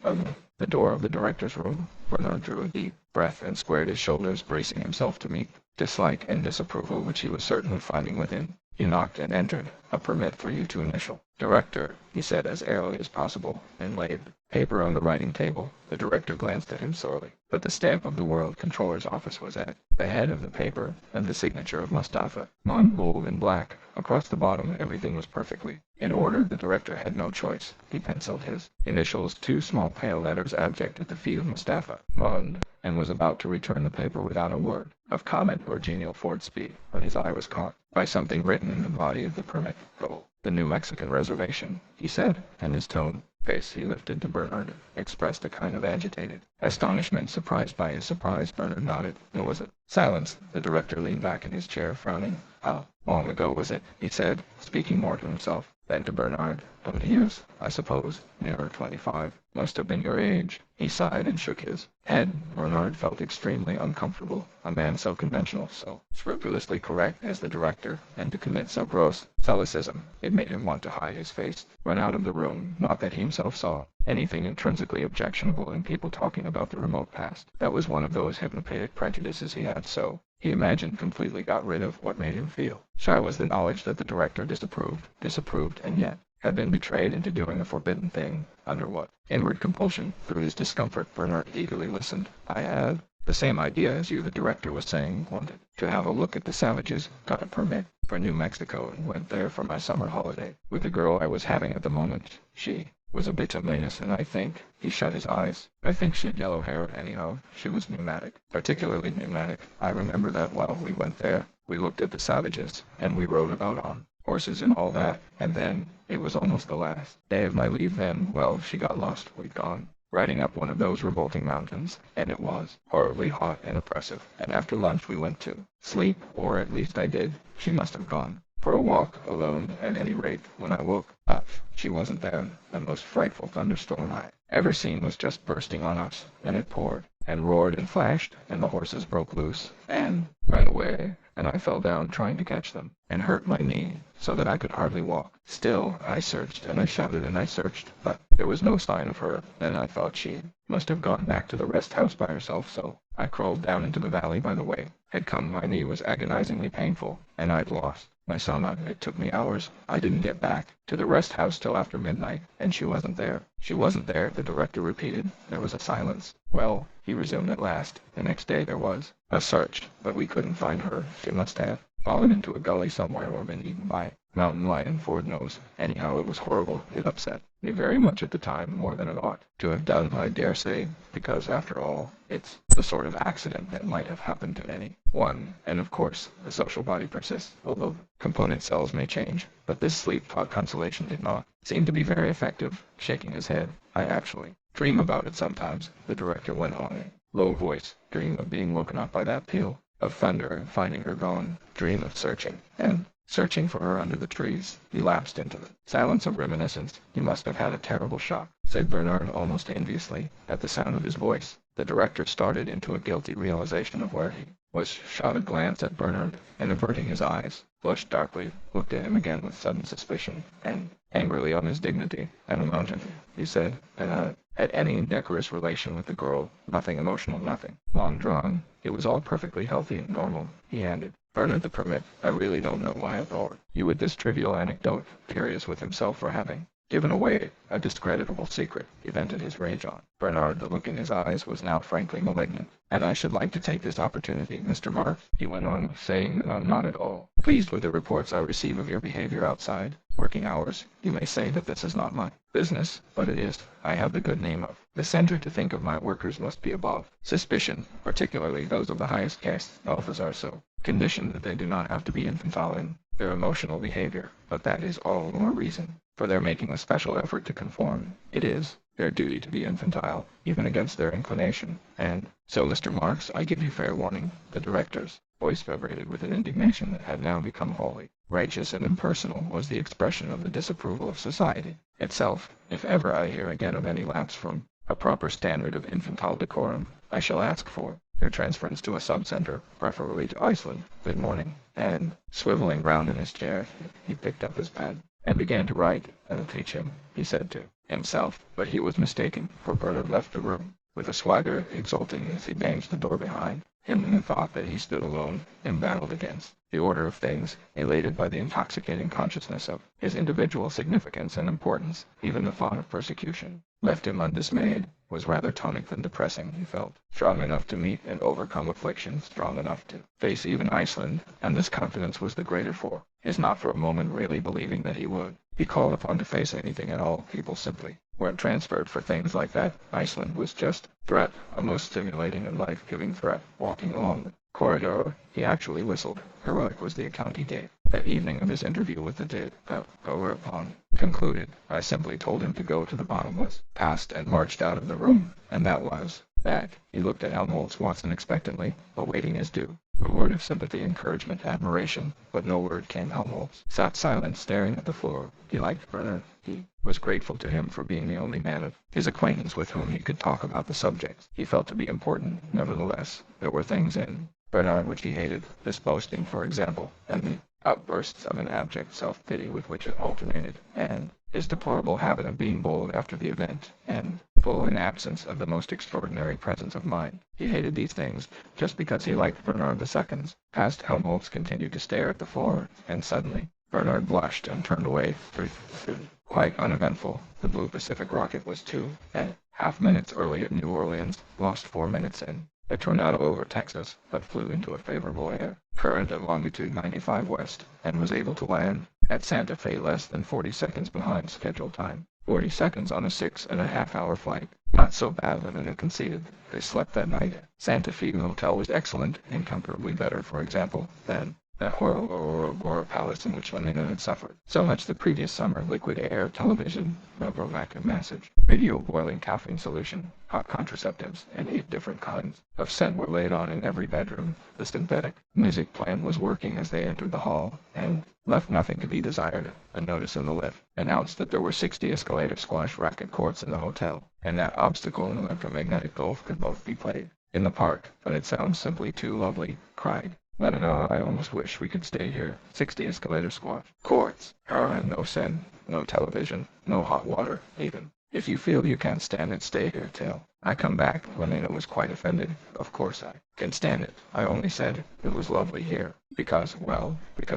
The door of the director's room. Bernard drew a deep breath and squared his shoulders, bracing himself to meet dislike and disapproval which he was certainly finding within. He knocked and entered. A permit for you to initial. Director, he said as airily as possible, and laid the paper on the writing table. The director glanced at him sorely, but the stamp of the World Controller's office was at the head of the paper, and the signature of Mustafa, bold in black. Across the bottom, everything was perfectly in order. The director had no choice. He penciled his initials, two small pale letters abject at the field Mustafa, Mond, and was about to return the paper without a word of comment or genial forward speed, but his eye was caught by something written in the body of the permit roll. The New Mexican reservation, he said, and his face he lifted to Bernard expressed a kind of agitated astonishment. Surprised by his surprise, Bernard nodded. It was a silence. The director leaned back in his chair, frowning. How long ago was it? He said, speaking more to himself than to Bernard. 20 years, I suppose. Nearer 25. Must have been your age. He sighed and shook his head. Bernard felt extremely uncomfortable. A man so conventional, so scrupulously correct as the director, and to commit so gross solecism. It made him want to hide his face, run out of the room. Not that he himself saw anything intrinsically objectionable in people talking about the remote past. That was one of those hypnopated prejudices he had, so he imagined completely got rid of. What made him feel shy was the knowledge that the director disapproved, and yet had been betrayed into doing a forbidden thing. Under what inward compulsion? Through his discomfort, Bernard eagerly listened. I had the same idea as you, the director was saying. Wanted to have a look at the savages. Got a permit for New Mexico and went there for my summer holiday with the girl I was having at the moment. She was a bit Manus, and I think he shut his eyes. I think she had yellow hair anyhow. She was pneumatic, particularly pneumatic. I remember that while we went there, we looked at the savages, and we rode about on horses and all that, and then it was almost the last day of my leave then. Well, she got lost. We'd gone riding up one of those revolting mountains, and it was horribly hot and oppressive, and after lunch we went to sleep, or at least I did. She must have gone for a walk alone. At any rate, when I woke up, she wasn't there. The most frightful thunderstorm I ever seen was just bursting on us, and it poured and roared and flashed, and the horses broke loose and ran away, and I fell down trying to catch them, and hurt my knee so that I could hardly walk. Still, I searched, and I shouted, and I searched, but there was no sign of her. Then I thought she must have gone back to the rest house by herself, so I crawled down into the valley by the way had come. My knee was agonizingly painful, and I'd lost my stomach. It took me hours. I didn't get back to the rest house till after midnight, and she wasn't there. She wasn't there, the director repeated. There was a silence. Well, he resumed at last, the next day there was a search, but we couldn't find her. She must have fallen into a gully somewhere or been eaten by mountain lion, Ford knows. Anyhow, it was horrible. It upset me very much at the time, more than it ought to have done, I dare say, because, after all, it's the sort of accident that might have happened to any one, and of course, the social body persists, although component cells may change. But this sleep-taught consolation did not seem to be very effective. Shaking his head, I actually dream about it sometimes, the director went on in a low voice. Dream of being woken up by that peal of thunder and finding her gone. Dream of searching for her under the trees. He lapsed into the silence of reminiscence. You must have had a terrible shock, said Bernard almost enviously. At the sound of his voice, the director started into a guilty realization of where he was. Shot a glance at Bernard, and averting his eyes, blushed darkly, looked at him again with sudden suspicion, and angrily on his dignity. At a mountain, he said, had any indecorous relation with the girl. Nothing emotional, nothing long drawn. It was all perfectly healthy and normal. He handed Bernard the permit. I really don't know why I thought you with this trivial anecdote, furious with himself for having given away a discreditable secret. He vented his rage on Bernard. The look in his eyes was now frankly malignant. And I should like to take this opportunity, Mr. Marks, he went on, saying that I'm not at all pleased with the reports I receive of your behavior outside working hours. You may say that this is not my business, but it is. I have the good name of the center to think of my workers must be above suspicion, particularly those of the highest caste. Alphas are so conditioned that they do not have to be infantile in their emotional behavior, but that is all the more reason for their making a special effort to conform. It is their duty to be infantile, even against their inclination. And so, Mr. Marks, I give you fair warning. The director's voice vibrated with an indignation that had now become wholly righteous and impersonal, was the expression of the disapproval of society itself. If ever I hear again of any lapse from a proper standard of infantile decorum. I shall ask for their transference to a sub-center, preferably to Iceland. Good morning. And, swiveling round in his chair, he picked up his pen and began to write. I'll teach him, he said to himself, but he was mistaken, for Bernard left the room with a swagger, exulting as he banged the door behind him in the thought that he stood alone, embattled against the order of things, elated by the intoxicating consciousness of his individual significance and importance. Even the thought of persecution left him undismayed, was rather tonic than depressing. He felt strong enough to meet and overcome affliction, strong enough to face even Iceland, and this confidence was the greater for his not for a moment really believing that he would be called upon to face anything at all. People simply weren't transferred for things like that. Iceland was just threat, a most stimulating and life-giving threat. Walking along the corridor, he actually whistled. Heroic was the account he gave that evening of his interview with the dead, whereupon concluded. I simply told him to go to the bottomless, passed and marched out of the room, and that was that. He looked at Helmholtz Watson expectantly, awaiting his due. A word of sympathy, encouragement, admiration, but no word came. Helmholtz sat silent, staring at the floor. He liked Bernard. He was grateful to him for being the only man of his acquaintance with whom he could talk about the subjects he felt to be important. Nevertheless, there were things in Bernard which he hated, this boasting, for example, and the outbursts of an abject self-pity with which it alternated, and his deplorable habit of being bold after the event, and full in absence of the most extraordinary presence of mind. He hated these things just because he liked Bernard II. Past Helmholtz continued to stare at the floor, and suddenly Bernard blushed and turned away. Quite uneventful. The Blue Pacific rocket was 2.5 minutes early at New Orleans, lost 4 minutes in a tornado over Texas, but flew into a favorable air current at longitude 95 west, and was able to land at Santa Fe less than 40 seconds behind scheduled time. 40 seconds on a 6.5-hour flight. Not so bad, Leonard conceded. They slept that night. Santa Fe hotel was excellent, incomparably better, for example, than that horrible Aurora Palace in which Leonard had suffered so much the previous summer. Liquid air, television, rubber vacuum massage, video boiling caffeine solution, hot contraceptives, and 8 different kinds of scent were laid on in every bedroom. The synthetic music plan was working as they entered the hall, and left nothing to be desired. A notice in the lift announced that there were 60 escalator squash racket courts in the hotel, and that obstacle and electromagnetic golf could both be played in the park. But it sounds simply too lovely, cried Leonard. I almost wish we could stay here. 60 escalator squash courts, and no scent, no television, no hot water, even. If you feel you can't stand it, stay here till I come back. Leonard was quite offended. Of course I can stand it. I only said it was lovely here. Because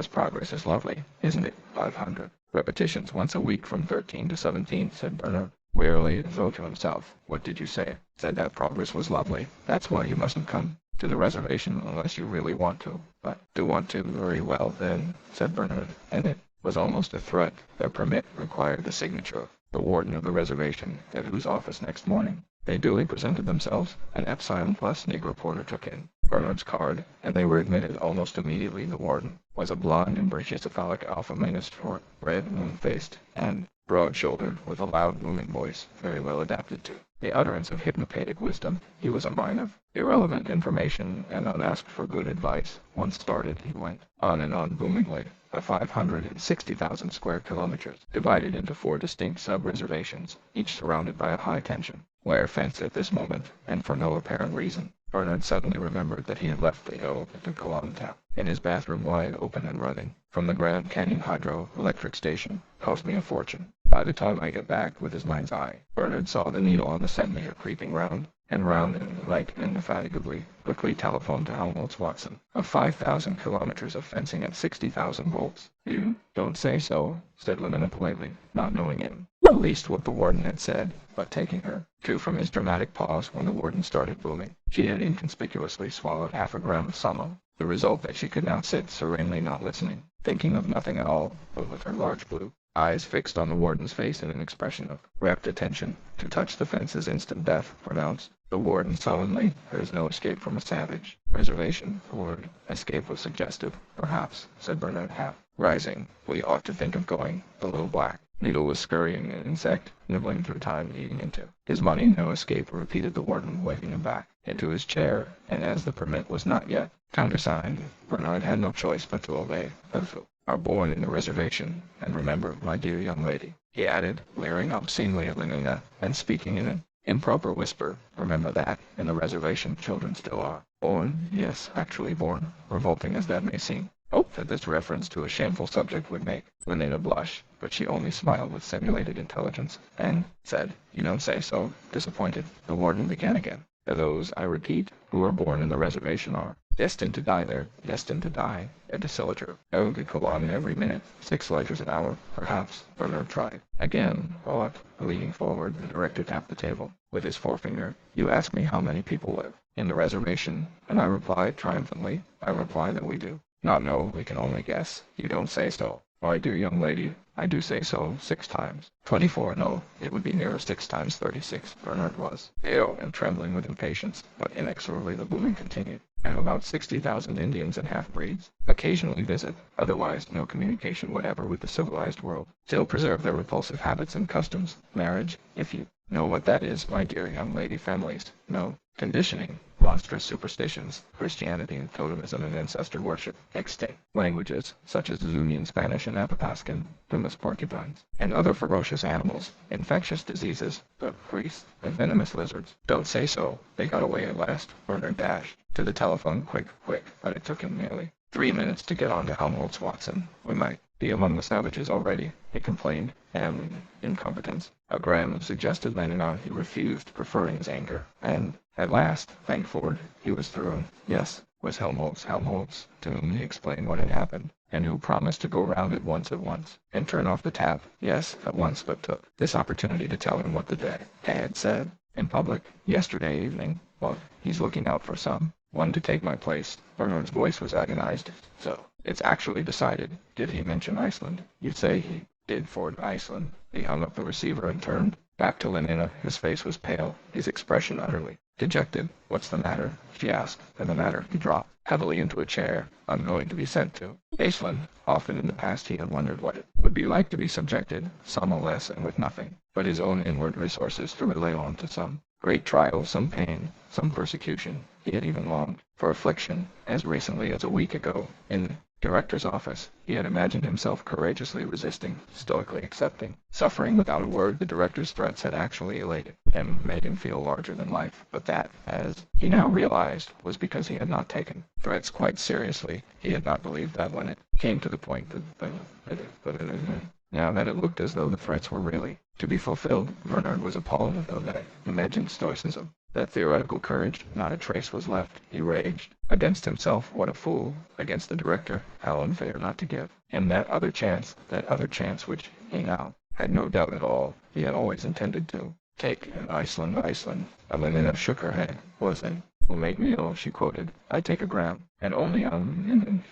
progress is lovely, isn't it? 500 repetitions once a week from 13 to 17, said Bernard, wearily, as though to himself. What did you say? Said that progress was lovely. That's why you mustn't come to the reservation unless you really want to. But do want to, very well then, said Bernard, and it was almost a threat. Their permit required the signature of the warden of the reservation, at whose office next morning they duly presented themselves. An Epsilon Plus Negro porter took in Bernard's card, and they were admitted almost immediately. The warden was a blond and brachycephalic alpha minus short, red, moon-faced, and broad-shouldered, with a loud, booming voice, very well adapted to the utterance of hypnopathic wisdom. He was a mine of irrelevant information, and unasked for good advice. Once started, he went on and on boomingly. The 560,000 square kilometers, divided into 4 distinct sub-reservations, each surrounded by a high-tension wire fence at this moment, and for no apparent reason. Bernard suddenly remembered that he had left the Colon tap in his bathroom wide open and running from the Grand Canyon hydro-electric station. Cost me a fortune. By the time I get back, with his mind's eye, Bernard saw the needle on the centimeter creeping round and round, and like indefatigably, quickly telephoned to Helmholtz Watson of 5,000 kilometers of fencing at 60,000 volts. You don't say so, said Leonard politely, not knowing him at least what the warden had said, but taking her cue from his dramatic pause when the warden started booming. She had inconspicuously swallowed half a gram of samo, the result that she could now sit serenely, not listening, thinking of nothing at all, but with her large blue eyes fixed on the warden's face in an expression of rapt attention. To touch the fence is instant death, pronounced the warden sullenly. There is no escape from a savage reservation. The word escape was suggestive. Perhaps, said Bernard, half rising, we ought to think of going. The little black needle was scurrying, an insect, nibbling through time, eating into his money. No escape, repeated the warden, waving him back into his chair, and as the permit was not yet countersigned, Bernard had no choice but to obey. Are born in the reservation, and remember, my dear young lady, he added, leering obscenely at Leonard, and speaking in an Improper whisper, remember that, in the reservation children still are. Born, yes, actually born, revolting as that may seem. Hoped that this reference to a shameful subject would make Lynetta blush, but she only smiled with simulated intelligence, and said, "You don't say so," disappointed. The warden began again. "Those, I repeat, who are born in the reservation are destined to die there, destined to die." A dissiliture. Oh, could go on every minute. 6 letters an hour, perhaps. Bernard tried. Again, but, leaning forward, the director tapped the table with his forefinger. "You ask me how many people live in the reservation, and I replied triumphantly, I reply that we do. Not know, we can only guess. You don't say so." "My dear young lady, I do say so 6 times. 24, no, it would be nearer 6 times 36, Bernard was pale and trembling with impatience, but inexorably the booming continued. "And about 60,000 Indians and half-breeds occasionally visit, otherwise no communication whatever with the civilized world. Still preserve their repulsive habits and customs. Marriage, if you know what that is, my dear young lady, families, no. Conditioning, monstrous superstitions, Christianity and totemism and ancestor worship, extinct languages, such as Zunian Spanish and Athapascan, Plymouth porcupines, and other ferocious animals, infectious diseases, the priests, and venomous lizards." "Don't say so. They got away at last." Bernard dashed to the telephone, quick, but it took him nearly 3 minutes to get on to Helmholtz Watson. "We might be among the savages already," he complained, and incompetence. Graham suggested Leonard. He refused, preferring his anger, and at last, thank Ford, he was through. Yes, was Helmholtz, to whom he explained what had happened, and who promised to go round at once, and turn off the tap. Yes, at once, but took this opportunity to tell him what the day had said in public yesterday evening. "Well, he's looking out for one to take my place." Bernard's voice was agonized. "So, it's actually decided. Did he mention Iceland?" "You say he did, Ford, Iceland." He hung up the receiver and turned back to Lynetta. His face was pale, his expression utterly dejected. "What's the matter?" she asked. "And the matter?" He dropped heavily into a chair. "I'm going to be sent to Iceland." Often in the past he had wondered what it would be like to be subjected, somewhat and with nothing but his own inward resources, to relay on to some great trial, some pain, some persecution. He had even longed for affliction. As recently as a week ago, in the director's office, he had imagined himself courageously resisting, stoically accepting, suffering without a word. The director's threats had actually elated him, made him feel larger than life. But that, as he now realized, was because he had not taken threats quite seriously. He had not believed that when it came to the point now that it looked as though the threats were really to be fulfilled, Bernard was appalled at that imagined stoicism, that theoretical courage. Not a trace was left. He raged against himself. What a fool! Against the director. How unfair not to give him that other chance which he now had no doubt at all he had always intended to take. Iceland. Lynetta shook her head. "Was it? Will make me ill," she quoted. "I take a gram, and only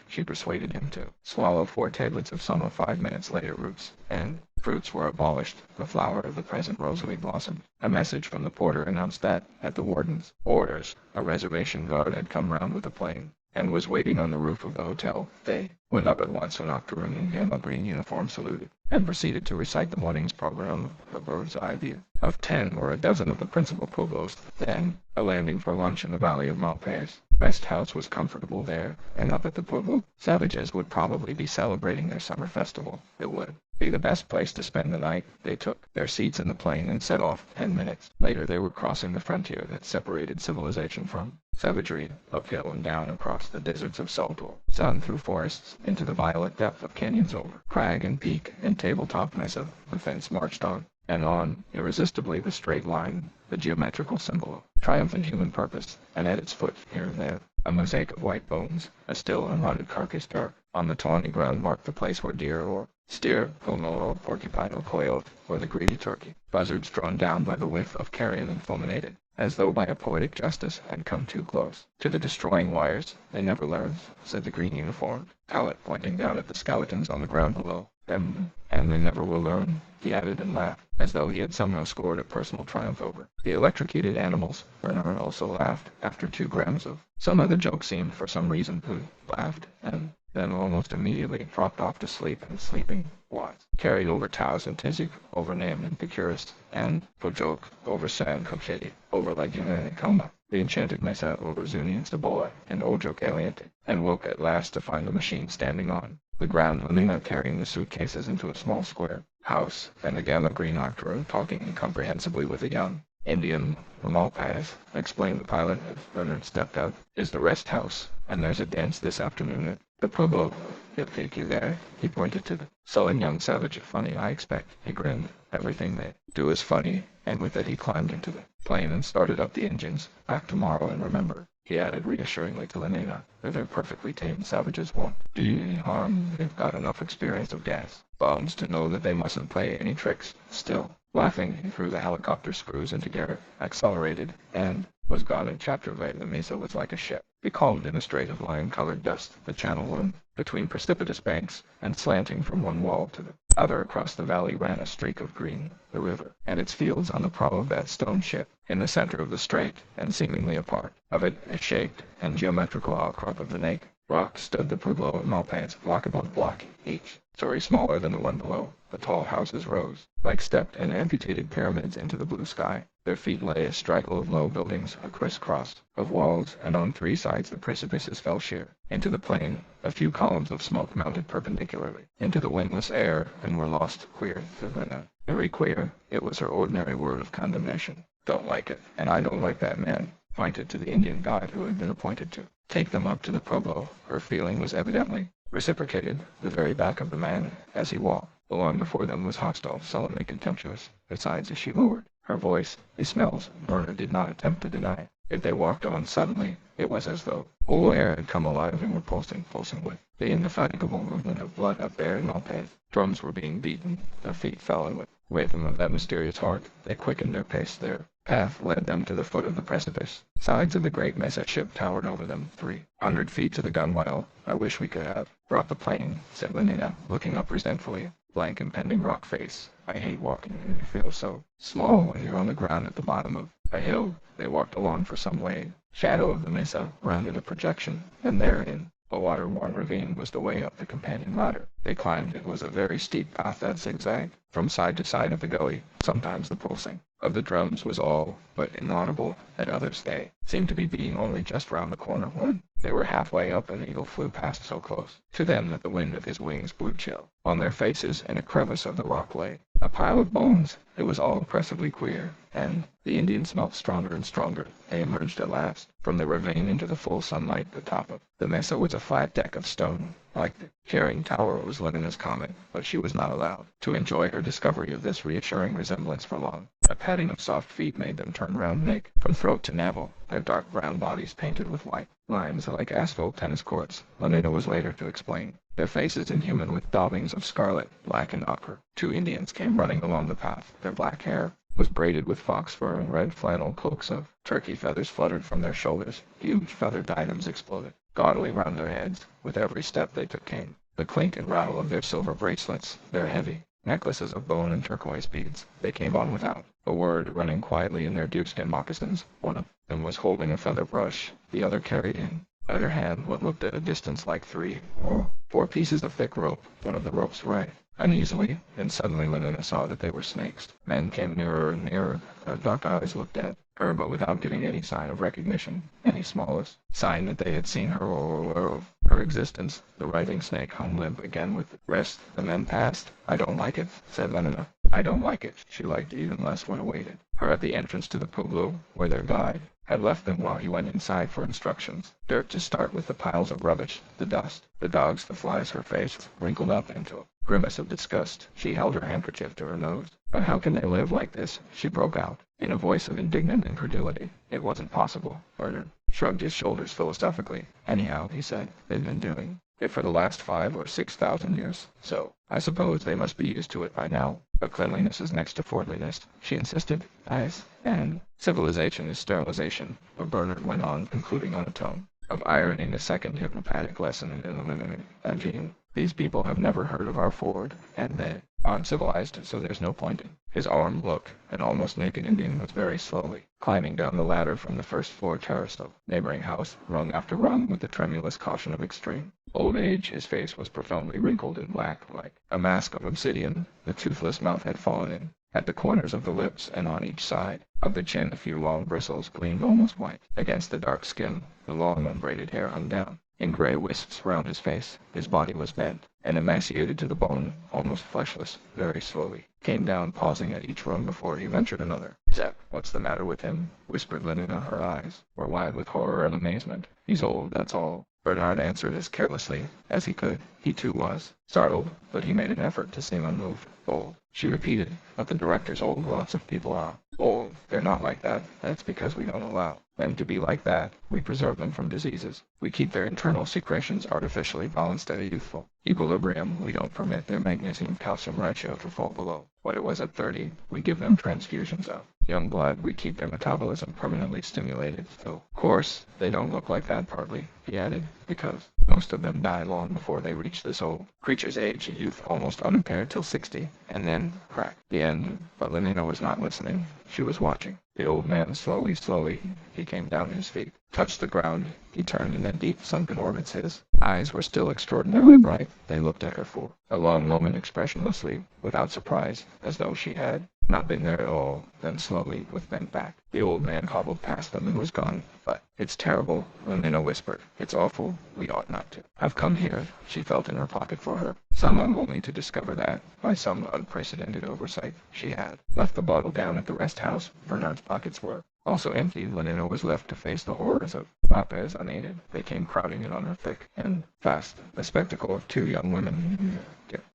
she persuaded him to swallow 4 tablets of some 5 minutes later. Roots and fruits were abolished. The flower of the present rosily blossomed. A message from the porter announced that, at the warden's orders, a reservation guard had come round with a plane, and was waiting on the roof of the hotel. They went up at once. An octoroon in yellow green uniform saluted, and proceeded to recite the morning's program. The bird's eye view of 10 or a dozen of the principal provosts. Then a landing for lunch in the valley of Malpays. Rest house was comfortable there, and up at the provost, savages would probably be celebrating their summer festival. It would be the best place to spend the night. They took their seats in the plane and set off. 10 minutes later they were crossing the frontier that separated civilization from savagery, uphill and down across the deserts of Saltor, sun through forests, into the violet depth of canyons, over crag and peak and tabletop mesa. The fence marched on, and on, irresistibly, the straight line, the geometrical symbol of triumphant human purpose, and at its foot, here and there, a mosaic of white bones, a still unrotted carcass dark on the tawny ground marked the place where deer or steer, puma or porcupine or coyote, or the greedy turkey, buzzards drawn down by the whiff of carrion and fulminated, as though by a poetic justice, had come too close to the destroying wires. "They never learn," said the green uniformed Talbot, pointing down at the skeletons on the ground below them. "And they never will learn," he added, and laughed, as though he had somehow scored a personal triumph over the electrocuted animals. Bernard also laughed. After 2 grams of some other joke seemed, for some reason, who laughed, and then almost immediately dropped off to sleep, and sleeping was carried over Taos and Tizik, over Nam and Picurus, and, for joke, over San Coquetti, over Laguna and Coma, the enchanted mesa, over Zuni and Saboy, and Ojo Caliente, and woke at last to find the machine standing on the ground, Lynetta carrying the suitcases into a small square house, and again the green octoroon talking incomprehensibly with a young Indian Malpass, explained the pilot as Leonard stepped out, is the rest house, and there's a dance this afternoon at the Provo. He'll take you there. He pointed to the sullen young savage. Funny, I expect. He grinned. Everything they do is funny, and with it he climbed into the plane and started up the engines. Back tomorrow, and remember, he added reassuringly to Lenina, they're perfectly tame savages won't do you any harm. They've got enough experience of gas bombs to know that they mustn't play any tricks. Still, laughing, he threw the helicopter screws into gear, accelerated, and was gone in chapter way. The mesa was like a ship, becalmed in a strait of lion-colored dust. The channel wound between precipitous banks, and slanting from one wall to the other across the valley ran a streak of green, the river, and its fields on the prow of that stone ship. In the center of the strait, and seemingly a part of it, a shaped and geometrical outcrop of the naked rock stood the pueblo of Malpans, block above block, each story smaller than the one below. The tall houses rose, like stepped and amputated pyramids into the blue sky. Their feet lay a straggle of low buildings, a crisscross of walls, and on three sides the precipices fell sheer into the plain. A few columns of smoke mounted perpendicularly into the windless air and were lost. Queer, Savannah. Very queer. It was her ordinary word of condemnation. Don't like it, and I don't like that man. Pointed to the Indian guide who had been appointed to take them up to the Provo. Her feeling was evidently reciprocated. The very back of the man, as he walked along before them, was hostile, sullenly contemptuous. Besides, as she lowered her voice, he smells. Bernard did not attempt to deny it. If they walked on suddenly, it was as though whole air had come alive and were pulsing with the indefatigable movement of blood up there in Malpass. Drums were being beaten. Their feet fell in with rhythm of that mysterious heart. They quickened their pace. Their path led them to the foot of the precipice. Sides of the great mesa ship towered over them, 300 feet to the gunwale. I wish we could have brought the plane, said Lenina, looking up resentfully. Blank impending rock face. I hate walking. You feel so small when you're on the ground at the bottom of a hill. They walked along for some way. Shadow of the mesa rounded a projection, and therein a water-worn ravine was the way up the companion ladder. They climbed. It was a very steep path that zigzagged from side to side of the gully. Sometimes the pulsing of the drums was all but inaudible. At others they seemed to be beating only just round the corner. When they were halfway up, an eagle flew past so close to them that the wind of his wings blew chill on their faces. In a crevice of the rock lay a pile of bones. It was all oppressively queer, and the Indian smelt stronger and stronger. They emerged at last from the ravine into the full sunlight. The top of the mesa was a flat deck of stone, like the carrying tower was Lenina's comment, but she was not allowed to enjoy her discovery of this reassuring resemblance for long. A padding of soft feet made them turn round naked from throat to navel, their dark brown bodies painted with white lines like asphalt tennis courts. Lenina was later to explain. Their faces inhuman with daubings of scarlet, black, and ochre. Two Indians came running along the path. Their black hair was braided with fox fur, and red flannel cloaks of turkey feathers fluttered from their shoulders. Huge feathered diadems exploded gaudily round their heads. With every step they took came the clink and rattle of their silver bracelets, their heavy necklaces of bone and turquoise beads. They came on without a word, running quietly in their deerskin moccasins. One of them was holding a feather brush. The other carried in either hand what looked at a distance like 3 or 4 pieces of thick rope. One of the ropes swayed uneasily, and suddenly Lenina saw that they were snakes. Men came nearer and nearer. Their dark eyes looked at her, but without giving any sign of recognition, any smallest sign that they had seen her or of her existence. The writhing snake hung limp again with the rest. The men passed. I don't like it, said Lenina. I don't like it. She liked it even less when awaited her at the entrance to the pueblo, where their guide had left them while he went inside for instructions. Dirt to start with, the piles of rubbish, the dust, the dogs, the flies. Her face wrinkled up into a grimace of disgust. She held her handkerchief to her nose. But how can they live like this? She broke out, in a voice of indignant incredulity. It wasn't possible. Bernard shrugged his shoulders philosophically. Anyhow, he said, they've been doing it for the last 5,000 or 6,000 years. So, I suppose they must be used to it by now. But cleanliness is next to forwardliness, she insisted. And civilization is sterilization. But Bernard went on, concluding on a tone of irony, a second hypnopathic lesson in eliminating. These people have never heard of our Ford, and they aren't civilized, so there's no point in his arm. Look, an almost naked Indian was very slowly climbing down the ladder from the first floor terrace of neighboring house, rung after rung, with the tremulous caution of extreme old age. His face was profoundly wrinkled and black, like a mask of obsidian. The toothless mouth had fallen in at the corners of the lips, and on each side of the chin a few long bristles gleamed almost white against the dark skin. The long unbraided hair hung down in gray wisps round his face. His body was bent and emaciated to the bone, almost fleshless. Very slowly came down, pausing at each rung before he ventured another step. What's the matter with him? Whispered Lenina. Her eyes were wide with horror and amazement. He's old, that's all. Bernard answered as carelessly as he could. He too was startled, but he made an effort to seem unmoved. Old, she repeated. But the director's old. Lots of people are old. They're not like that. That's because we don't allow them to be like that. We preserve them from diseases. We keep their internal secretions artificially balanced at a youthful equilibrium. We don't permit their magnesium-calcium ratio to fall below what it was at 30. We give them transfusions of young blood. We keep their metabolism permanently stimulated. So, of course, they don't look like that partly, he added, because most of them die long before they reach this old creature's age, youth almost unimpaired till 60, and then crack. The end. But Lenina was not listening. She was watching. The old man slowly, he came down to his feet, touched the ground. He turned in that deep sunken orbits. His eyes were still extraordinarily bright. They looked at her for a long moment expressionlessly, without surprise, as though she had not been there at all. Then slowly, with bent back, the old man hobbled past them and was gone. But it's terrible, Lenina whispered. It's awful. We ought not to have come here. She felt in her pocket for her someone only to discover that, by some unprecedented oversight, she had left the bottle down at the rest house. Bernard's pockets were also empty. Lenina was left to face the horrors of Lopez unaided. They came crowding in on her thick and fast. The spectacle of two young women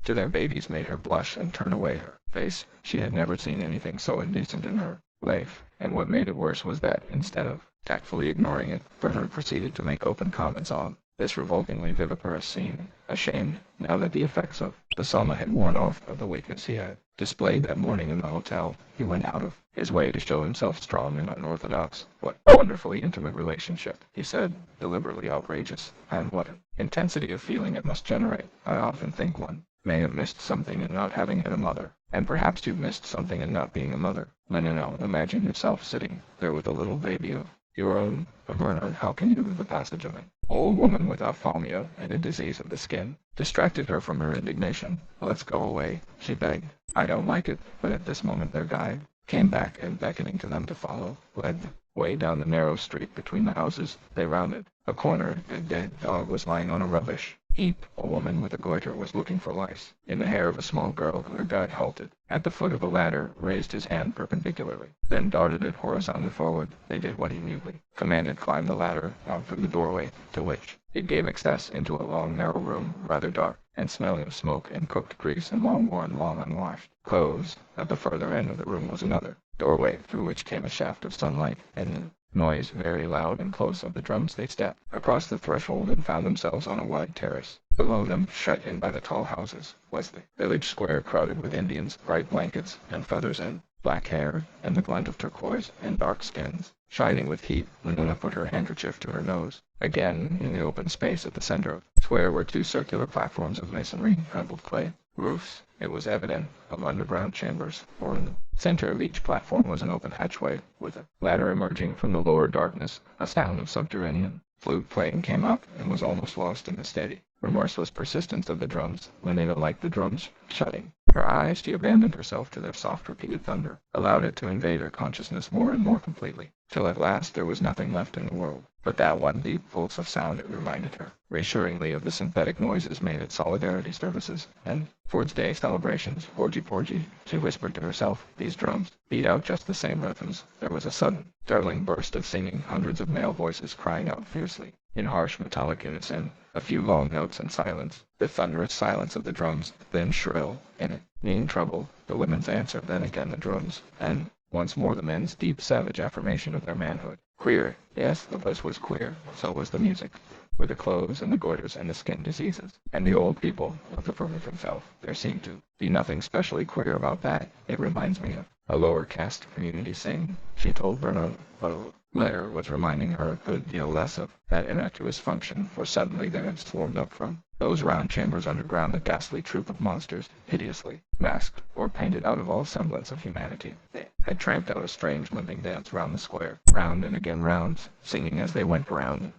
to their babies made her blush and turn away her face. She had never seen anything so indecent in her life, and what made it worse was that, instead of tactfully ignoring it, Bernard proceeded to make open comments on this revoltingly viviparous scene. Ashamed, now that the effects of the soma had worn off of the weakness he had displayed that morning in the hotel, he went out of his way to show himself strong and unorthodox. What a wonderfully intimate relationship, he said, deliberately outrageous, and what an intensity of feeling it must generate. I often think one may have missed something in not having had a mother, and perhaps you've missed something in not being a mother. Lenina, imagine yourself sitting there with a little baby of your own. But Bernard, how can you, the passage of an old woman with ophthalmia and a disease of the skin distracted her from her indignation. Let's go away, she begged. I don't like it, but at this moment their guide came back and, beckoning to them to follow, led the way down the narrow street between the houses. They rounded a corner. A dead dog was lying on a rubbish heap. A woman with a goiter was looking for lice in the hair of a small girl. Their guide halted at the foot of a ladder, raised his hand perpendicularly, then darted it horizontally forward. They did what he mutely commanded, climbed the ladder out through the doorway, to which it gave access into a long, narrow room, rather dark, and smelling of smoke and cooked grease and long-worn, long unwashed clothes. At the further end of the room was another doorway, through which came a shaft of sunlight, and noise, very loud and close. Of the drums they stepped across the threshold and found themselves on a wide terrace. Below them, shut in by the tall houses, was the village square, crowded with Indians, bright blankets and feathers and black hair, and the glint of turquoise and dark skins. Shining with heat, Lenina put her handkerchief to her nose. Again, in the open space at the center of the square were two circular platforms of masonry, crumbled clay roofs. It was evident of underground chambers, for in the center of each platform was an open hatchway, with a ladder emerging from the lower darkness. A sound of subterranean flute playing came up, and was almost lost in the steady, remorseless persistence of the drums. Lenina liked the drums. Shutting her eyes, she abandoned herself to their soft repeated thunder, allowed it to invade her consciousness more and more completely, till at last there was nothing left in the world but that one deep pulse of sound. It reminded her reassuringly of the synthetic noises made at solidarity services and Ford's Day celebrations. Porgy, she whispered to herself, these drums beat out just the same rhythms. There was a sudden, startling burst of singing, hundreds of male voices crying out fiercely in harsh metallic unison, a few long notes and silence, the thunderous silence of the drums, then shrill, in it, meaning trouble, the women's answer, then again the drums, and once more the men's deep, savage affirmation of their manhood. Queer, yes, the place was queer, so was the music, with the clothes and the goiters and the skin diseases, and the old people of the primitive himself. There seemed to be nothing specially queer about that. It reminds me of a lower caste community sing, she told Bernard, but Blair was reminding her a good deal less of that innocuous function, for suddenly there had swarmed up from those round chambers underground a ghastly troop of monsters, hideously masked or painted out of all semblance of humanity. They had tramped out a strange limping dance round the square, round and again round, singing as they went round,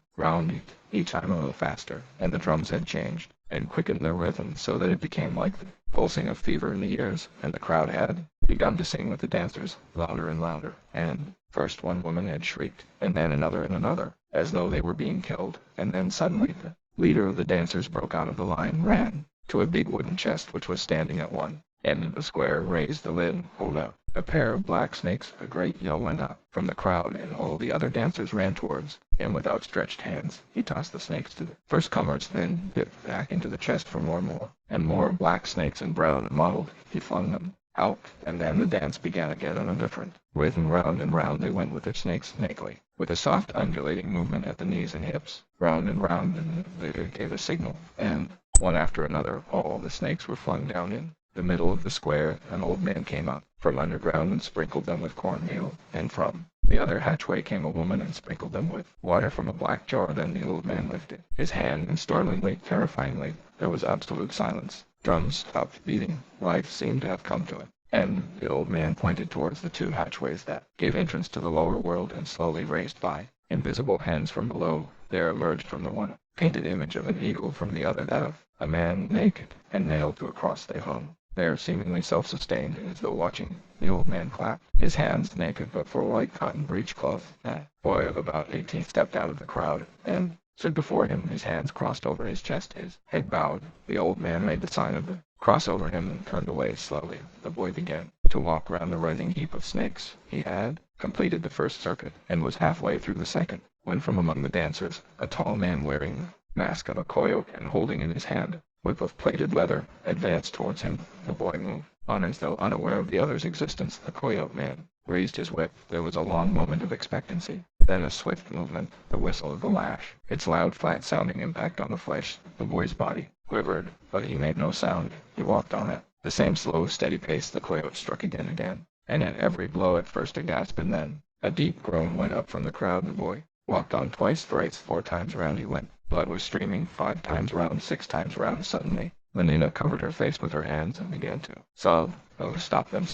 each time a little faster, and the drums had changed and quickened their rhythm so that it became like the pulsing of fever in the ears, and the crowd had begun to sing with the dancers, louder and louder, and first one woman had shrieked, and then another and another, as though they were being killed, and then suddenly the leader of the dancers broke out of the line, ran to a big wooden chest which was standing at one end of the square, raised the lid, pulled out A pair of black snakes, a great yell went up from the crowd, and all the other dancers ran towards him with outstretched hands. He tossed the snakes to the first comers, then dipped back into the chest for more, and more black snakes in brown and mottled. He flung them out, and then the dance began again on a different rhythm. Round and round they went with their snakes snakily, with a soft undulating movement at the knees and hips. Round, and they gave a signal, and one after another all the snakes were flung down in the middle of the square. An old man came out from underground and sprinkled them with cornmeal, and from the other hatchway came a woman and sprinkled them with water from a black jar. Then the old man lifted his hand, and startlingly, terrifyingly, there was absolute silence. Drums stopped beating. Life seemed to have come to it, and the old man pointed towards the two hatchways that gave entrance to the lower world, and slowly raised by invisible hands from below there emerged from the one painted image of an eagle, from the other that of a man naked and nailed to a cross. They hung there, seemingly self-sustained, as though watching. The old man clapped his hands, naked but for a white cotton breechcloth. That boy of about 18 stepped out of the crowd and stood before him, his hands crossed over his chest, his head bowed. The old man made the sign of the cross over him and turned away slowly. The boy began to walk round the writhing heap of snakes. He had completed the first circuit and was halfway through the second, when from among the dancers a tall man wearing the mask of a coyote and holding in his hand a whip of plaited leather advanced towards him. The boy moved on as though unaware of the other's existence. The coyote man raised his whip. There was a long moment of expectancy, then a swift movement, the whistle of the lash, its loud flat-sounding impact on the flesh. The boy's body quivered, but he made no sound. He walked on at the same slow, steady pace. The coyote struck again, and at every blow at first a gasp, and then a deep groan went up from the crowd. The boy walked on twice, thrice, 4 times round he went. Blood was streaming, 5 times round, 6 times round. Suddenly, Lenina covered her face with her hands and began to sob. "Oh, stop them,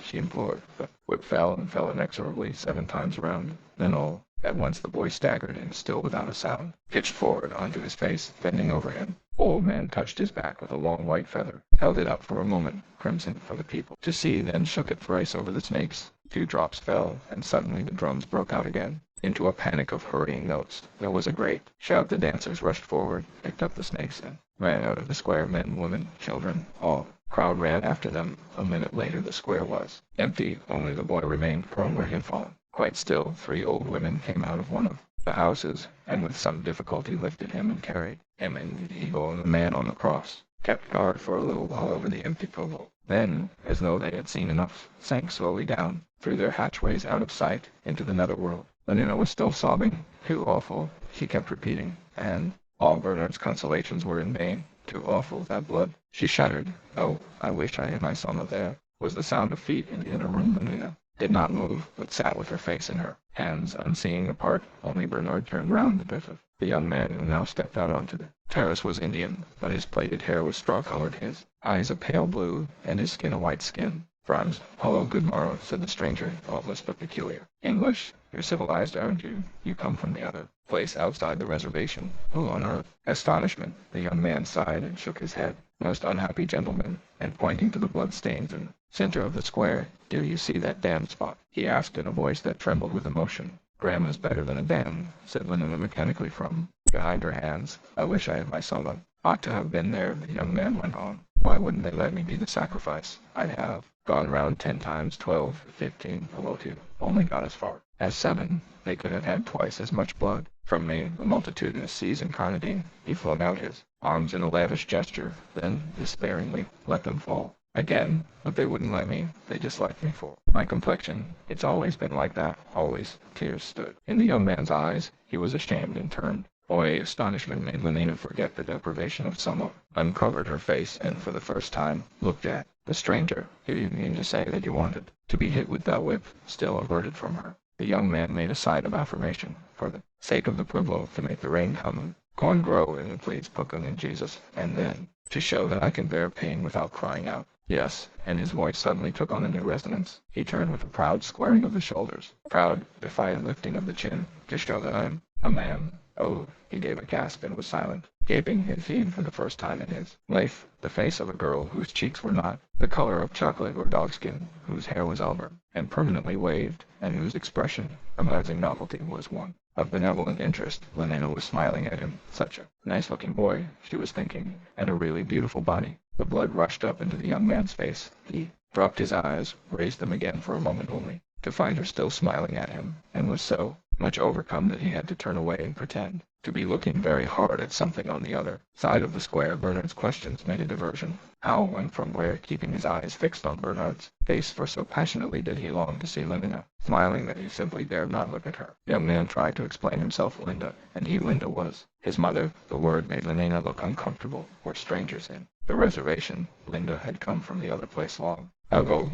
she implored. The whip fell and fell inexorably 7 times round. Then all at once the boy staggered and, still without a sound, pitched forward onto his face, bending over him. The old man touched his back with a long white feather, held it up for a moment, crimson for the people to see, then shook it thrice over the snakes. 2 drops fell, and suddenly the drums broke out again into a panic of hurrying notes. There was a great shout. The dancers rushed forward, picked up the snakes, and ran out of the square. Men, women, children, all the crowd ran after them. A minute later the square was empty. Only the boy remained prone where he had fallen. Quite still, 3 old women came out of one of the houses, and with some difficulty lifted him and carried him and the eagle and the man on the cross. Kept guard for a little while over the empty provo. Then, as though they had seen enough, sank slowly down through their hatchways out of sight into the netherworld. Lenina was still sobbing. "Too awful," she kept repeating, and all Bernard's consolations were in vain. "Too awful, that blood." She shuddered. "Oh, I wish I had my son there." Was the sound of feet in the inner room. Lenina did not move, but sat with her face in her hands, unseeing apart. Only Bernard turned round a bit of the young man who now stepped out onto the terrace was Indian, but his plaited hair was straw-colored, his eyes a pale blue, and his skin a white skin. "Franz, hello, good morrow," said the stranger, faultless but peculiar. "English? You're civilized, aren't you? You come from the other place outside the reservation. Who on earth?" Astonishment. The young man sighed and shook his head. "Most unhappy gentleman," and pointing to the blood-stains in the center of the square. "Do you see that damned spot?" he asked in a voice that trembled with emotion. "Grandma's better than a dam," said Lenina mechanically from behind her hands. "I wish I had my son. Ought to have been there," the young man went on. "Why wouldn't they let me be the sacrifice? I'd have gone round 10 times, 12, 15, below 2. Only got as far as 7. They could have had twice as much blood from me. The multitudinous seas incarnadine." He flung out his arms in a lavish gesture, then despairingly let them fall again. "But they wouldn't let me. They disliked me for my complexion. It's always been like that, always." Tears stood in the young man's eyes. He was ashamed and turned away. Astonishment made Lenina forget the deprivation of summer, uncovered her face, and for the first time looked at the stranger. "Do you mean to say that you wanted to be hit with that whip?" Still averted from her, the young man made a sign of affirmation. "For the sake of the pueblo, to make the rain come and corn grow, and please Puckun in Jesus, and then to show that I can bear pain without crying out." "Yes," and his voice suddenly took on a new resonance. He turned with a proud squaring of the shoulders, proud, defiant lifting of the chin, "to show that I'm a man." "Oh," he gave a gasp and was silent, gaping, his seen for the first time in his life the face of a girl whose cheeks were not the color of chocolate or dogskin, whose hair was auburn and permanently waved, and whose expression, amazing novelty, was one of benevolent interest. Lenina was smiling at him. Such a nice-looking boy, she was thinking, and a really beautiful body. The blood rushed up into the young man's face. He dropped his eyes, raised them again for a moment only, to find her still smiling at him, and was so much overcome that he had to turn away and pretend to be looking very hard at something on the other side of the square. Bernard's questions made a diversion. How and from where, keeping his eyes fixed on Bernard's face, for so passionately did he long to see Linda, smiling that he simply dared not look at her. The young man tried to explain himself Linda, and he Linda was his mother. The word made Lena look uncomfortable, or strangers in the reservation. Linda had come from the other place long ago.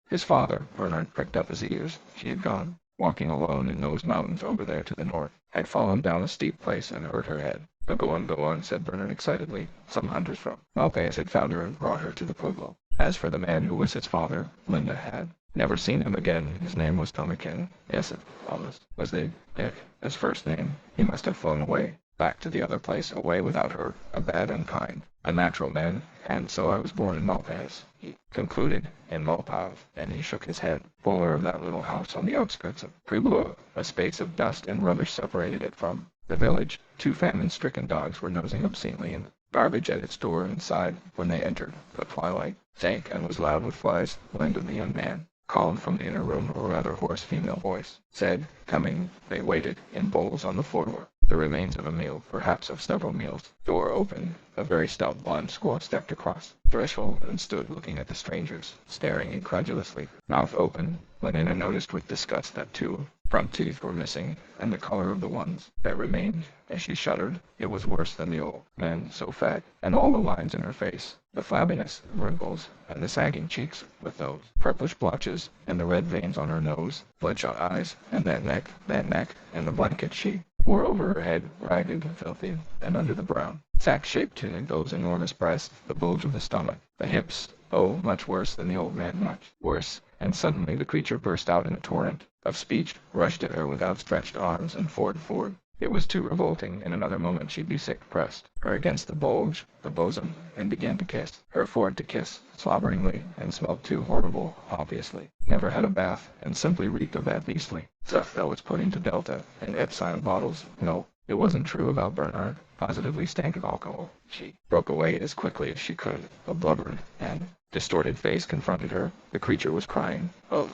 His father, Bernard pricked up his ears. She had gone walking alone in those mountains over there to the north, had fallen down a steep place and hurt her head. But go on, said Bernard excitedly. Some hunters from Malpais had found her and brought her to the pueblo. As for the man who was his father, Linda had never seen him again. His name was Tomakin. Yes, Aldous was the Dick, his first name. He must have flown away, back to the other place, away without her, a bad and kind, unnatural man, and so I was born in Malpais, he concluded, in Malpais, and he shook his head, fuller of that little house on the outskirts of Pueblo. A space of dust and rubbish separated it from the village. 2 famine-stricken dogs were nosing obscenely in the garbage at its door inside when they entered. The twilight sank and was loud with flies. Linda, the young man, called from the inner room, or rather hoarse female voice, said, coming. They waited in bowls on the floor. The remains of a meal, perhaps of several meals. Door opened. A very stout blonde squaw stepped across the threshold and stood looking at the strangers, staring incredulously. Mouth open, Lenina noticed with disgust that 2 front teeth were missing, and the color of the ones that remained. As she shuddered, it was worse than the old man, so fat, and all the lines in her face, the flabbiness, wrinkles, and the sagging cheeks, with those purplish blotches, and the red veins on her nose, bloodshot eyes, and that neck, and the blanket she wore over her head, ragged, filthy, and under the brown sack-shaped tunic, those enormous breasts, the bulge of the stomach, the hips, oh, much worse than the old man, much worse. And suddenly the creature burst out in a torrent of speech, rushed at her with outstretched arms, and forward. It was too revolting. In another moment she'd be sick, pressed her against the bulge, the bosom, and began to kiss her forward to kiss, slobberingly, and smelled too horrible, obviously. Never had a bath, and simply reeked of that beastly stuff that was put into Delta and Epsilon bottles. No, it wasn't true about Bernard. Positively stank of alcohol. She broke away as quickly as she could. A blubbered and distorted face confronted her. The creature was crying. Oh,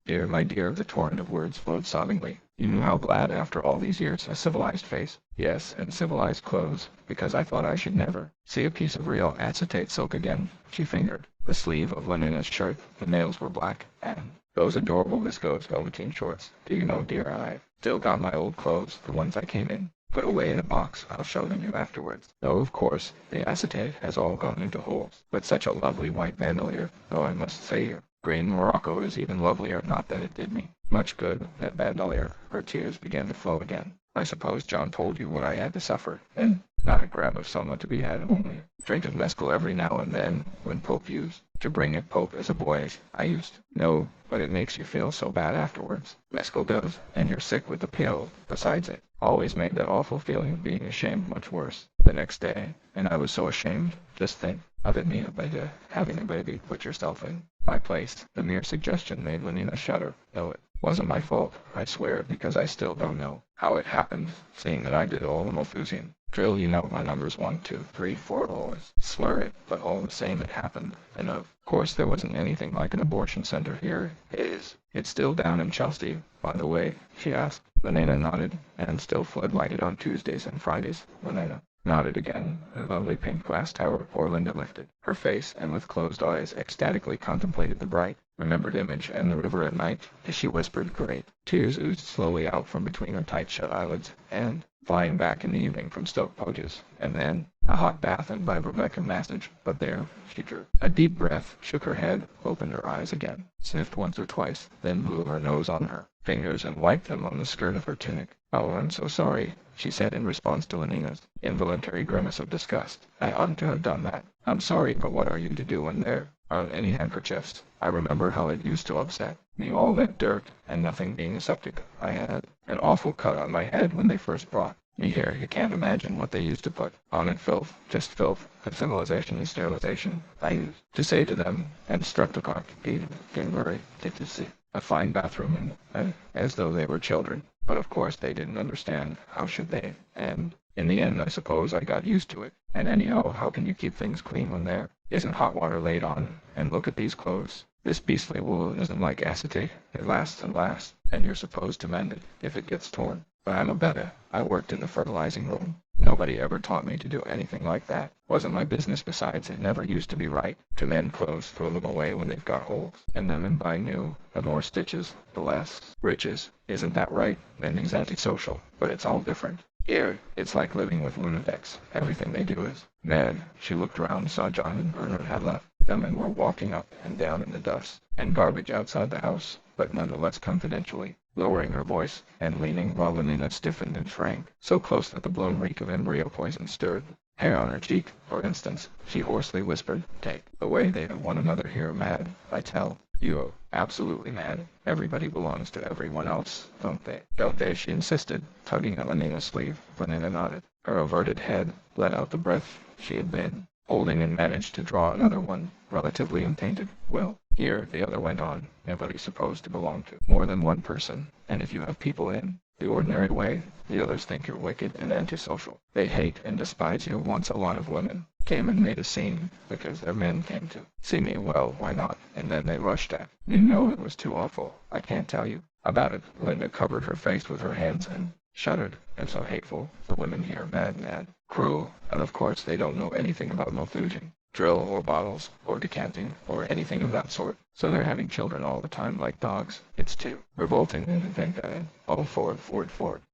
dear, my dear. The torrent of words flowed sobbingly. You knew how glad, after all these years, a civilized face. Yes, and civilized clothes, because I thought I should never see a piece of real acetate silk again. She fingered the sleeve of Lenina's shirt. The nails were black, and those adorable viscose velveteen shorts. Do you know, dear, I've still got my old clothes, the ones I came in. Put away in a box. I'll show them you afterwards. Though, of course, the acetate has all gone into holes. But such a lovely white bandolier, though I must say your green Morocco is even lovelier. Not that it did me much good, that bandolier. Her tears began to flow again. I suppose John told you what I had to suffer. And not a gram of soma to be had, only drink of mescal every now and then, when Pope used to bring it. Pope as a boy, I used. No, but it makes you feel so bad afterwards. Mescal does, and you're sick with the pill. Besides, it always made that awful feeling of being ashamed much worse the next day, and I was so ashamed. Just think of it, Mia, by having a baby. Put yourself in my place. The mere suggestion made Lenina shudder, though it wasn't my fault, I swear, because I still don't know how it happened, seeing that I did all the Malthusian drill. You know my numbers 1, 2, 3, 4, always slur it, but all the same it happened. And of course there wasn't anything like an abortion center here. It's still down in Chelsea, by the way, she asked. Lenina nodded, and still floodlighted on Tuesdays and Fridays. Lenina nodded again. A lovely pink glass tower. Poor Linda lifted her face, and with closed eyes ecstatically contemplated the bright, remembered image and the river at night. As she whispered, great tears oozed slowly out from between her tight-shut eyelids, and flying back in the evening from Stoke Poges, and then a hot bath and by Rebecca massage. But there, she drew a deep breath, shook her head, opened her eyes again, sniffed once or twice, then blew her nose on her fingers and wiped them on the skirt of her tunic. Oh, I'm so sorry, she said in response to Lenina's involuntary grimace of disgust. I oughtn't to have done that. I'm sorry, but what are you to do when there aren't any handkerchiefs? I remember how it used to upset me, all that dirt, and nothing being aseptic. I had an awful cut on my head when they first brought me here. You can't imagine what they used to put on it. Filth, just filth. And civilization and sterilization. I used to say to them, and struck the cock, getting very to see a fine bathroom, and as though they were children. But of course they didn't understand. How should they? And in the end, I suppose I got used to it. And anyhow, how can you keep things clean when they're Isn't hot water laid on? And look at these clothes. This beastly wool isn't like acetate. It lasts and lasts, and you're supposed to mend it if it gets torn. But I'm a better. I worked in the fertilizing room. Nobody ever taught me to do anything like that. Wasn't my business. Besides, it never used to be right to mend clothes, throw them away when they've got holes, and then buy new. The more stitches, the less riches. Isn't that right? Mending's antisocial, but it's all different. Here, it's like living with lunatics. Everything they do is mad. She looked around and saw John and Bernard had left them and were walking up and down in the dust and garbage outside the house, but nonetheless confidentially, lowering her voice and leaning while Lenina stiffened and shrank, so close that the blown reek of embryo poison stirred. Hair on her cheek, for instance, she hoarsely whispered, "Take the way they have one another here mad, I tell you, absolutely mad. Everybody belongs to everyone else, don't they? Don't they?" she insisted, tugging at Lenina's sleeve. Lenina nodded. Her averted head let out the breath she had been holding and managed to draw another one, relatively untainted. "Well, here," the other went on, "nobody's supposed to belong to more than one person, and if you have people in the ordinary way, the others think you're wicked and antisocial. They hate and despise you. Once a lot of women came and made a scene because their men came to see me. Well, why not? And then they rushed at. You know, it was too awful. I can't tell you about it." Linda covered her face with her hands and shuddered. "And so hateful. The women here, mad, cruel, and of course they don't know anything about Malthusian drill or bottles or decanting or anything of that sort. So they're having children all the time like dogs. It's too revolting to think that. Oh, Ford.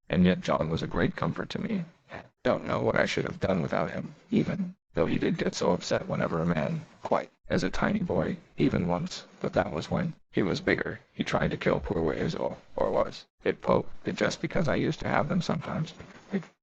And yet John was a great comfort to me. Don't know what I should have done without him, even though he did get so upset whenever a man, quite as a tiny boy, even once, but that was when he was bigger. He tried to kill poor waves or was. It just because I used to have them sometimes.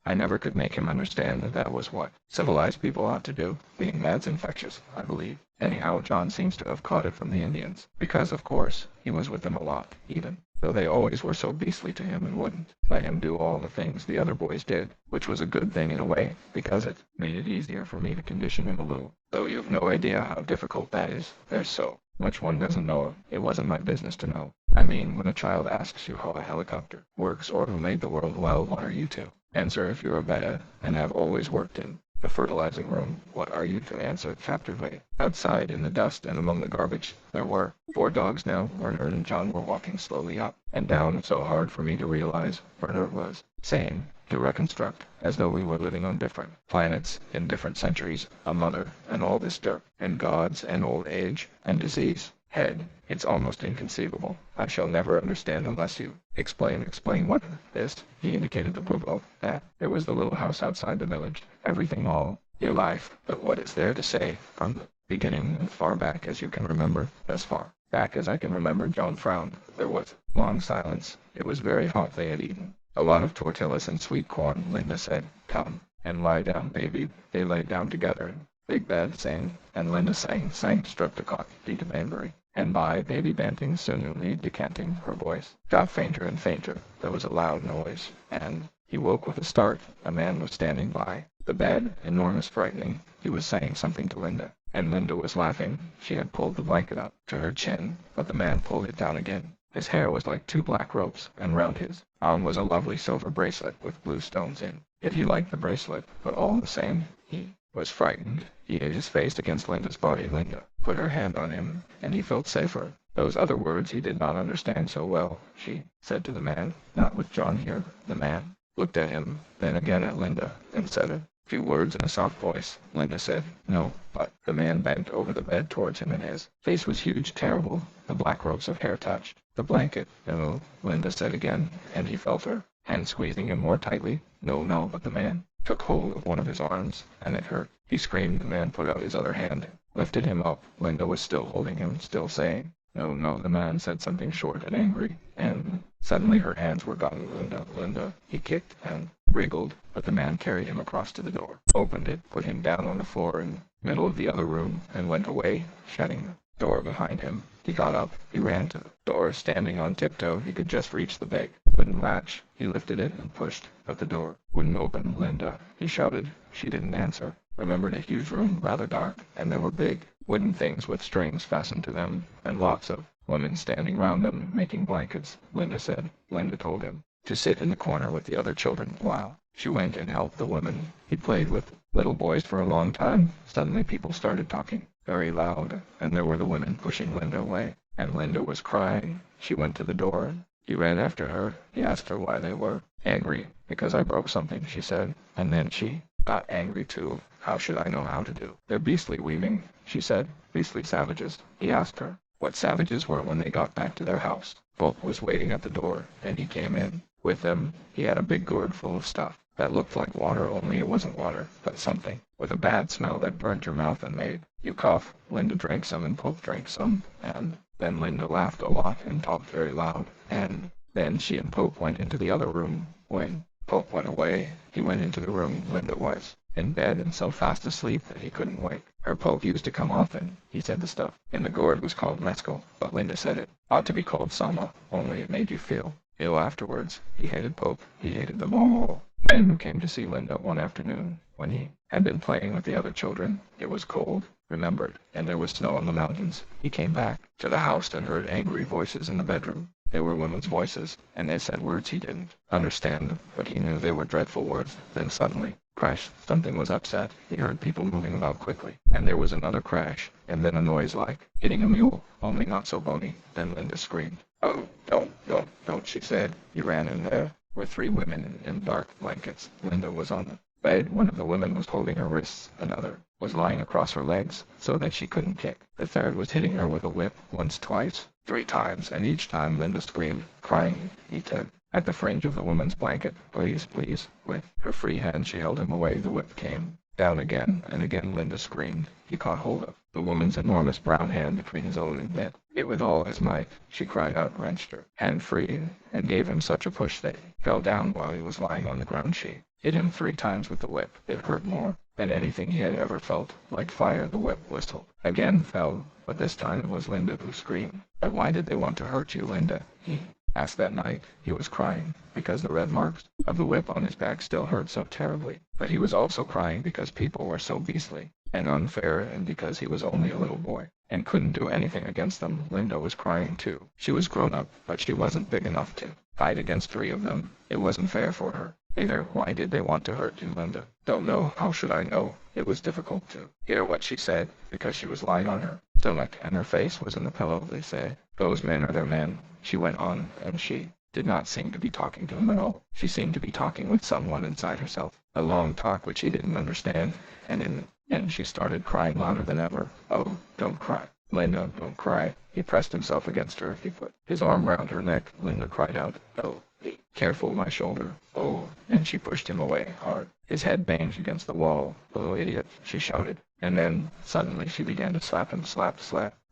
I never could make him understand that was what civilized people ought to do. Being mad's infectious, I believe. Anyhow, John seems to have caught it from the Indians, because, of course, he was with them a lot, even though they always were so beastly to him and wouldn't let him do all the things the other boys did, which was a good thing in a way, because it made it easier for me to condition him a little. Though you've no idea how difficult that is. There's so much one doesn't know. It wasn't my business to know. I mean, when a child asks you how a helicopter works or who made the world, well, what are you to answer if you're a beta and have always worked in the fertilizing room? What are you to answer? Captively. Outside in the dust and among the garbage, there were 4 dogs now. Bernard and John were walking slowly up and down, so hard for me to realize. Bernard was saying, to reconstruct, as though we were living on different planets, in different centuries, a mother, and all this dirt, and gods, and old age, and disease. Head, it's almost inconceivable. I shall never understand unless you explain what this. He indicated the blue that. It was the little house outside the village. Everything, all your life. But what is there to say from the beginning, as far back as you can remember? As far back as I can remember. John frowned. There was long silence. It was very hot. They had eaten a lot of tortillas and sweet corn. Linda said, "Come and lie down, baby." They lay down together in big bed, sang, and Linda sang, stroked a coffee to Banbury. And by baby Banting, soonly decanting, her voice got fainter and fainter. There was a loud noise, and he woke with a start. A man was standing by the bed, enormous, frightening. He was saying something to Linda, and Linda was laughing. She had pulled the blanket up to her chin, but the man pulled it down again. His hair was like 2 black ropes, and round his arm was a lovely silver bracelet with blue stones in. Yet he liked the bracelet, but all the same, he was frightened. He hid his face against Linda's body. Linda put her hand on him, and he felt safer. Those other words he did not understand so well, she said to the man, not with John here. The man looked at him, then again at Linda, and said a few words in a soft voice. Linda said, "No, but..." The man bent over the bed towards him, and his face was huge, terrible. The black ropes of hair touched the blanket. "No," Linda said again, and he felt her hand squeezing him more tightly. No, but the man took hold of one of his arms, and it hurt. He screamed. The man put out his other hand, lifted him up. Linda was still holding him, still saying, No. The man said something short and angry, and suddenly her hands were gone. Linda. He kicked and wriggled, but the man carried him across to the door, opened it, put him down on the floor in the middle of the other room, and went away, shutting the door behind him. He got up. He ran to the door, standing on tiptoe. He could just reach the big wooden latch. He lifted it and pushed at the door. Wouldn't open. Linda. He shouted. She didn't answer. Remembered a huge room, rather dark, and there were big wooden things with strings fastened to them, and lots of women standing round them, making blankets. Linda said. Linda told him to sit in the corner with the other children while she went and helped the women. He played with little boys for a long time. Suddenly people started talking, very loud, and there were the women pushing Linda away. And Linda was crying. She went to the door. He ran after her. He asked her why they were angry. Because I broke something, she said. And then she got angry too. How should I know how to do? They're beastly weaving, she said. Beastly savages. He asked her what savages were when they got back to their house. Bolt was waiting at the door, and he came in. With him, he had a big gourd full of stuff that looked like water, only it wasn't water, but something with a bad smell that burned your mouth and made you cough. Linda drank some and Pope drank some, and then Linda laughed a lot and talked very loud, and then she and Pope went into the other room. When Pope went away, he went into the room Linda was in bed and so fast asleep that he couldn't wake. Her Pope used to come often. He said the stuff in the gourd was called mescal, but Linda said it ought to be called sama, only it made you feel ill afterwards. He hated Pope. He hated them all. Men who came to see Linda one afternoon, when he had been playing with the other children. It was cold, remembered, and there was snow on the mountains. He came back to the house and heard angry voices in the bedroom. They were women's voices, and they said words he didn't understand, but he knew they were dreadful words. Then suddenly, crash, something was upset. He heard people moving about quickly, and there was another crash, and then a noise like hitting a mule, only not so bony. Then Linda screamed. Oh, don't, she said. He ran in there. Were three women in dark blankets. Linda was on the bed. One of the women was holding her wrists. Another was lying across her legs so that she couldn't kick. The third was hitting her with a whip once, twice, 3 times, and each time Linda screamed, crying. He tugged at the fringe of the woman's blanket. Please, please. With her free hand she held him away. The whip came down again, and again Linda screamed. He caught hold of the woman's enormous brown hand between his own and bit it with all his might. She cried out, wrenched her hand free, and gave him such a push that he fell down while he was lying on the ground. She hit him 3 times with the whip. It hurt more than anything he had ever felt. Like fire, the whip whistled. Again fell, but this time it was Linda who screamed. But why did they want to hurt you, Linda? He asked that night. He was crying because the red marks of the whip on his back still hurt so terribly. But he was also crying because people were so beastly and unfair, and because he was only a little boy and couldn't do anything against them. Linda was crying too. She was grown up, but she wasn't big enough to fight against 3 of them. It wasn't fair for her either. Why did they want to hurt you, Linda? Don't know. How should I know? It was difficult to hear what she said because she was lying on her stomach and her face was in the pillow. They say those men are their men, she went on, and she did not seem to be talking to him at all. She seemed to be talking with someone inside herself, a long talk which he didn't understand, and she started crying louder than ever. Oh, don't cry, Linda, don't cry. He pressed himself against her. He put his arm round her neck. Linda cried out, oh, be careful, my shoulder. Oh, and she pushed him away hard. His head banged against the wall. Oh, idiot, she shouted. And then, suddenly, she began to slap him, slap.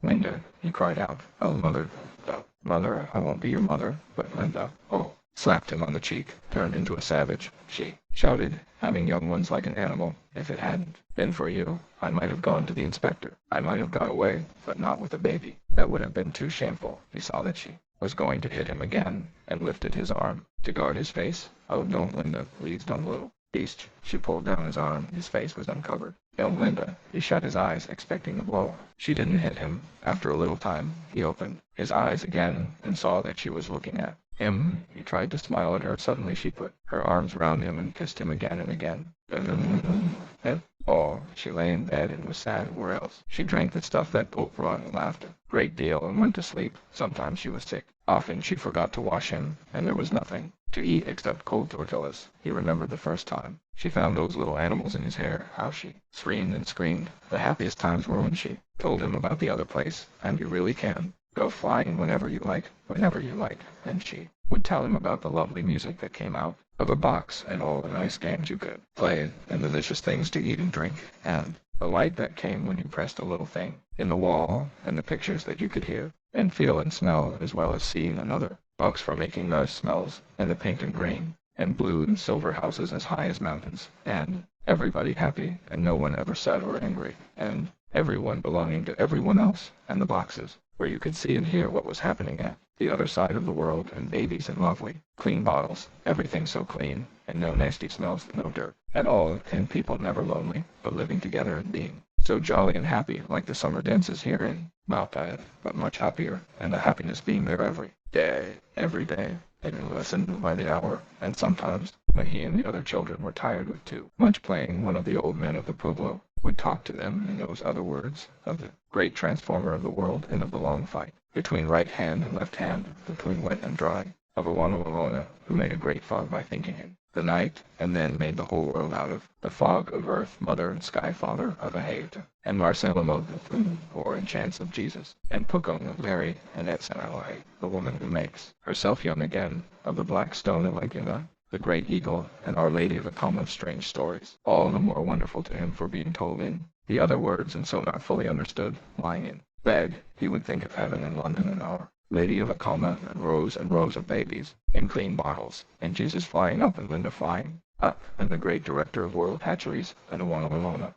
Linda, he cried out. Oh, mother, no, mother, I won't be your mother, but Linda, oh, slapped him on the cheek, turned into a savage. She shouted, having young ones like an animal. If it hadn't been for you, I might have gone to the inspector. I might have got away, but not with a baby. That would have been too shameful. He saw that she was going to hit him again, and lifted his arm to guard his face. Oh, don't, Linda, please don't, little beast. She pulled down his arm. His face was uncovered. Oh, Linda. He shut his eyes, expecting a blow. She didn't hit him. After a little time, he opened his eyes again, and saw that she was looking at him. He tried to smile at her. Suddenly she put her arms round him and kissed him again and again. And oh, she lay in bed and was sad. Where else? She drank the stuff that Pope brought and laughed a great deal and went to sleep. Sometimes she was sick. Often she forgot to wash him, and there was nothing to eat except cold tortillas. He remembered the first time she found those little animals in his hair, how she screamed and screamed. The happiest times were when she told him about the other place. And you really can go flying whenever you like. And she would tell him about the lovely music that came out of a box, and all the nice games you could play, and the delicious things to eat and drink, and the light that came when you pressed a little thing in the wall, and the pictures that you could hear and feel and smell, as well as seeing another box for making nice smells, and the pink and green and blue and silver houses as high as mountains, and everybody happy, and no one ever sad or angry, and everyone belonging to everyone else, and the boxes where you could see and hear what was happening at the other side of the world, and babies and lovely, clean bottles, everything so clean, and no nasty smells, no dirt at all, and people never lonely, but living together and being so jolly and happy, like the summer dances here in Malpad, but much happier, and the happiness being there every day, and lessened by the hour, and sometimes but he and the other children were tired with too much playing. One of the old men of the pueblo would talk to them in those other words of the great transformer of the world and of the long fight between right hand and left hand, between wet and dry, of a Wanawalona who made a great fog by thinking in the night, and then made the whole world out of the fog of earth, mother and sky father of Ahaita, and Marcelamo or in chance of Jesus, and Pukong of Mary, and Etsanalai, the woman who makes herself young again, of the black stone of Laguna, the great eagle, and Our Lady of a Calm of strange stories, all the more wonderful to him for being told in the other words, and so not fully understood. Lying in bed, he would think of heaven in London and Our Lady of a Calma, and rows of babies in clean bottles, and Jesus flying up and Linda flying up, and the great director of world hatcheries, and Wanawalona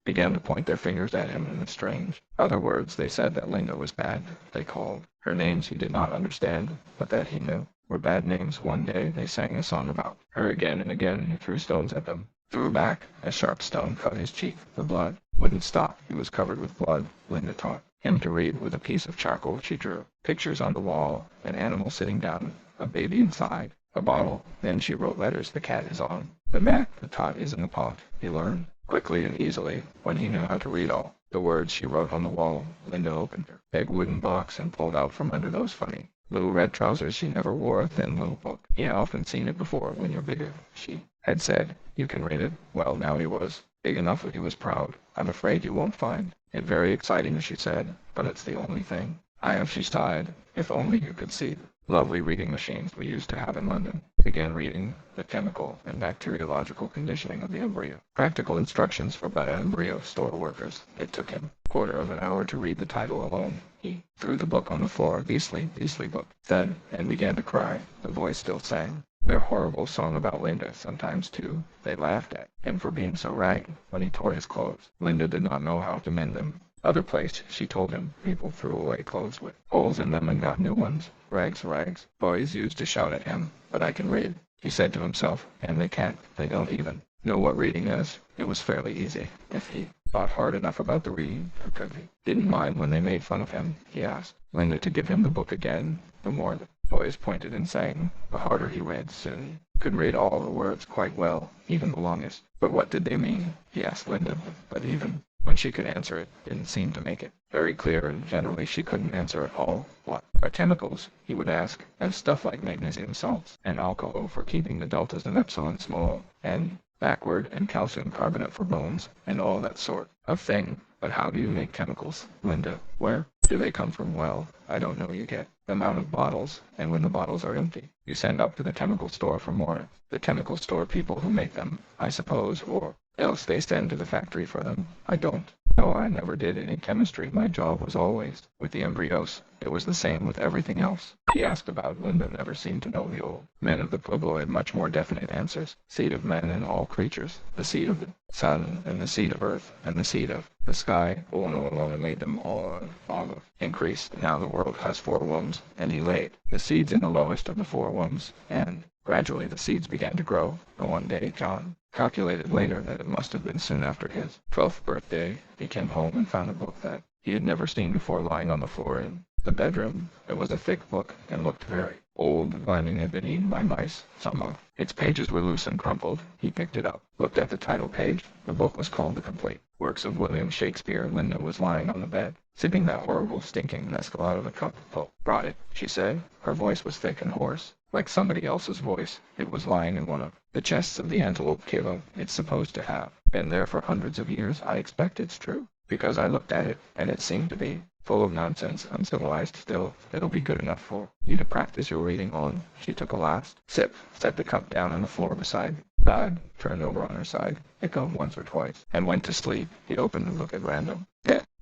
began to point their fingers at him in the strange other words. They said that Linda was bad. They called her names he did not understand, but that he knew were bad names. One day they sang a song about her again and again. He threw stones at them, threw back. A sharp stone cut his cheek. The blood wouldn't stop. He was covered with blood. Linda taught him to read with a piece of charcoal. She drew pictures on the wall, an animal sitting down, a baby inside, a bottle. Then she wrote letters. The cat is on the mat. The tot is in the pot. He learned quickly and easily when he knew how to read all the words she wrote on the wall. Linda opened her big wooden box and pulled out from under those funny little red trousers. She never wore a thin little book. "Yeah, often seen it before when you're bigger," she had said. "You can read it." Well, now he was big enough that he was proud. "I'm afraid you won't find it very exciting," she said, "but it's the only thing I have." She sighed. "If only you could see the lovely reading machines we used to have in London." Began reading the chemical and bacteriological conditioning of the embryo. Practical instructions for embryo store workers. It took him a quarter of an hour to read the title alone. He threw the book on the floor. "Beastly, beastly book," said, and began to cry. The voice still sang their horrible song about Linda. Sometimes, too, they laughed at him for being so ragged when he tore his clothes. Linda did not know how to mend them. Other place, she told him, people threw away clothes with holes in them and got new ones. Rags, rags. Boys used to shout at him. "But I can read," he said to himself, "and they can't. They don't even know what reading is." It was fairly easy if he thought hard enough about the reading. He didn't mind when they made fun of him. He asked Linda to give him the book again. The more the boys pointed and sang, the harder he read. Soon he could read all the words quite well, even the longest. But what did they mean? He asked Linda, but even when she could answer it, didn't seem to make it very clear, and generally she couldn't answer at all. "What are chemicals?" he would ask. "And stuff like magnesium salts, and alcohol for keeping the deltas and epsilon small, and backward, and calcium carbonate for bones, and all that sort of thing. But how do you make chemicals, Linda? Where do they come from?" "Well, I don't know. You get them out of bottles, and when the bottles are empty, you send up to the chemical store for more. The chemical store people who make them, I suppose, or else they send to the factory for them." "I don't know. I never did any chemistry. My job was always with the embryos. It was the same with everything else." He asked about Linda never seemed to know. The old men of the pueblo had much more definite answers. Seed of men and all creatures, the seed of the sun, and the seed of earth, and the seed of the sky. Alone made them all of increased. Now the world has 4 wombs, and he laid the seeds in the lowest of the 4 wombs, and gradually the seeds began to grow. And one day John calculated later that it must have been soon after his 12th birthday, he came home and found a book that he had never seen before lying on the floor in the bedroom. It was a thick book and looked very old. The binding had been eaten by mice. Some of its pages were loose and crumpled. He picked it up, looked at the title page. The book was called The Complete Works of William Shakespeare. Linda was lying on the bed, sipping that horrible stinking mescal out of the cup. "Pope brought it," she said. Her voice was thick and hoarse, like somebody else's voice. It was lying in one of the chests of the antelope kilo. It's supposed to have been there for hundreds of years. I expect it's true, because I looked at it, and it seemed to be full of nonsense, uncivilized. Still, it'll be good enough for you to practice your reading on. She took a last sip, set the cup down on the floor beside God, turned over on her side, hiccupped once or twice, and went to sleep. He opened the book at random.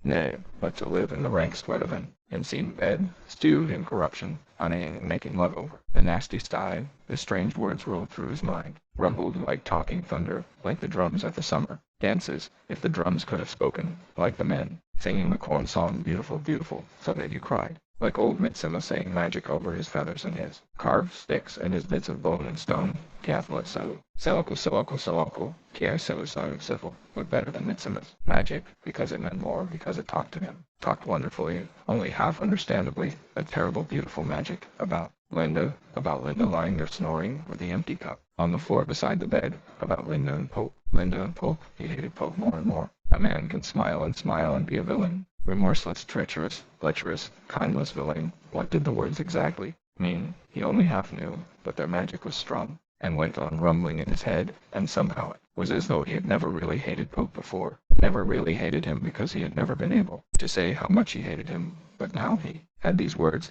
Nay, but to live in the rank sweat of an obscene bed, stewed in corruption, unending and making love over the nasty sty. The strange words rolled through his mind, rumbled like talking thunder, like the drums at the summer dances, if the drums could have spoken, like the men singing the corn song, beautiful, beautiful, so that you cried, like old Mitsima saying magic over his feathers and his carved sticks and his bits of bone and stone. Catholic Seloko, Kia Civil, but better than Mitsima's magic, because it meant more, because it talked to him, talked wonderfully, only half understandably, a terrible, beautiful magic about Linda, about Linda lying there snoring with the empty cup on the floor beside the bed, about Linda and Pope. Linda and Pope, he hated Pope more and more. A man can smile and be a villain. Remorseless, treacherous, lecherous, kindless villain. What did the words exactly mean? He only half knew, but their magic was strong, and went on rumbling in his head, and somehow it was as though he had never really hated Pope before. Never really hated him because he had never been able to say how much he hated him, but now he had these words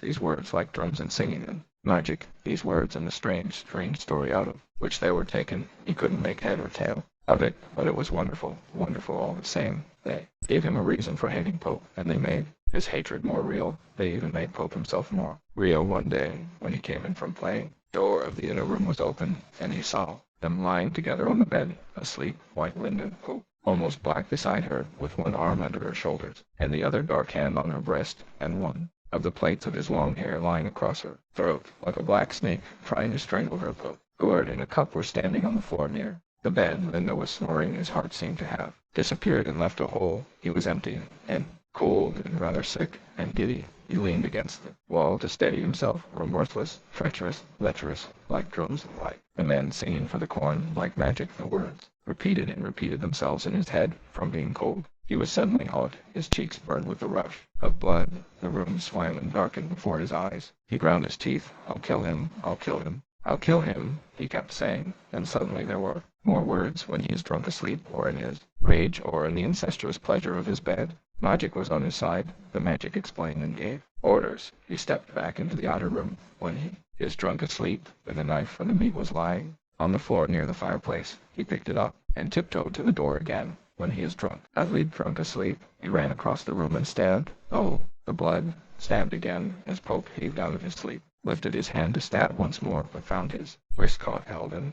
like drums and singing them. Magic, these words and the strange story out of which they were taken. He couldn't make head or tail of it, but it was wonderful, wonderful all the same. They gave him a reason for hating Pope, and they made his hatred more real. They even made Pope himself more real one day when he came in from playing. The door of the inner room was open, and he saw them lying together on the bed, asleep, white Linda, Pope, almost black beside her, with one arm under her shoulders, and the other dark hand on her breast, and one of the plaits of his long hair lying across her throat, like a black snake, trying to strangle her. Pope, gourd and a cup were standing on the floor near the bed. Linda was snoring. His heart seemed to have disappeared and left a hole. He was empty and cold and rather sick and giddy. He leaned against the wall to steady himself, remorseless, treacherous, lecherous, like drums of light. The men singing for the corn, like magic. The words repeated and repeated themselves in his head from being cold. He was suddenly hot. His cheeks burned with the rush of blood. The room swam and darkened before his eyes. He ground his teeth. I'll kill him. I'll kill him. I'll kill him, he kept saying, and suddenly there were more words when he is drunk asleep, or in his rage, or in the incestuous pleasure of his bed. Magic was on his side. The magic explained and gave orders. He stepped back into the outer room when he is drunk asleep, and the knife from the meat was lying on the floor near the fireplace. He picked it up and tiptoed to the door again when he is drunk. Asleep, drunk asleep, he ran across the room and stabbed. Oh, the blood! Stabbed again as Pope heaved out of his sleep. Lifted his hand to stab once more, but found his wrist caught held and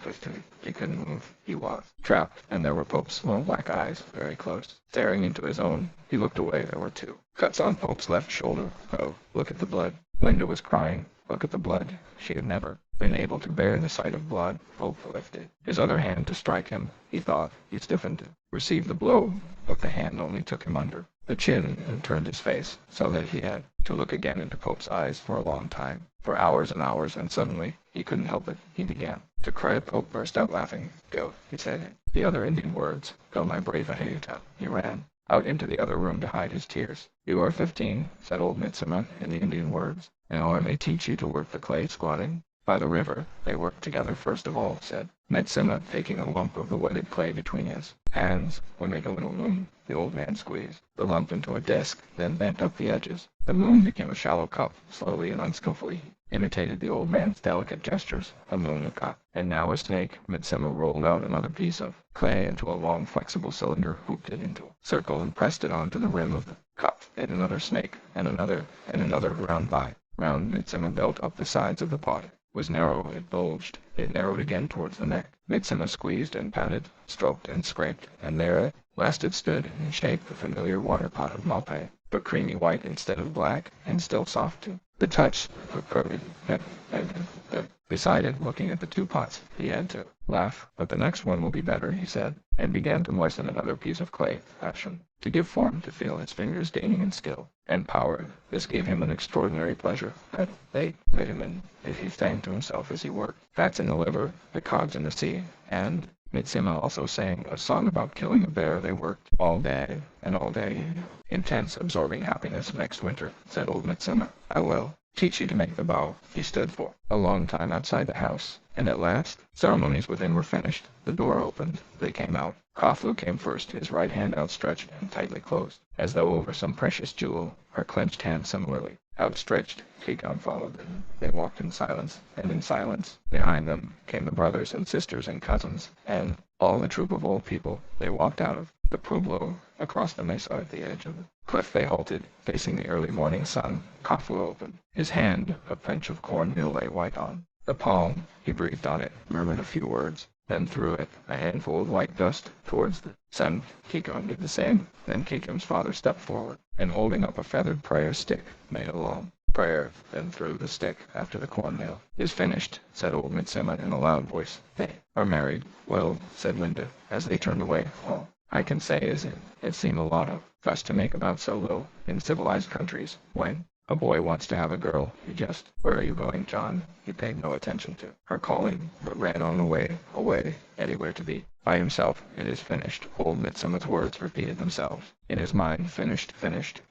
twisted. He couldn't move. He was trapped, and there were Pope's small black eyes, very close, staring into his own. He looked away. There were two cuts on Pope's left shoulder. Oh, look at the blood. Linda was crying. Look at the blood. She had never been able to bear the sight of blood. Pope lifted his other hand to strike him. He thought. He stiffened to receive the blow, but the hand only took him under the chin and turned his face, so that he had to look again into Pope's eyes for a long time, for hours and hours, and suddenly he couldn't help it. He began to cry. Pope burst out laughing. Go, he said the other Indian words. Go, my brave Ahayuta. He ran out into the other room to hide his tears. You are 15, said old Mitsima in the Indian words. Now I may teach you to work the clay squatting by the river. They worked together first of all, said Mitsima, taking a lump of the wetted clay between his hands. When make a little moon, the old man squeezed the lump into a disc, then bent up the edges. The moon became a shallow cup. Slowly and unskillfully he imitated the old man's delicate gestures. A moon, a cup, and now a snake. Mitsima rolled out another piece of clay into a long flexible cylinder, hooped it into a circle, and pressed it onto the rim of the cup. And another snake, and another round by round. Mitsima built up the sides of the pot. Was narrow, it bulged. It narrowed again towards the neck. Mitsima squeezed and patted, stroked and scraped, and there at last it stood, in shape the familiar water pot of Malpe, but creamy white instead of black, and still soft to the touch. Beside it, looking at the two pots, he had to laugh. But the next one will be better, he said, and began to moisten another piece of clay, fashion, to give form, to feel his fingers gaining in skill and power. This gave him an extraordinary pleasure. They made him, and he thanked to himself as he worked. Fats in the liver, the cogs in the sea, and Mitsima also sang a song about killing a bear. They worked all day and all day. Intense, absorbing happiness. Next winter, said old Mitsima, I will teach you to make the bow. He stood for a long time outside the house, and at last ceremonies within were finished. The door opened. They came out. Kafu came first, his right hand outstretched and tightly closed, as though over some precious jewel, her clenched hand similarly outstretched. Kikon followed them. They walked in silence, and in silence, behind them, came the brothers and sisters and cousins, and all the troop of old people. They walked out of the pueblo, across the mesa at the edge of the cliff. They halted, facing the early morning sun. Kafu opened his hand. A pinch of cornmeal lay white on the palm. He breathed on it, murmured a few words, then threw it, a handful of white dust, towards the sun. Kikon did the same. Then Kikom's father stepped forward, and holding up a feathered prayer stick, made a long prayer, then threw the stick after the cornmeal. Is finished, said old Mitsima in a loud voice. They are married. Well, said Linda, as they turned away. All I can say is it seemed a lot of fuss to make about so little in civilized countries, when A boy wants to have a girl. He just, where are you going, John? He paid no attention to her calling, but ran on away, anywhere to be. By himself, it is finished. Old Midsummer's words repeated themselves. In his mind, finished,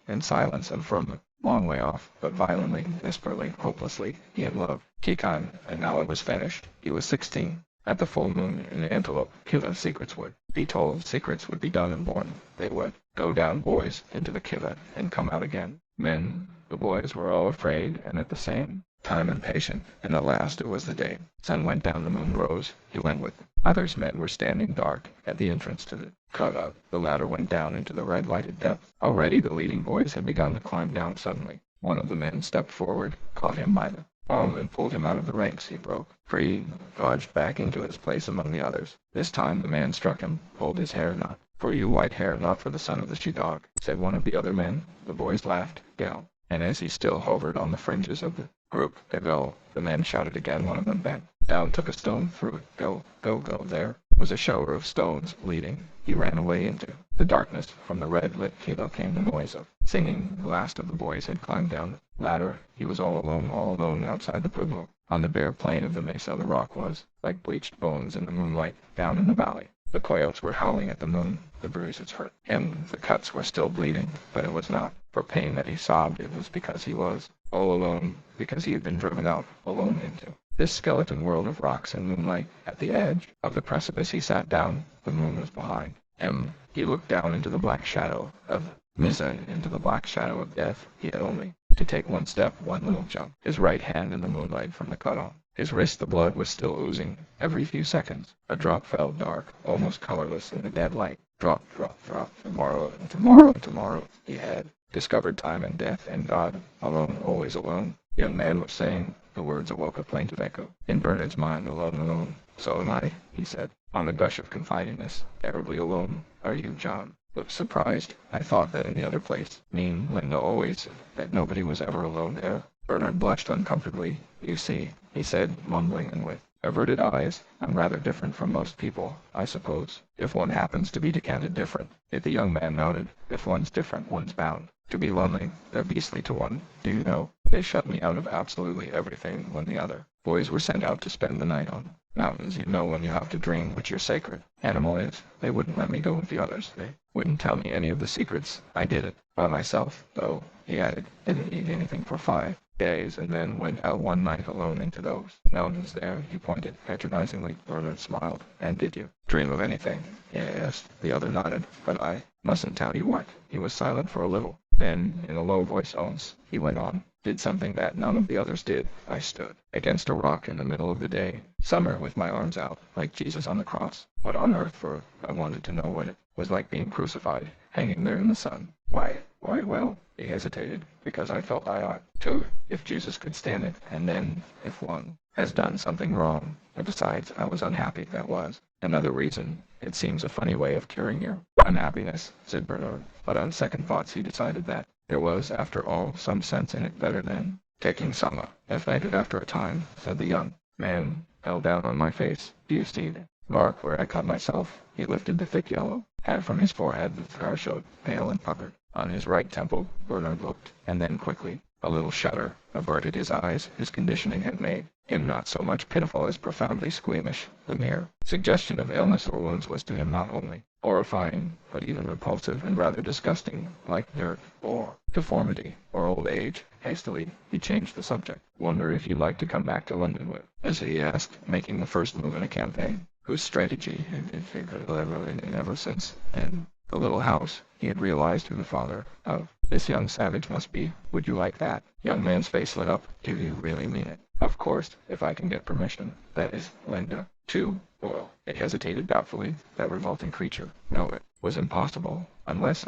in silence and from a long way off, but violently, desperately, hopelessly, he had loved Kikan, and now it was finished. He was 16. At the full moon in the antelope, Kiva secrets would be told, secrets would be done and born. They would go down, boys, into the Kiva, and come out again. Men, the boys were all afraid, and at the same time impatient, and at last it was the day. Sun went down, the moon rose. He went with them. Others men were standing dark at the entrance to the cutout. The ladder went down into the red-lighted depths. Already the leading boys had begun to climb down suddenly. One of the men stepped forward, caught him by the arm, and pulled him out of the ranks. He broke free, dodged back into his place among the others. This time the man struck him, pulled his hair. Not for you, white hair, not for the son of the she-dog, said one of the other men. The boys laughed. Go. And as he still hovered on the fringes of the group, they go. The men shouted again. One of them bent down, took a stone, threw it. Go, go, go. There was a shower of stones, bleeding. He ran away into the darkness. From the red-lit kilo came the noise of singing. The last of the boys had climbed down the ladder. He was all alone outside the pueblo. On the bare plain of the mesa, the rock was like bleached bones in the moonlight. Down in the valley, the coyotes were howling at the moon. The bruises hurt him. The cuts were still bleeding, but it was not for pain that he sobbed. It was because he was all alone, because he had been driven out alone into this skeleton world of rocks and moonlight. At the edge of the precipice he sat down. The moon was behind him. He looked down into the black shadow of Misa, into the black shadow of death. He had only to take one step, one little jump. His right hand in the moonlight from the cut on his wrist, the blood was still oozing. Every few seconds, a drop fell dark, almost colorless in the dead light. Drop, drop, drop. Tomorrow, tomorrow, tomorrow. He had discovered time and death and God. Alone, always alone. The young man was saying. The words awoke a plaintive echo in Bernard's mind. Alone, alone. So am I, he said, on the gush of confidingness. Terribly alone. Are you, John? Looked surprised. I thought that in the other place, Linda always said that nobody was ever alone there. Bernard blushed uncomfortably. You see, he said, mumbling and with averted eyes, I'm rather different from most people, I suppose. If one happens to be decanted different. If the young man nodded. If one's different, one's bound to be lonely. They're beastly to one. Do you know? They shut me out of absolutely everything when the other boys were sent out to spend the night on mountains. You know, when you have to dream what your sacred animal is. They wouldn't let me go with the others. They wouldn't tell me any of the secrets. I did it by myself, though, he added. Didn't eat anything for 5 days, and then went out one night alone into those mountains there. He pointed patronizingly. Bernard smiled. And did you dream of anything? Yes, the other nodded. But I mustn't tell you what. He was silent for a little. Then, in a low voice, he went on. Did something that none of the others did. I stood against a rock in the middle of the day, summer, with my arms out, like Jesus on the cross. What on earth for? I wanted to know what it was like being crucified, hanging there in the sun. Why, well, he hesitated, because I felt I ought to, if Jesus could stand it, and then, if one has done something wrong. And besides, I was unhappy, that was another reason. It seems a funny way of curing your unhappiness, said Bernard, but on second thoughts he decided that there was, after all, some sense in it better than taking some. It faded after a time, said the young man, held down on my face. Do you see the mark where I cut myself? He lifted the thick yellow hair from his forehead. The scar showed pale and puckered on his right temple. Bernard looked, and then quickly, a little shudder averted his eyes. His conditioning had made him not so much pitiful as profoundly squeamish. The mere suggestion of illness or wounds was to him not only horrifying, but even repulsive and rather disgusting, like dirt, or deformity, or old age. Hastily, he changed the subject. Wonder if you'd like to come back to London with us, he asked, making the first move in a campaign, whose strategy had figured ever since, and the little house. He had realized who the father of this young savage must be. Would you like that? Young man's face lit up. Do you really mean it? Of course, if I can get permission. That is, Linda, too. Well, it hesitated doubtfully. That revolting creature. No, it was impossible. Unless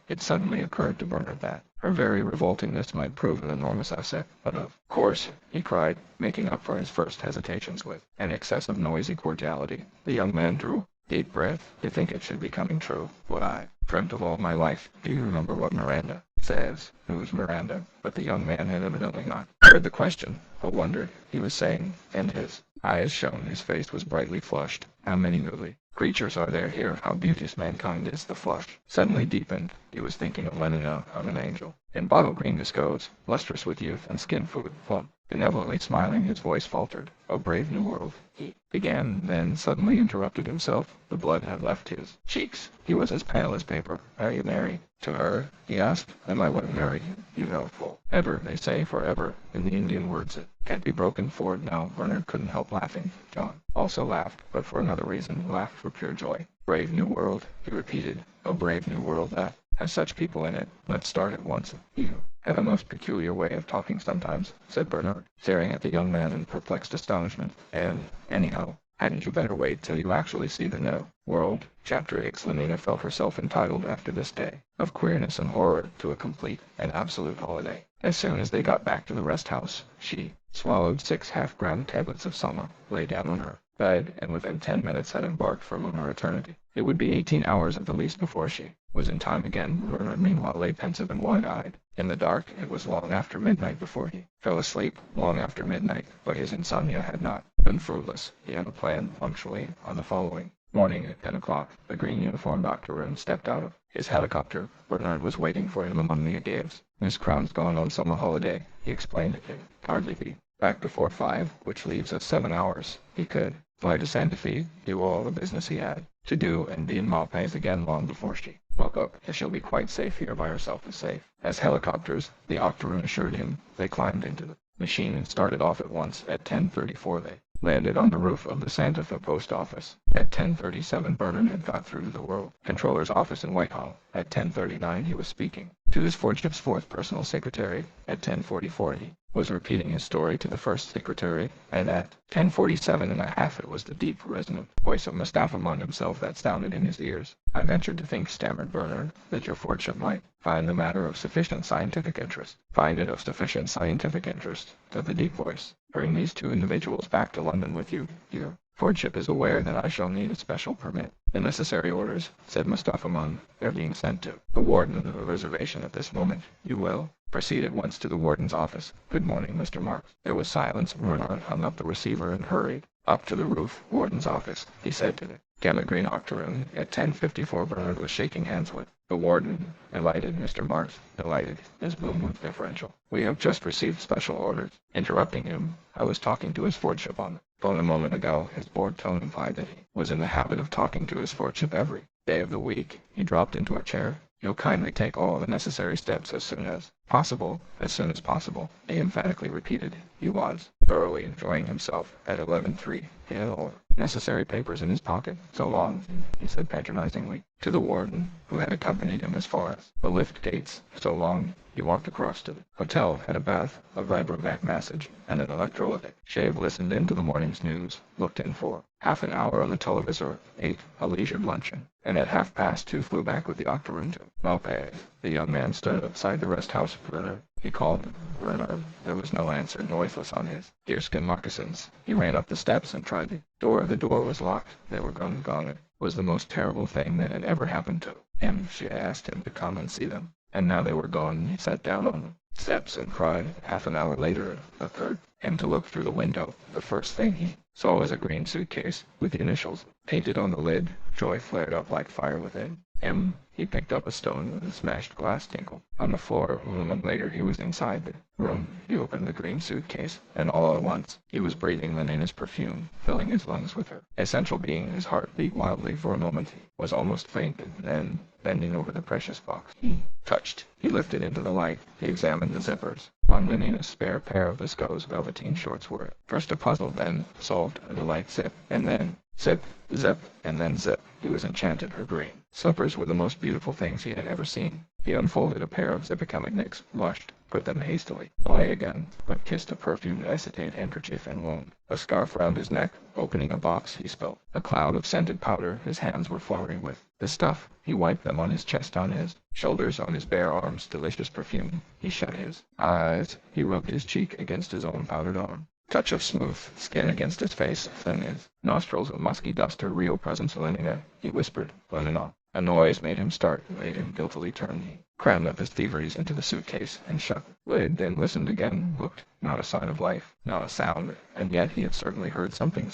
it suddenly occurred to Bernard that her very revoltingness might prove an enormous asset. But of course, he cried, making up for his first hesitations with an excess of noisy cordiality. The young man drew deep breath. You think it should be coming true? What I dreamt of all my life. Do you remember what Miranda says? Who's Miranda? But the young man had evidently not heard the question, but wondered. He was saying, and his eyes shone. His face was brightly flushed. How many newly Creatures are there here, how beauteous mankind is. The flush suddenly deepened. He was thinking of Leonard on an angel. In bottle green his goes, lustrous with youth and skin food plump. Benevolently smiling, his voice faltered. "O brave new world," he began, then suddenly interrupted himself. The blood had left his cheeks. He was as pale as paper. "Are you married to her?" he asked. "And I wouldn't marry you, you know, fool. Ever, they say, forever, in the Indian words it can't be broken forward now." Bernard couldn't help laughing. John also laughed, but for another reason, laughed for pure joy. "Brave new world," he repeated. "O brave new world that has such people in it. Let's start at once." "You have a most peculiar way of talking sometimes," said Bernard, staring at the young man in perplexed astonishment. "And, anyhow, hadn't you better wait till you actually see the new world?" Chapter 8. Lenina felt herself entitled after this day of queerness and horror to a complete and absolute holiday. As soon as they got back to the rest house, she swallowed 6 half-ground tablets of soma, lay down on her bed, and within 10 minutes had embarked for lunar eternity. It would be 18 hours at the least before she was in time again. Bernard meanwhile lay pensive and wide-eyed. In the dark, it was long after midnight before he fell asleep, long after midnight, but his insomnia had not been fruitless. He had a plan punctually on the following morning at 10 o'clock. The green uniformed octoroon stepped out of his helicopter. Bernard was waiting for him among the agaves. "Miss Crown's gone on summer holiday," he explained. "It could hardly be back before 5, which leaves us 7 hours. He could fly to Santa Fe, do all the business he had to do, and be in Malpais again long before she woke up. She'll be quite safe here by herself, as safe as helicopters," the octoroon assured him. They climbed into the machine and started off at once. At 10:34 they landed on the roof of the Santa Fe post office. At 10:37 Bernard had got through to the World Controller's office in Whitehall. At 10:39 he was speaking to his Lordship's 4th personal secretary. At 10:44 he was repeating his story to the 1st secretary, and at 10:47 and a half it was the deep, resonant voice of Mustafa Mund himself that sounded in his ears. "I ventured to think," stammered Bernard, "that your Lordship might find the matter of sufficient scientific interest." "Find it of sufficient scientific interest," said the deep voice. "Bring these 2 individuals back to London with you. Your Lordship is aware that I shall need a special permit." "The necessary orders," said Mustafa Mund, "are being sent to the warden of the reservation at this moment. You will proceed at once to the warden's office. Good morning, Mr. Marks." There was silence. Bernard hung up the receiver and hurried up to the roof. "Warden's office," he said to the Gamma Green octoroon. At 10:54 Bernard was shaking hands with the warden. "Delighted, Mr. Marks, delighted." His boom was deferential. "We have just received special orders." Interrupting him, "I was talking to his Lordship on the phone a moment ago." His bored tone implied that he was in the habit of talking to his Lordship every day of the week. He dropped into a chair. "You'll kindly take all the necessary steps as soon as possible." "As soon as possible," he emphatically repeated. He was thoroughly enjoying himself. At 11:03 he had all the necessary papers in his pocket. "So long," he said patronizingly to the warden, who had accompanied him as far as the lift gates. "So long." He walked across to the hotel, had a bath, a vibrovac massage, and an electrolytic shave, listened in to the morning's news, looked in for half an hour on the televisor, ate a leisured luncheon, and at 2:30 flew back with the octoroon to Malpais. The young man stood outside the rest house. "Bernard," he called. Bernard. There was no answer, noiseless on his deerskin moccasins. He ran up the steps and tried the door. The door was locked. They were gone. It was the most terrible thing that had ever happened to him. She asked him to come and see them, and now they were gone. He sat down on the steps and cried. Half an hour later, a third came to look through the window. The first thing he saw was a green suitcase with the initials painted on the lid. Joy flared up like fire within him. He picked up a stone with a smashed glass tinkled on the floor. A moment later he was inside the room. He opened the green suitcase, and all at once he was breathing Lenina's perfume, filling his lungs with her essential being. His heart beat wildly. For a moment he was almost fainted. Then, bending over the precious box he touched, he lifted into the light. He examined the zippers. On Lenina's spare pair of viscose velveteen shorts were first a puzzle, then solved a light zip, and then zip, zip, and then zip. He was enchanted. Her green slippers were the most beautiful things he had ever seen. He unfolded a pair of zippocamitniks, blushed, put them hastily away again, but kissed a perfumed acetate handkerchief and wound a scarf round his neck. Opening a box, he spilled a cloud of scented powder. His hands were flowing with the stuff. He wiped them on his chest, on his shoulders, on his bare arms. Delicious perfume. He shut his eyes. He rubbed his cheek against his own powdered arm. Touch of smooth skin against his face, then his nostrils of musky dust. Her real presence, Lenina, he whispered. Lenina. A noise made him start, made him guiltily turn. He crammed up his thieveries into the suitcase and shut the lid, then listened again, looked. Not a sign of life, not a sound, and yet he had certainly heard something.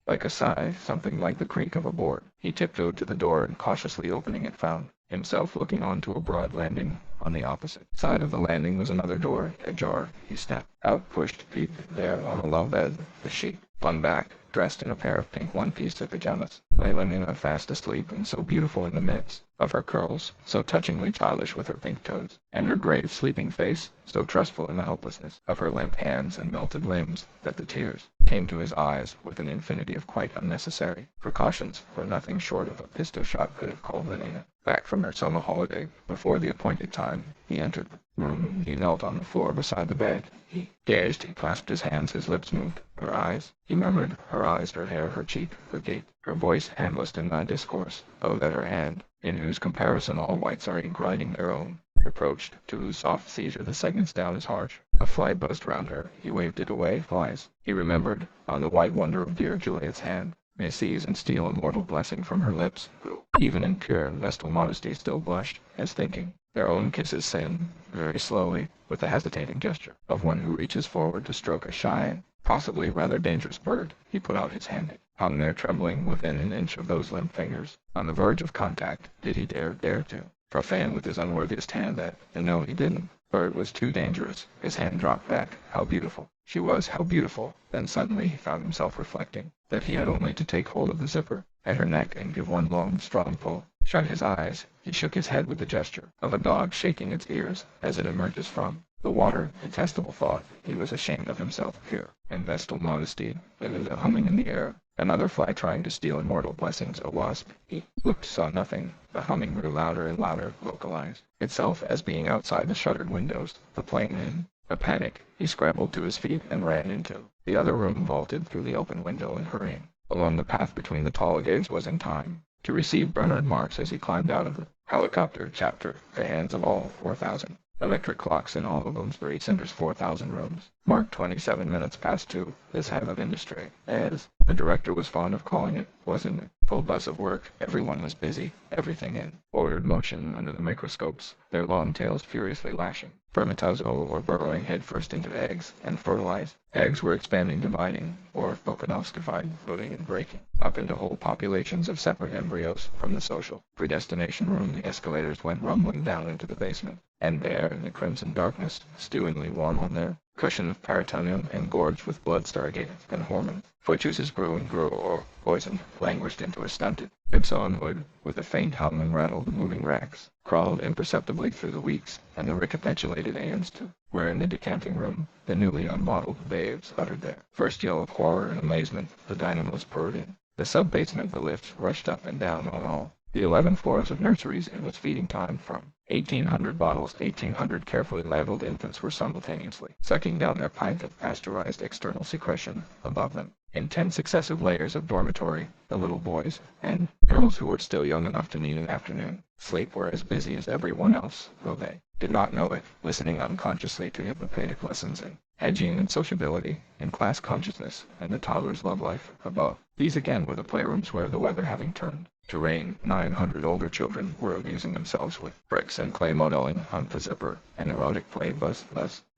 Like a sigh, something like the creak of a board. He tiptoed to the door and cautiously opening it found himself looking onto a broad landing. On the opposite side of the landing was another door, ajar. He stepped out, pushed feet there on a low bed. The sheet flung back, dressed in a pair of pink one-piece pajamas. Leonard fast asleep and so beautiful in the midst of her curls, so touchingly childish with her pink toes, and her grave sleeping face, so trustful in the helplessness of her limp hands and melted limbs, that the tears came to his eyes with an infinity of quite unnecessary precautions, for nothing short of a pistol shot could have called Leonard back from her summer holiday before the appointed time. He entered the room. He knelt on the floor beside the bed. He gazed, he clasped his hands, his lips moved. Her eyes, he murmured, her eyes, her hair, her cheek, her gait, her voice, handless in thy discourse. Oh, that her hand, in whose comparison all whites are grinding their own, approached, to whose soft seizure the seconds down is harsh. A fly buzzed round her. He waved it away. Flies, he remembered, on the white wonder of dear Juliet's hand, may seize and steal a mortal blessing from her lips, who, even in pure vestal modesty, still blushed, as thinking their own kisses sin, very slowly, with the hesitating gesture of one who reaches forward to stroke a shy and possibly rather dangerous bird. He put out his hand. It hung there trembling within an inch of those limp fingers. On the verge of contact, did he dare to profane with his unworthiest hand that? And no, he didn't. For it was too dangerous. His hand dropped back. How beautiful she was, how beautiful! Then suddenly he found himself reflecting that he had only to take hold of the zipper at her neck and give one long, strong pull. Shut his eyes. He shook his head with the gesture of a dog shaking its ears as it emerges from the water. Detestable thought. He was ashamed of himself here. In vestal modesty, there was a humming in the air. Another fly trying to steal immortal blessings, a wasp. He looked, saw nothing. The humming grew louder and louder, vocalized itself as being outside the shuttered windows. The plane in a panic, he scrambled to his feet and ran into the other room, vaulted through the open window, and hurrying along the path between the tall gates was in time to receive Bernard marks as he climbed out of the helicopter. Chapter, the hands of all 4,000 electric clocks in all of those 3 centers, 4,000 rooms. Marked 27 minutes past 2. This head of industry, as the director was fond of calling it, wasn't a full buzz of work. Everyone was busy, everything in ordered motion under the microscopes, their long tails furiously lashing. Spermatozoa were burrowing headfirst into eggs and fertilized. Eggs were expanding, dividing, or volcanoscified, floating and breaking up into whole populations of separate embryos. From the social predestination room, the escalators went rumbling down into the basement, and there, in the crimson darkness, stewingly warm on their cushion of peritoneum and gorged with blood stargated and hormones, foot juices grew and grew, or poison languished into a stunted ipsoonwood, with a faint hum and rattle. The moving racks crawled imperceptibly through the weeks and the recapitulated aeons to where in the decanting room the newly unbottled babes uttered their first yell of horror and amazement. The dynamos purred in the sub-basement. The lifts rushed up and down on all the 11 floors of nurseries. It was feeding time. From 1,800 bottles, 1,800 carefully labeled infants were simultaneously sucking down their pint of pasteurized external secretion. Above them, in 10 successive layers of dormitory, the little boys and girls who were still young enough to need an afternoon sleep were as busy as everyone else, though they did not know it, listening unconsciously to hippopedic lessons in hygiene and sociability, in class consciousness, and the toddler's love life. Above these again were the playrooms where, the weather having turned to rain, 900 older children were amusing themselves with bricks and clay modeling on the zipper, and erotic play buzz.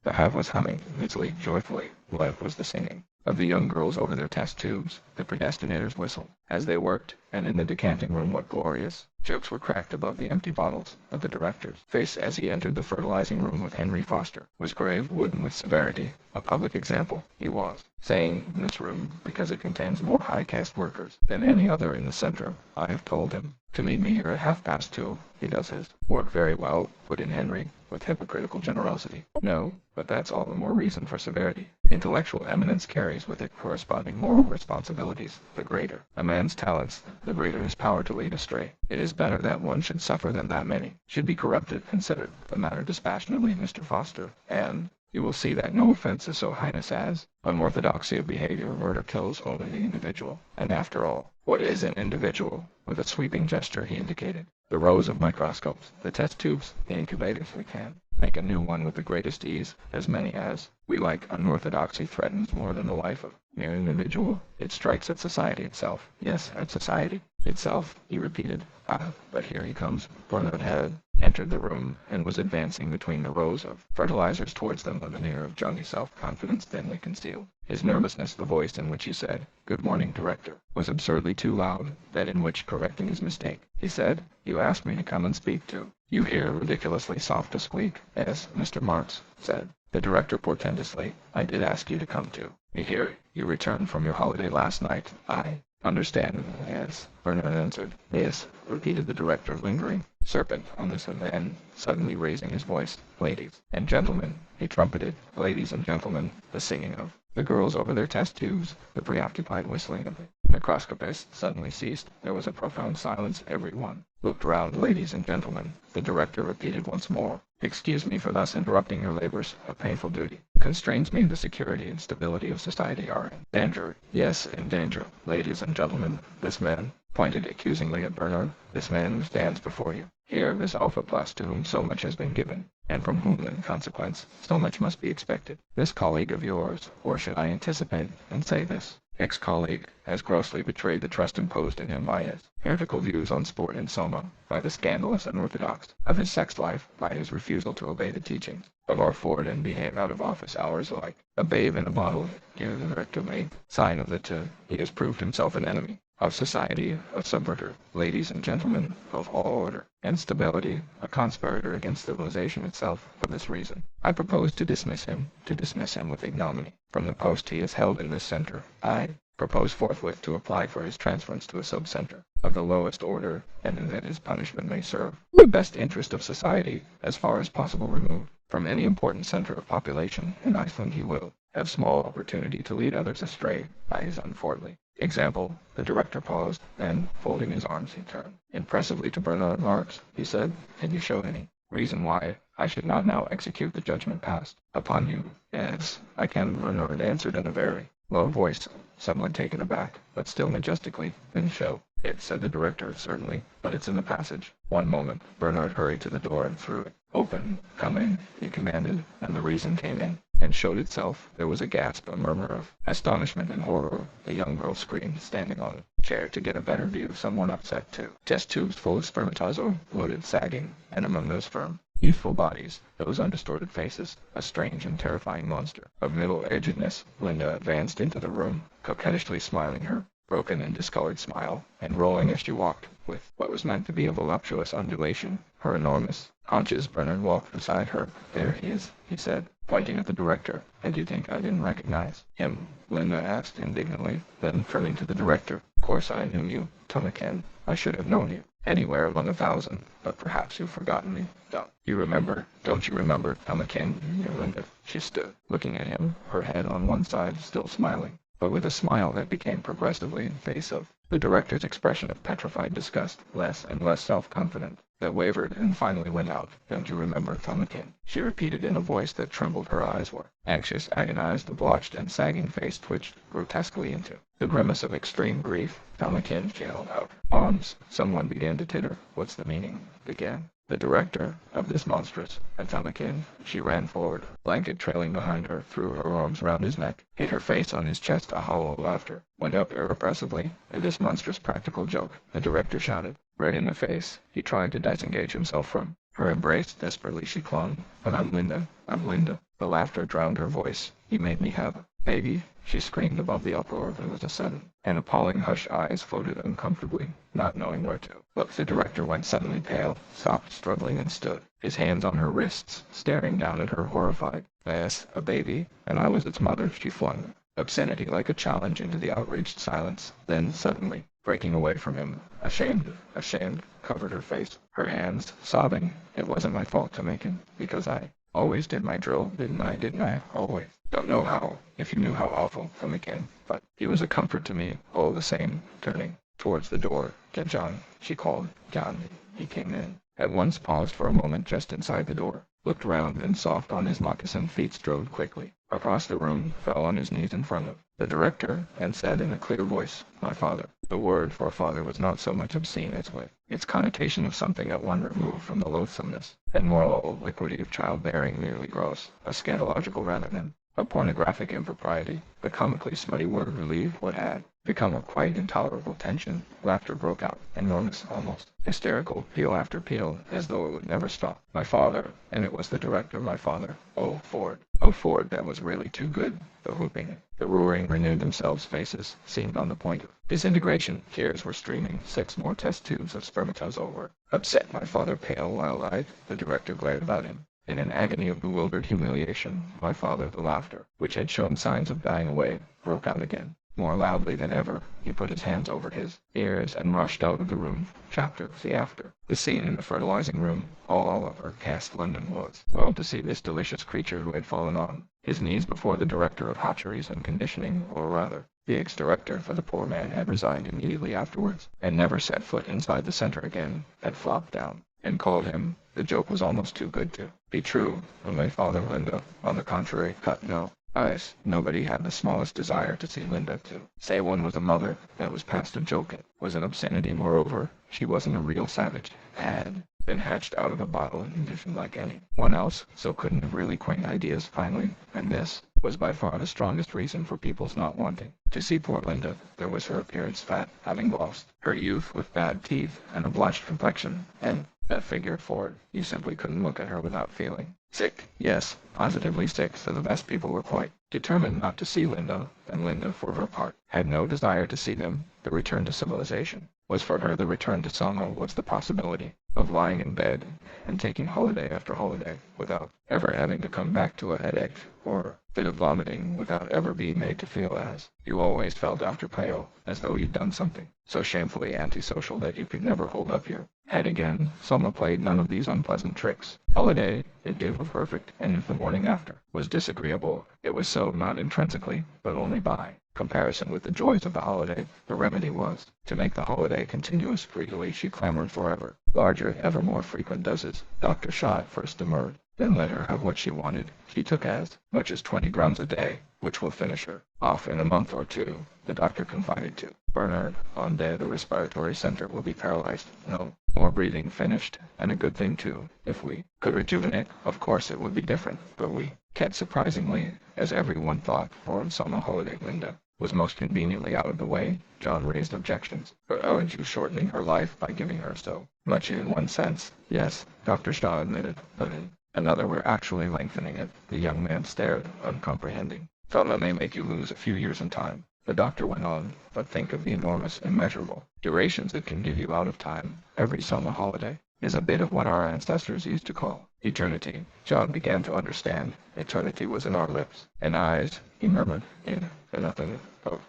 The hive was humming, busily, joyfully. Life was the singing of the young girls over their test tubes. The predestinators whistled as they worked, and in the decanting room what glorious jokes were cracked above the empty bottles. Of the director's face as he entered the fertilizing room with Henry Foster was grave, wooden with severity. A public example, he was saying, in this room, because it contains more high-caste workers than any other in the center. I have told him to meet me here at 2:30. He does his work very well, put in Henry, with hypocritical generosity. No, but that's all the more reason for severity. Intellectual eminence carries with it corresponding moral responsibilities. The greater a man's talents, the greater his power to lead astray. It is better that one should suffer than that many should be corrupted. Consider the matter dispassionately, Mr. Foster, and you will see that no offense is so heinous as unorthodoxy of behavior. Murder kills only the individual. And after all, what is an individual? With a sweeping gesture he indicated the rows of microscopes, the test tubes, the incubators. We can make a new one with the greatest ease, as many as we like. Unorthodoxy threatens more than the life of mere individual. It strikes at society itself. Yes, at society itself, he repeated. Ah, but here he comes. Bernard had entered the room and was advancing between the rows of fertilizers towards them with an air of jaunty self-confidence thinly concealed. His nervousness, the voice in which he said, "Good morning, Director," was absurdly too loud, that in which, correcting his mistake, he said, "You asked me to come and speak to." "You hear ridiculously soft to squeak," as Mr. Marks said. The Director portentously, "I did ask you to come to." "You hear, you returned from your holiday last night." "I understand, yes," Bernard answered. "Yes," repeated the Director, lingering. "Serpent," on this man suddenly raising his voice, "ladies and gentlemen," he trumpeted, "ladies and gentlemen," the singing of the girls over their test tubes, the preoccupied whistling of the microscopist suddenly ceased. There was a profound silence. Every one looked round. "Ladies and gentlemen," the Director repeated once more. "Excuse me for thus interrupting your labors of painful duty. It constrains me. The security and stability of society are in danger. Yes, in danger. Ladies and gentlemen, this man," pointed accusingly at Bernard, "this man who stands before you here, this Alpha Plus to whom so much has been given, and from whom, in consequence, so much must be expected. This colleague of yours, or should I anticipate and say this ex-colleague, has grossly betrayed the trust imposed in him by his heretical views on sport and soma, by the scandalous unorthodox of his sex life, by his refusal to obey the teachings of our Ford and behave out of office hours like a babe in a bottle. Here the Director made sign of the two. He has proved himself an enemy of society, a subverter, ladies and gentlemen, of all order and stability, a conspirator against civilization itself. For this reason, I propose to dismiss him with ignominy from the post he has held in this center. I propose forthwith to apply for his transference to a sub-center of the lowest order, and that his punishment may serve the best interest of society, as far as possible removed from any important center of population in Iceland. He will have small opportunity to lead others astray by his unfortunate example." The Director paused, and, folding his arms, he turned impressively to Bernard Marks. He said, "Can you show any reason why I should not now execute the judgment passed upon you?" "Yes, I can," Bernard answered in a very low voice, somewhat taken aback, but still majestically. "Then show it," said the Director. "Certainly, but it's in the passage." "One moment." Bernard hurried to the door and threw it open. "Come in," he commanded, and the reason came in and showed itself. There was a gasp, a murmur of astonishment and horror. A young girl screamed, standing on a chair to get a better view. Someone upset two test tubes full of spermatozoa, loaded, sagging, and among those firm, youthful bodies, those undistorted faces, a strange and terrifying monster of middle-agedness. Linda advanced into the room, coquettishly smiling her broken and discolored smile, and rolling as she walked, with what was meant to be a voluptuous undulation, her enormous haunches. Bernard walked beside her. "There he is," he said, pointing at the Director. "And you think I didn't recognize him?" Linda asked indignantly. Then, turning to the Director, "Of course I knew you, Tomakin. I should have known you anywhere among 1,000, but perhaps you've forgotten me. Don't you remember, Tomakin?" Linda. She stood, looking at him, her head on one side, still smiling, but with a smile that became progressively in face of the Director's expression of petrified disgust, less and less self-confident, that wavered and finally went out. "Don't you remember, Tomakin?" she repeated in a voice that trembled. Her eyes were anxious, agonized, the blotched and sagging face twitched grotesquely into the grimace of extreme grief. "Tomakin," she held out arms. Someone began to titter. "What's the meaning?" began the Director, "of this monstrous Tomakin." She ran forward, blanket trailing behind her, threw her arms round his neck, hid her face on his chest. A howl of laughter went up irrepressibly at this monstrous practical joke. The Director shouted. Red in the face, he tried to disengage himself from her embrace. Desperately she clung. "But I'm Linda. I'm Linda." The laughter drowned her voice. "He made me have a baby," she screamed above the uproar. There was a sudden and appalling hush. Eyes floated uncomfortably, not knowing where to look. The Director went suddenly pale, stopped struggling, and stood, his hands on her wrists, staring down at her horrified. "Yes, a baby, and I was its mother," she flung obscenity like a challenge into the outraged silence. Then, suddenly, breaking away from him, ashamed, covered her face, her hands, sobbing. "It wasn't my fault to make him, because I always did my drill, didn't I? Always. Don't know how, if you knew how awful, come again. But he was a comfort to me, all the same." Turning towards the door, "Get John," she called. John. He came in. At once paused for a moment just inside the door, looked round, and soft on his moccasined feet strode quickly across the room, fell on his knees in front of the Director, and said in a clear voice, "My father." The word for father was not so much obscene as with its connotation of something at one removed from the loathsomeness and moral obliquity of childbearing, merely gross, a scatological rather than a pornographic impropriety. The comically smutty word relieved what had become a quite intolerable tension. Laughter broke out, enormous, almost hysterical, peal after peal, as though it would never stop. My father, and it was the director, my father. Oh, Ford. Oh, Ford, that was really too good. The whooping, the roaring renewed themselves. Faces seemed on the point of disintegration. Tears were streaming. 6 more test tubes of spermatozoa were upset. My father, pale, wild-eyed. The director glared about him. In an agony of bewildered humiliation, my father, the laughter, which had shown signs of dying away, broke out again. More loudly than ever, he put his hands over his ears and rushed out of the room. Chapter the after. The scene in the fertilizing room. All over cast London was well to see this delicious creature who had fallen on his knees before the director of hatcheries and conditioning, or rather, the ex-director, for the poor man had resigned immediately afterwards, and never set foot inside the center again, had flopped down, and called him. The joke was almost too good to be true, but my father, Linda, on the contrary, cut no eyes. Nobody had the smallest desire to see Linda, to say one was a mother. That was past a joke. It was an obscenity. Moreover, she wasn't a real savage. Had been hatched out of a bottle and conditioned like any one else, so couldn't have really quaint ideas finally, and this was by far the strongest reason for people's not wanting to see poor Linda. There was her appearance, fat, having lost her youth, with bad teeth and a blotched complexion, and that figure, Ford, you simply couldn't look at her without feeling sick. Yes, positively sick, so the best people were quite determined not to see Linda, and Linda, for her part, had no desire to see them. The return to civilization was for her the return to summer, was the possibility of lying in bed and taking holiday after holiday without ever having to come back to a headache or fit of vomiting, without ever being made to feel as you always felt after Pale, as though you'd done something so shamefully antisocial that you could never hold up your head again. Selma played none of these unpleasant tricks. Holiday, it gave her perfect, and if the morning after was disagreeable, it was so not intrinsically, but only by comparison with the joys of the holiday. The remedy was to make the holiday continuous. Greedily she clamored for larger, ever more frequent doses. Dr. Shaw at first demurred, then let her have what she wanted. She took as much as 20 grams a day, which will finish her off in a month or two. The doctor confided to Bernard, on day the respiratory center will be paralyzed. No more breathing. Finished, and a good thing too. If we could rejuvenate, of course it would be different, but we can't. Surprisingly, as everyone thought, for on summer holiday Linda was most conveniently out of the way. John raised objections. But aren't you shortening her life by giving her so much in one sense? Yes, Dr. Shaw admitted, but in another we're actually lengthening it. The young man stared, uncomprehending. Fellow may make you lose a few years in time. The doctor went on, but think of the enormous, immeasurable durations it can give you out of time. Every summer holiday is a bit of what our ancestors used to call eternity. John began to understand. Eternity was in our lips and eyes, he murmured. Nothing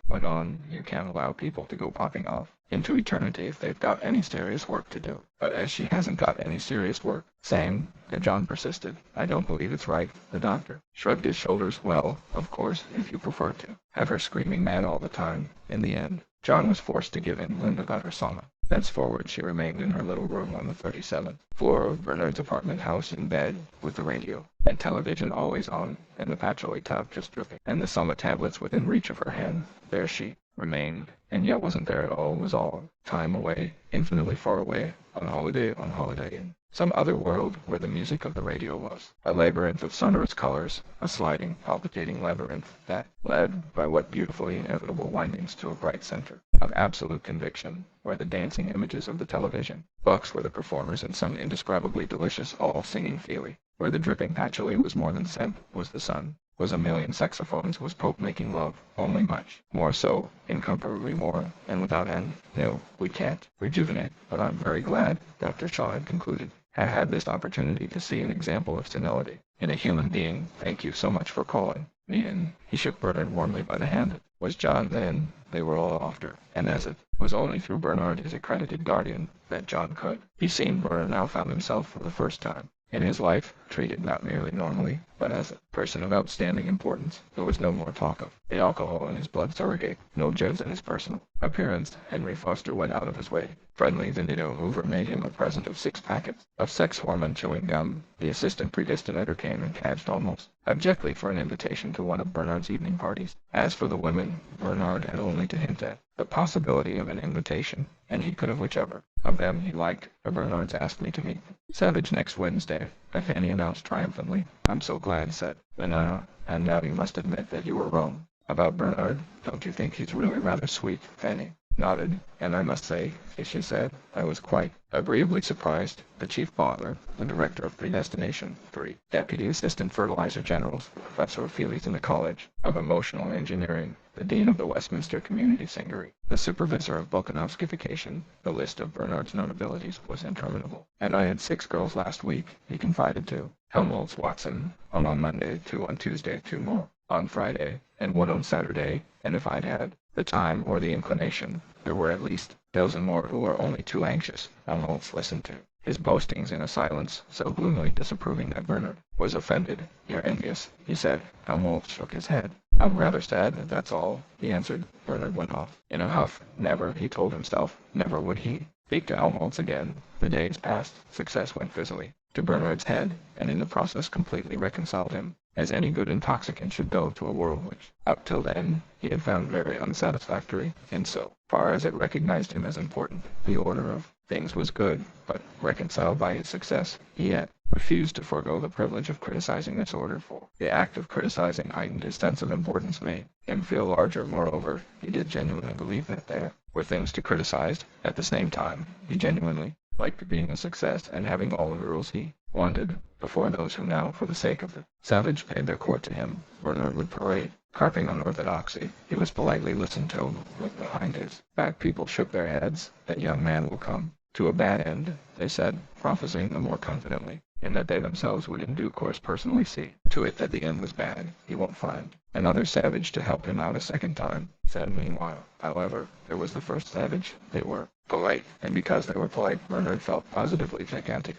went on. You can't allow people to go popping off into eternity if they've got any serious work to do. But as she hasn't got any serious work, same, John persisted. I don't believe it's right. The doctor shrugged his shoulders. Well, of course, if you prefer to have her screaming mad all the time. In the end, John was forced to give in. Linda got her sauna. Thenceforward she remained in her little room on the 37th floor of Bernard's apartment house, in bed, with the radio and television always on, and the patchouli tub just dripping, and the Soma tablets within reach of her hand. There she remained, and yet wasn't there at all. It was all time away, infinitely far away, on holiday, in some other world where the music of the radio was a labyrinth of sonorous colors, a sliding, palpitating labyrinth that led by what beautifully inevitable windings to a bright center of absolute conviction, where the dancing images of the television books were the performers in some indescribably delicious, all-singing feeling, where the dripping patchouli was more than scent, was the sun, was a million saxophones, was Pope making love, only much more so, incomparably more, and without end. No, we can't rejuvenate, but I'm very glad, Dr. Shaw had concluded, had this opportunity to see an example of senility in a human being. Thank you so much for calling me in. He shook Bernard warmly by the hand. It was John then. They were all after, and as it was only through Bernard, his accredited guardian, that John could be seen, Bernard now found himself for the first time in his life treated not merely normally, but as a person of outstanding importance. There was no more talk of the alcohol in his blood surrogate, no jibs in his personal appearance. Henry Foster went out of his way. Friendly, the Nido Hoover made him a present of 6 packets of sex hormone chewing gum. The assistant predestinator came and cadged almost abjectly for an invitation to one of Bernard's evening parties. As for the women, Bernard had only to hint at the possibility of an invitation, and he could have whichever of them he liked. Bernard's asked me to meet Savage next Wednesday, Fanny announced triumphantly. I'm so glad, said Banana, and now you must admit that you were wrong. About Bernard, don't you think he's really rather sweet? Fanny nodded, and I must say, as she said, I was quite agreeably surprised. The chief bottler, the director of Predestination 3, deputy assistant fertilizer generals, professor of Felix in the College of Emotional Engineering, the dean of the Westminster Community Singery, the supervisor of Volkanovskification. The list of Bernard's known abilities was interminable. And I had 6 girls last week, he confided to Helmholtz Watson, on Monday, 2 on Tuesday, 2 more on Friday, and 1 on Saturday, and if I'd had the time or the inclination, there were at least a dozen more who were only too anxious. Helmholtz listened to his boastings in a silence so gloomily disapproving that Bernard was offended. You're envious, he said. Helmholtz shook his head. I'm rather sad, that's all, he answered. Bernard went off in a huff. Never, he told himself, never would he speak to Helmholtz again. The days passed. Success went fizzily to Bernard's head, and in the process completely reconciled him, as any good intoxicant should go, to a world which, up till then, he had found very unsatisfactory, and so far as it recognized him as important. The order of things was good, but, reconciled by his success, he yet refused to forego the privilege of criticizing this order, for the act of criticizing heightened his sense of importance, made him feel larger. Moreover, he did genuinely believe that there were things to criticize. At the same time, he genuinely liked being a success and having all the rules he wanted before those who now, for the sake of the savage, paid their court to him. Bernard would parade, carping on orthodoxy. He was politely listened to. Looked behind his back. People shook their heads. That young man will come to a bad end, they said, prophesying the more confidently, in that they themselves would in due course personally see to it that the end was bad. He won't find another savage to help him out a second time, said. Meanwhile, however, there was the first savage. They were polite, and because they were polite, Bernard felt positively gigantic,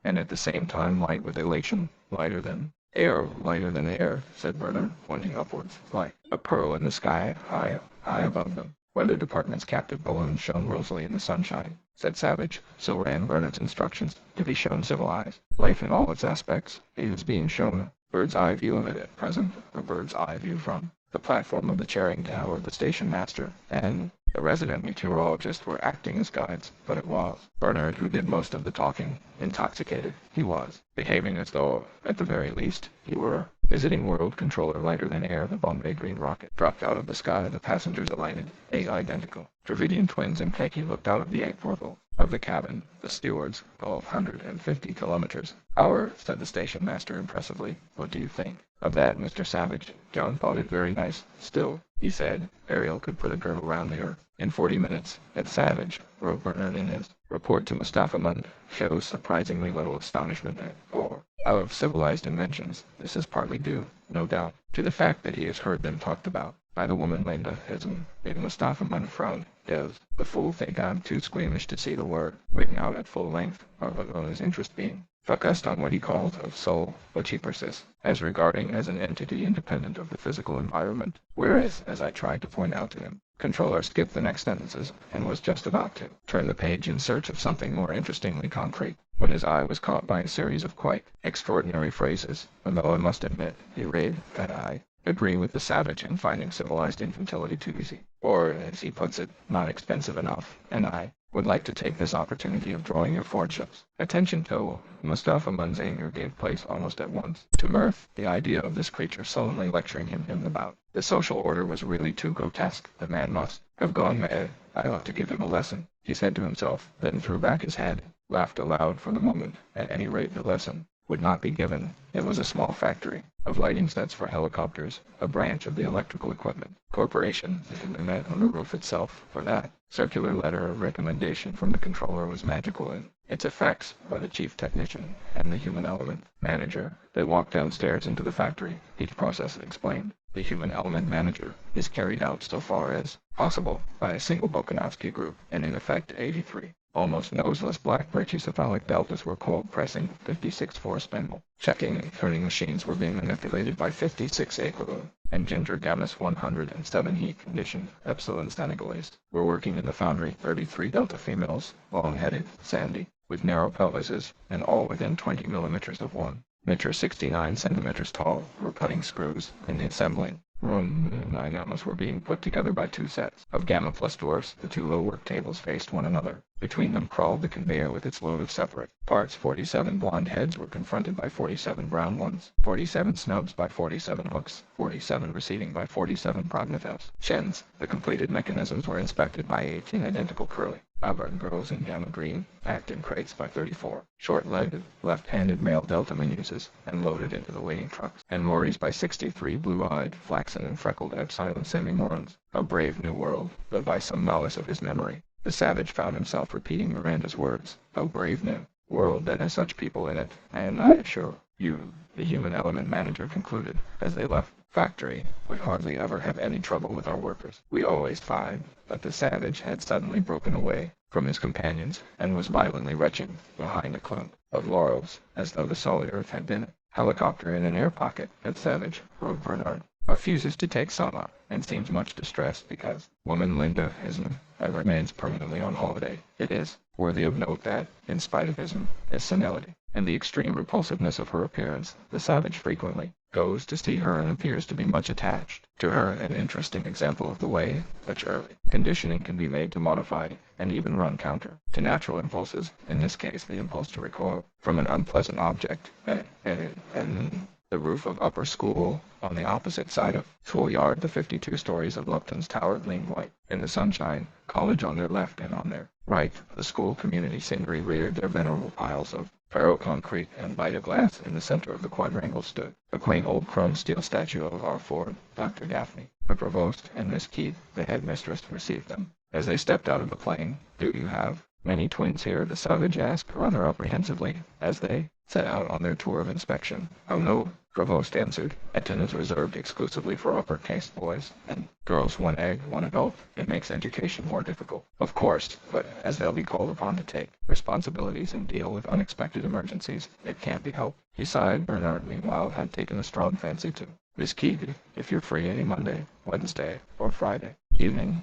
and at the same time light with elation. Lighter than air, said Bernard, pointing upwards, like a pearl in the sky, high above them. Weather Department's captive balloon shone rosily in the sunshine, said Savage. So ran Bernard's instructions, to be shown civilized life in all its aspects. He was being shown a bird's-eye view of it at present, a bird's-eye view from the platform of the Charing Tower. The station master and the resident meteorologist were acting as guides, but it was Bernard who did most of the talking. Intoxicated, he was, behaving as though, at the very least, he were visiting world controller. Lighter than air, the Bombay green rocket dropped out of the sky. The passengers alighted, 8 identical Dravidian twins, and Peggy looked out of the 8 porthole of the cabin. The stewards, 1,250 kilometers. Hour, said the station master impressively. What do you think of that, Mr. Savage? John thought it very nice. Still, he said, Ariel could put a girdle round the earth in 40 minutes. At Savage, wrote Bernard in his report to Mustafa Mund, shows surprisingly little astonishment at or out of civilized inventions. This is partly due, no doubt, to the fact that he has heard them talked about by the woman Linda Hism. Made Mustafa Mund frown. Does the fool think I'm too squeamish to see the word written out at full length, or on his interest being focused on what he calls of soul, which he persists as regarding as an entity independent of the physical environment, whereas, as I tried to point out to him, Controller skipped the next sentences and was just about to turn the page in search of something more interestingly concrete, when his eye was caught by a series of quite extraordinary phrases. Although I must admit, he read, that I agree with the Savage in finding civilized infantility too easy, or, as he puts it, not expensive enough, and I would like to take this opportunity of drawing your lordship's attention to. Mustafa Mund's anger gave place almost at once to mirth. The idea of this creature sullenly lecturing him about the social order was really too grotesque. The man must have gone mad. I ought to give him a lesson, he said to himself, then threw back his head, laughed aloud. For the moment, at any rate, the lesson would not be given. It was a small factory of lighting sets for helicopters, a branch of the Electrical Equipment Corporation, and met on the roof itself. For that circular letter of recommendation from the controller was magical in its effects. By the chief technician and the human element manager, they walked downstairs into the factory. Each process explained. The human element manager is carried out so far as possible by a single Volkanovsky group, and in effect 83 almost noseless black brachycephalic deltas were cold pressing 56 force spindle. Checking and turning machines were being manipulated by 56 Aquilon and Ginger Gammas 107 heat conditioned Epsilon Senegalese were working in the foundry. 33 delta females, long-headed, sandy, with narrow pelvises, and all within 20 millimeters of 1 meter 69 centimeters tall, were cutting screws and assembling Room 9 elements were being put together by two sets of gamma plus dwarfs. The two low work tables faced one another. Between them crawled the conveyor with its load of separate parts. 47 blonde heads were confronted by 47 brown ones, 47 snubs by 47 hooks, 47 receding by 47 prognathos shins. The completed mechanisms were inspected by 18 identical curly auburn girls in gamma green, packed in crates by 34 short-legged, left-handed male delta minuses, and loaded into the waiting trucks and lorries by 63 blue-eyed, flaxen and freckled silent semi-morons. A brave new world, but by some malice of his memory, the savage found himself repeating Miranda's words. A brave new world that has such people in it, and I assure you, the human element manager concluded, as they left the factory, we hardly ever have any trouble with our workers. We always find. But the savage had suddenly broken away from his companions, and was violently retching behind a clump of laurels, as though the solid earth had been a helicopter in an air pocket. That savage, wrote Bernard, refuses to take Sama, and seems much distressed because woman Linda Hisman remains permanently on holiday. It is worthy of note that, in spite of his senility and the extreme repulsiveness of her appearance, the savage frequently goes to see her and appears to be much attached to her. An interesting example of the way which early conditioning can be made to modify and even run counter to natural impulses, in this case the impulse to recoil from an unpleasant object, and the roof of upper school on the opposite side of schoolyard. The 52 stories of Lupton's Tower gleamed white in the sunshine, college on their left and on their right. The school community scenery reared their venerable piles of ferro concrete, and by the glass in the center of the quadrangle stood a quaint old chrome steel statue of our Ford, Dr. Gaffney. The provost and Miss Keith, the headmistress, received them as they stepped out of the plane. Do you have many twins here? The savage asked rather apprehensively as they set out on their tour of inspection. Oh no, Provost answered. Eton is reserved exclusively for upper-caste boys and girls. One egg, one adult. It makes education more difficult, of course, but as they'll be called upon to take responsibilities and deal with unexpected emergencies, it can't be helped. He sighed. Bernard, meanwhile, had taken a strong fancy to Miss Keith, if you're free any Monday, Wednesday, or Friday evening,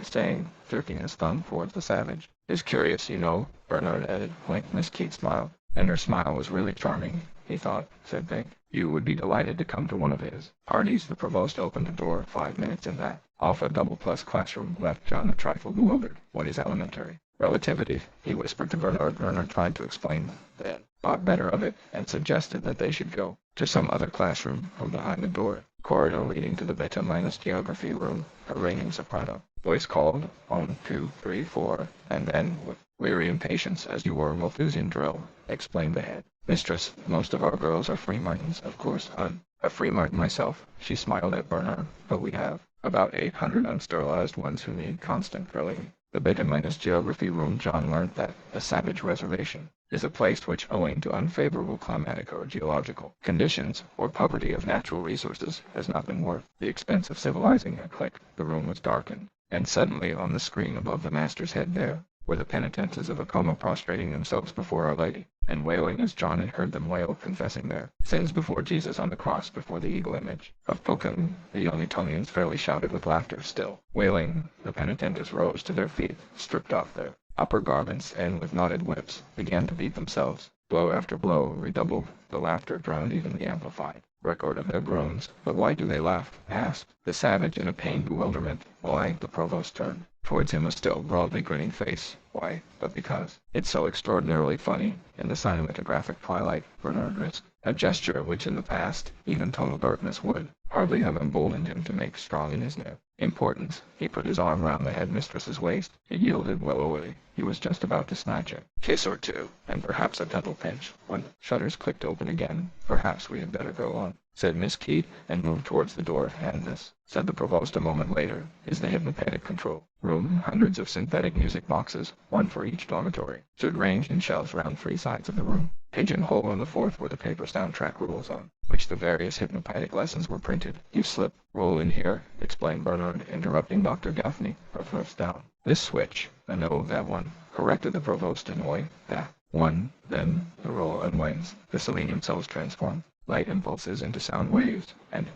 saying, jerking his thumb towards the savage. Is curious, you know, Bernard added. Wink. Miss Keith smiled, and her smile was really charming, he thought, said Pink. You would be delighted to come to one of his parties. The provost opened the door. 5 minutes in that Alpha Double Plus classroom left John a trifle bewildered. What is elementary relativity? He whispered to Bernard. Bernard tried to explain, then thought better of it, and suggested that they should go to some other classroom from behind the door. Corridor leading to the beta minus geography room. A ringing soprano voice called, 1, 2, 3, 4, and then, with weary impatience, as you were a Malthusian drill, explained the head mistress. Most of our girls are free martins, of course. I'm a free martin myself. She smiled at Bernard. But we have about 800 unsterilized ones who need constant drilling. The beta minus geography room. John learned that the savage reservation is a place which, owing to unfavorable climatic or geological conditions, or poverty of natural resources, has not been worth the expense of civilizing. A click. The room was darkened, and suddenly on the screen above the master's head there were the penitentes of a coma prostrating themselves before Our Lady, and wailing as John had heard them wail, confessing their sins before Jesus on the cross, before the eagle image of Pocan. The young Etonians fairly shouted with laughter. Still wailing, the penitentes rose to their feet, stripped off their upper garments, and with knotted whips began to beat themselves. Blow after blow redoubled. The laughter drowned even the amplified record of their groans. But why do they laugh? Asked the savage in a pained bewilderment. Why? The provost turned towards him a still broadly grinning face. Why, but because it's so extraordinarily funny. In the cinematographic twilight, Bernard risked a gesture which in the past, even total darkness would hardly have emboldened him to make strong in his new importance. He put his arm round the headmistress's waist. It yielded willowily. He was just about to snatch a kiss or two, and perhaps a gentle pinch, when the shutters clicked open again. Perhaps we had better go on, said Miss Keith, and moved towards the door. And this, said the provost a moment later, is the hypnopathic control room. Hundreds of synthetic music boxes, one for each dormitory, stood ranged in shelves round 3 sides of the room. Pigeonhole on the 4th were the paper soundtrack rules on which the various hypnopathic lessons were printed. You slip, roll in here, explained Bernard, interrupting Dr. Gaffney. First down this switch. I know that one, corrected the provost, annoyed. That one. Then the roll unwinds. The selenium cells transform light impulses into sound waves, and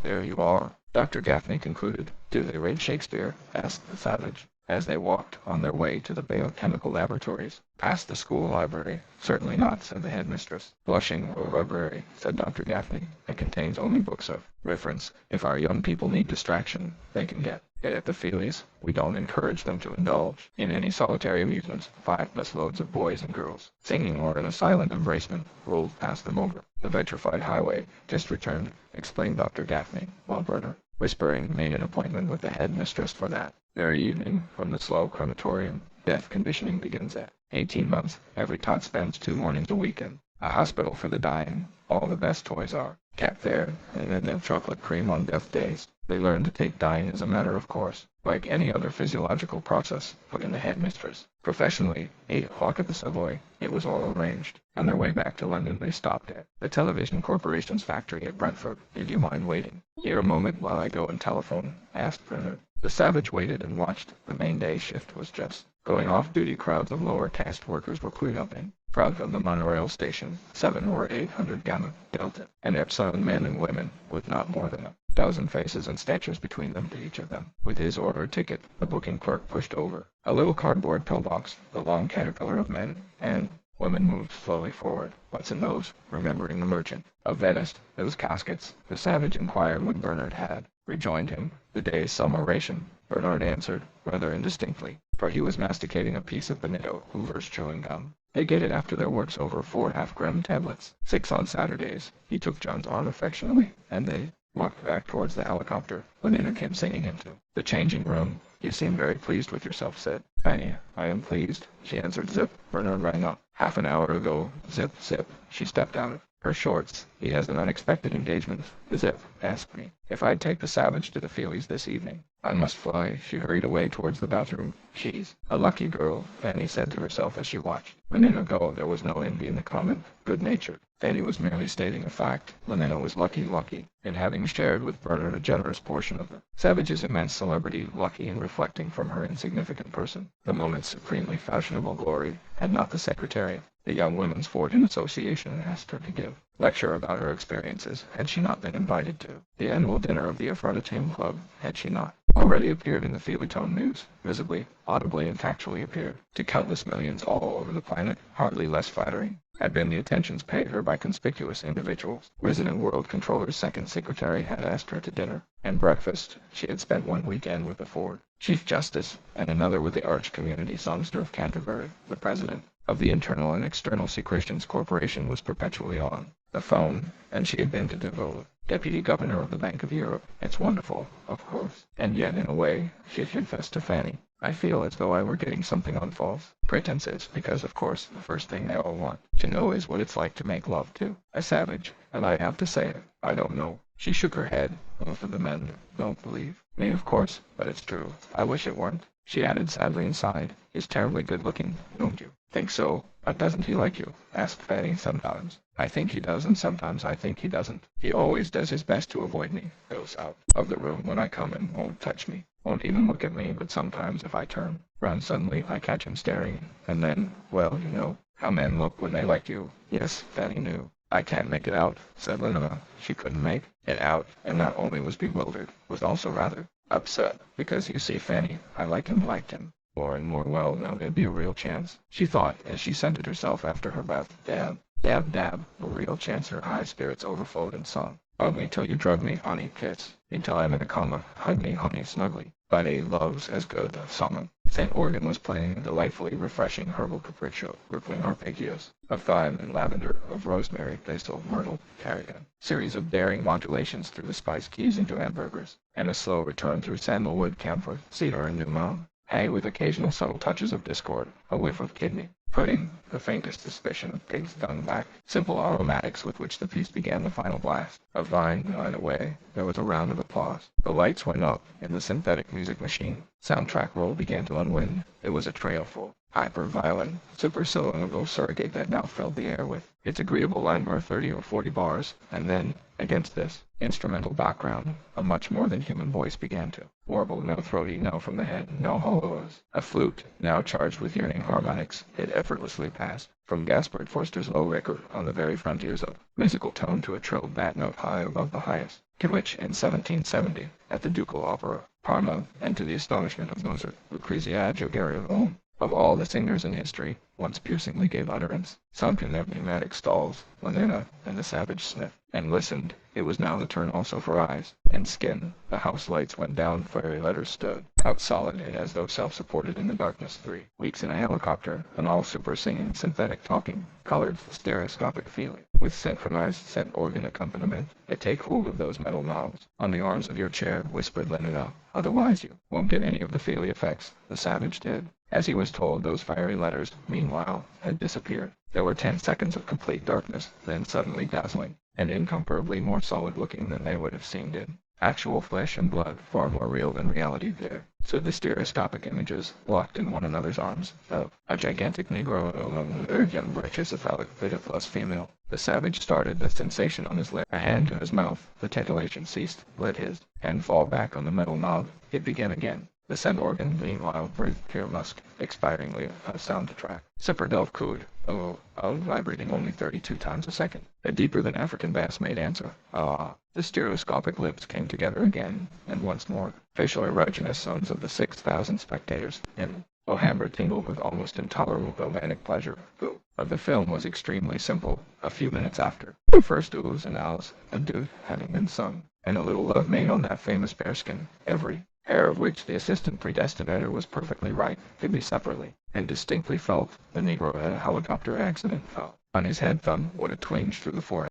there you are. Dr. Gaffney concluded. Do they read Shakespeare? Asked the savage. as they walked on their way to the biochemical laboratories. Past the school library. Certainly not, said the headmistress. Blushing, or library, said Dr. Gaffney. It contains only books of reference. If our young people need distraction, they can get it at the Feelies. We don't encourage them to indulge in any solitary amusements. 5 busloads of boys and girls, singing or in a silent embracement, rolled past them over the vitrified highway. Just returned, explained Dr. Gaffney, while Bernard, whispering, made an appointment with the headmistress for that very evening from the slow crematorium. Death conditioning begins at 18 months. Every tot spends 2 mornings a weekend. A hospital for the dying. All the best toys are kept there, and then have chocolate cream on death days. They learn to take dying as a matter of course, like any other physiological process, put in the headmistress. Professionally, 8 o'clock at the Savoy, it was all arranged. On their way back to London they stopped at the Television Corporation's factory at Brentford. Did you mind waiting here a moment while I go and telephone? Asked Bernard. The savage waited and watched. The main day shift was just going off duty. Crowds of lower caste workers were queued up in front of the monorail station, 700 or 800 Gamma Delta, and Epsilon men and women, with not more than a dozen faces and statues between them to each of them. With his order ticket, the booking clerk pushed over a little cardboard pillbox. The long caterpillar of men and women moved slowly forward. What's in those? Remembering the merchant of Venice, those caskets, the savage inquired when Bernard had rejoined him. The day's summer ration, Bernard answered, rather indistinctly, for he was masticating a piece of Benito Hoover's chewing gum. They get it after their work's over. 4 half-gram tablets. 6 on Saturdays. He took John's arm affectionately, and they walked back towards the helicopter. Leonard came singing into the changing room. You seem very pleased with yourself, said Fanny. I am pleased, she answered. Zip. Bernard rang up. Half an hour ago. Zip, zip. She stepped out of her shorts. He has an unexpected engagement. Zip asked me if I'd take the savage to the Feelies this evening. I must fly. She hurried away towards the bathroom. She's a lucky girl, Fanny said to herself as she watched. A minute ago there was no envy in the comment. Good-natured. Fanny was merely stating a fact. Lenina was lucky in having shared with Bernard a generous portion of the savage's immense celebrity, lucky in reflecting from her insignificant person the moment's supremely fashionable glory. Had not the secretary, the Young Women's Fortune Association, asked her to give lecture about her experiences? Had she not been invited to the annual dinner of the Aphrodite Club? Had she not already appeared in the Feelytone news, visibly, audibly, and factually appeared to countless millions all over the planet? Hardly less flattering had been the attentions paid her by conspicuous individuals. Resident World Controller's second secretary had asked her to dinner and breakfast. She had spent one weekend with the Ford Chief Justice and another with the arch-community songster of Canterbury. The president of the Internal and External Secretions Corporation was perpetually on the phone, and she had been to Devoe, deputy governor of the Bank of Europe. It's wonderful, of course, and yet in a way, she confessed to Fanny, I feel as though I were getting something on false pretenses, because of course the first thing they all want to know is what it's like to make love to a savage, and I have to say it, I don't know. She shook her head. Most of the men don't believe me, of course, but it's true. I wish it weren't. She added sadly and sighed. He's terribly good-looking, don't you think so? But doesn't he like you? Asked Fanny. Sometimes I think he does, and sometimes I think he doesn't. He always does his best to avoid me. Goes out of the room when I come and won't touch me. Won't even look at me, but sometimes if I turn round suddenly I catch him staring. And then, well, you know how men look when they like you. Yes, Fanny knew. I can't make it out, said Lenina. She couldn't make it out, and not only was bewildered, was also rather upset. Because you see, Fanny, I liked him. More and more. Well, now there'd be a real chance, she thought, as she scented herself after her bath. Dab, dab, dab, a real chance. Her high spirits overflowed and sung. Hug me till you drug me, honey, kiss me till I'm in a coma. Hug me, honey, snugly. Buddy loves as good a song. St. Organ was playing a delightfully refreshing herbal capriccio, rippling arpeggios of thyme and lavender, of rosemary, basil, myrtle, tarragon. Series of daring modulations through the spice keys into hamburgers, and a slow return through sandalwood, camphor, cedar, and new mountain hay with occasional subtle touches of discord, a whiff of kidney pudding, the faintest suspicion of pig's dung back, simple aromatics with which the piece began. The final blast of vine died away. There was a round of applause. The lights went up in the synthetic music machine. Soundtrack roll began to unwind. It was a trailful, hyper-violent, supercylindrical surrogate that now filled the air with its agreeable line for 30 or 40 bars, and then, against this instrumental background, a much more than human voice began to warble, now throaty, now from the head, now hollows. A flute, now charged with yearning harmonics, it effortlessly passed from Gaspard Forster's low record on the very frontiers of musical tone to a trill bat note high above the highest, which in 1770, at the Ducal Opera, Parma, and to the astonishment of those of Lucrezia Jogario, of all the singers in history, once piercingly gave utterance. Sunk in their pneumatic stalls, Lenina and the savage sniffed, and listened. It was now the turn also for eyes, and skin. The house lights went down, fiery letters stood out solid and as though self-supported in the darkness. 3 weeks in a helicopter, an all-super singing, synthetic talking, colored, stereoscopic feeling, with synchronized set organ accompaniment. Take hold of those metal knobs on the arms of your chair, whispered Leonard. Otherwise you won't get any of the feely effects. The savage did. As he was told, those fiery letters, meanwhile, had disappeared. There were 10 seconds of complete darkness, then suddenly dazzling, and incomparably more solid-looking than they would have seemed in actual flesh and blood, far more real than reality there. So the stereoscopic images, locked in one another's arms, of a gigantic Negro alone with young brachycephalic pitifulous female. The savage started, the sensation on his lip, a hand to his mouth. The titillation ceased, let his hand fall back on the metal knob. It began again. The scent organ, meanwhile, breathed pure musk, expiringly a sound to track. Sipperdelf cooed, vibrating only 32 times a second. A deeper than African bass made answer. Ah. The stereoscopic lips came together again, and once more. Facial erogenous zones of the 6,000 spectators in Alhambra tingled with almost intolerable galvanic pleasure. But the film was extremely simple. A few minutes after, the first oohs and ahs of dude having been sung, and a little love made on that famous bearskin, every hair of which the assistant predestinator was perfectly right, could be separately and distinctly felt. The Negro had a helicopter accident fell on his head. Thumb would have twinged through the forehead.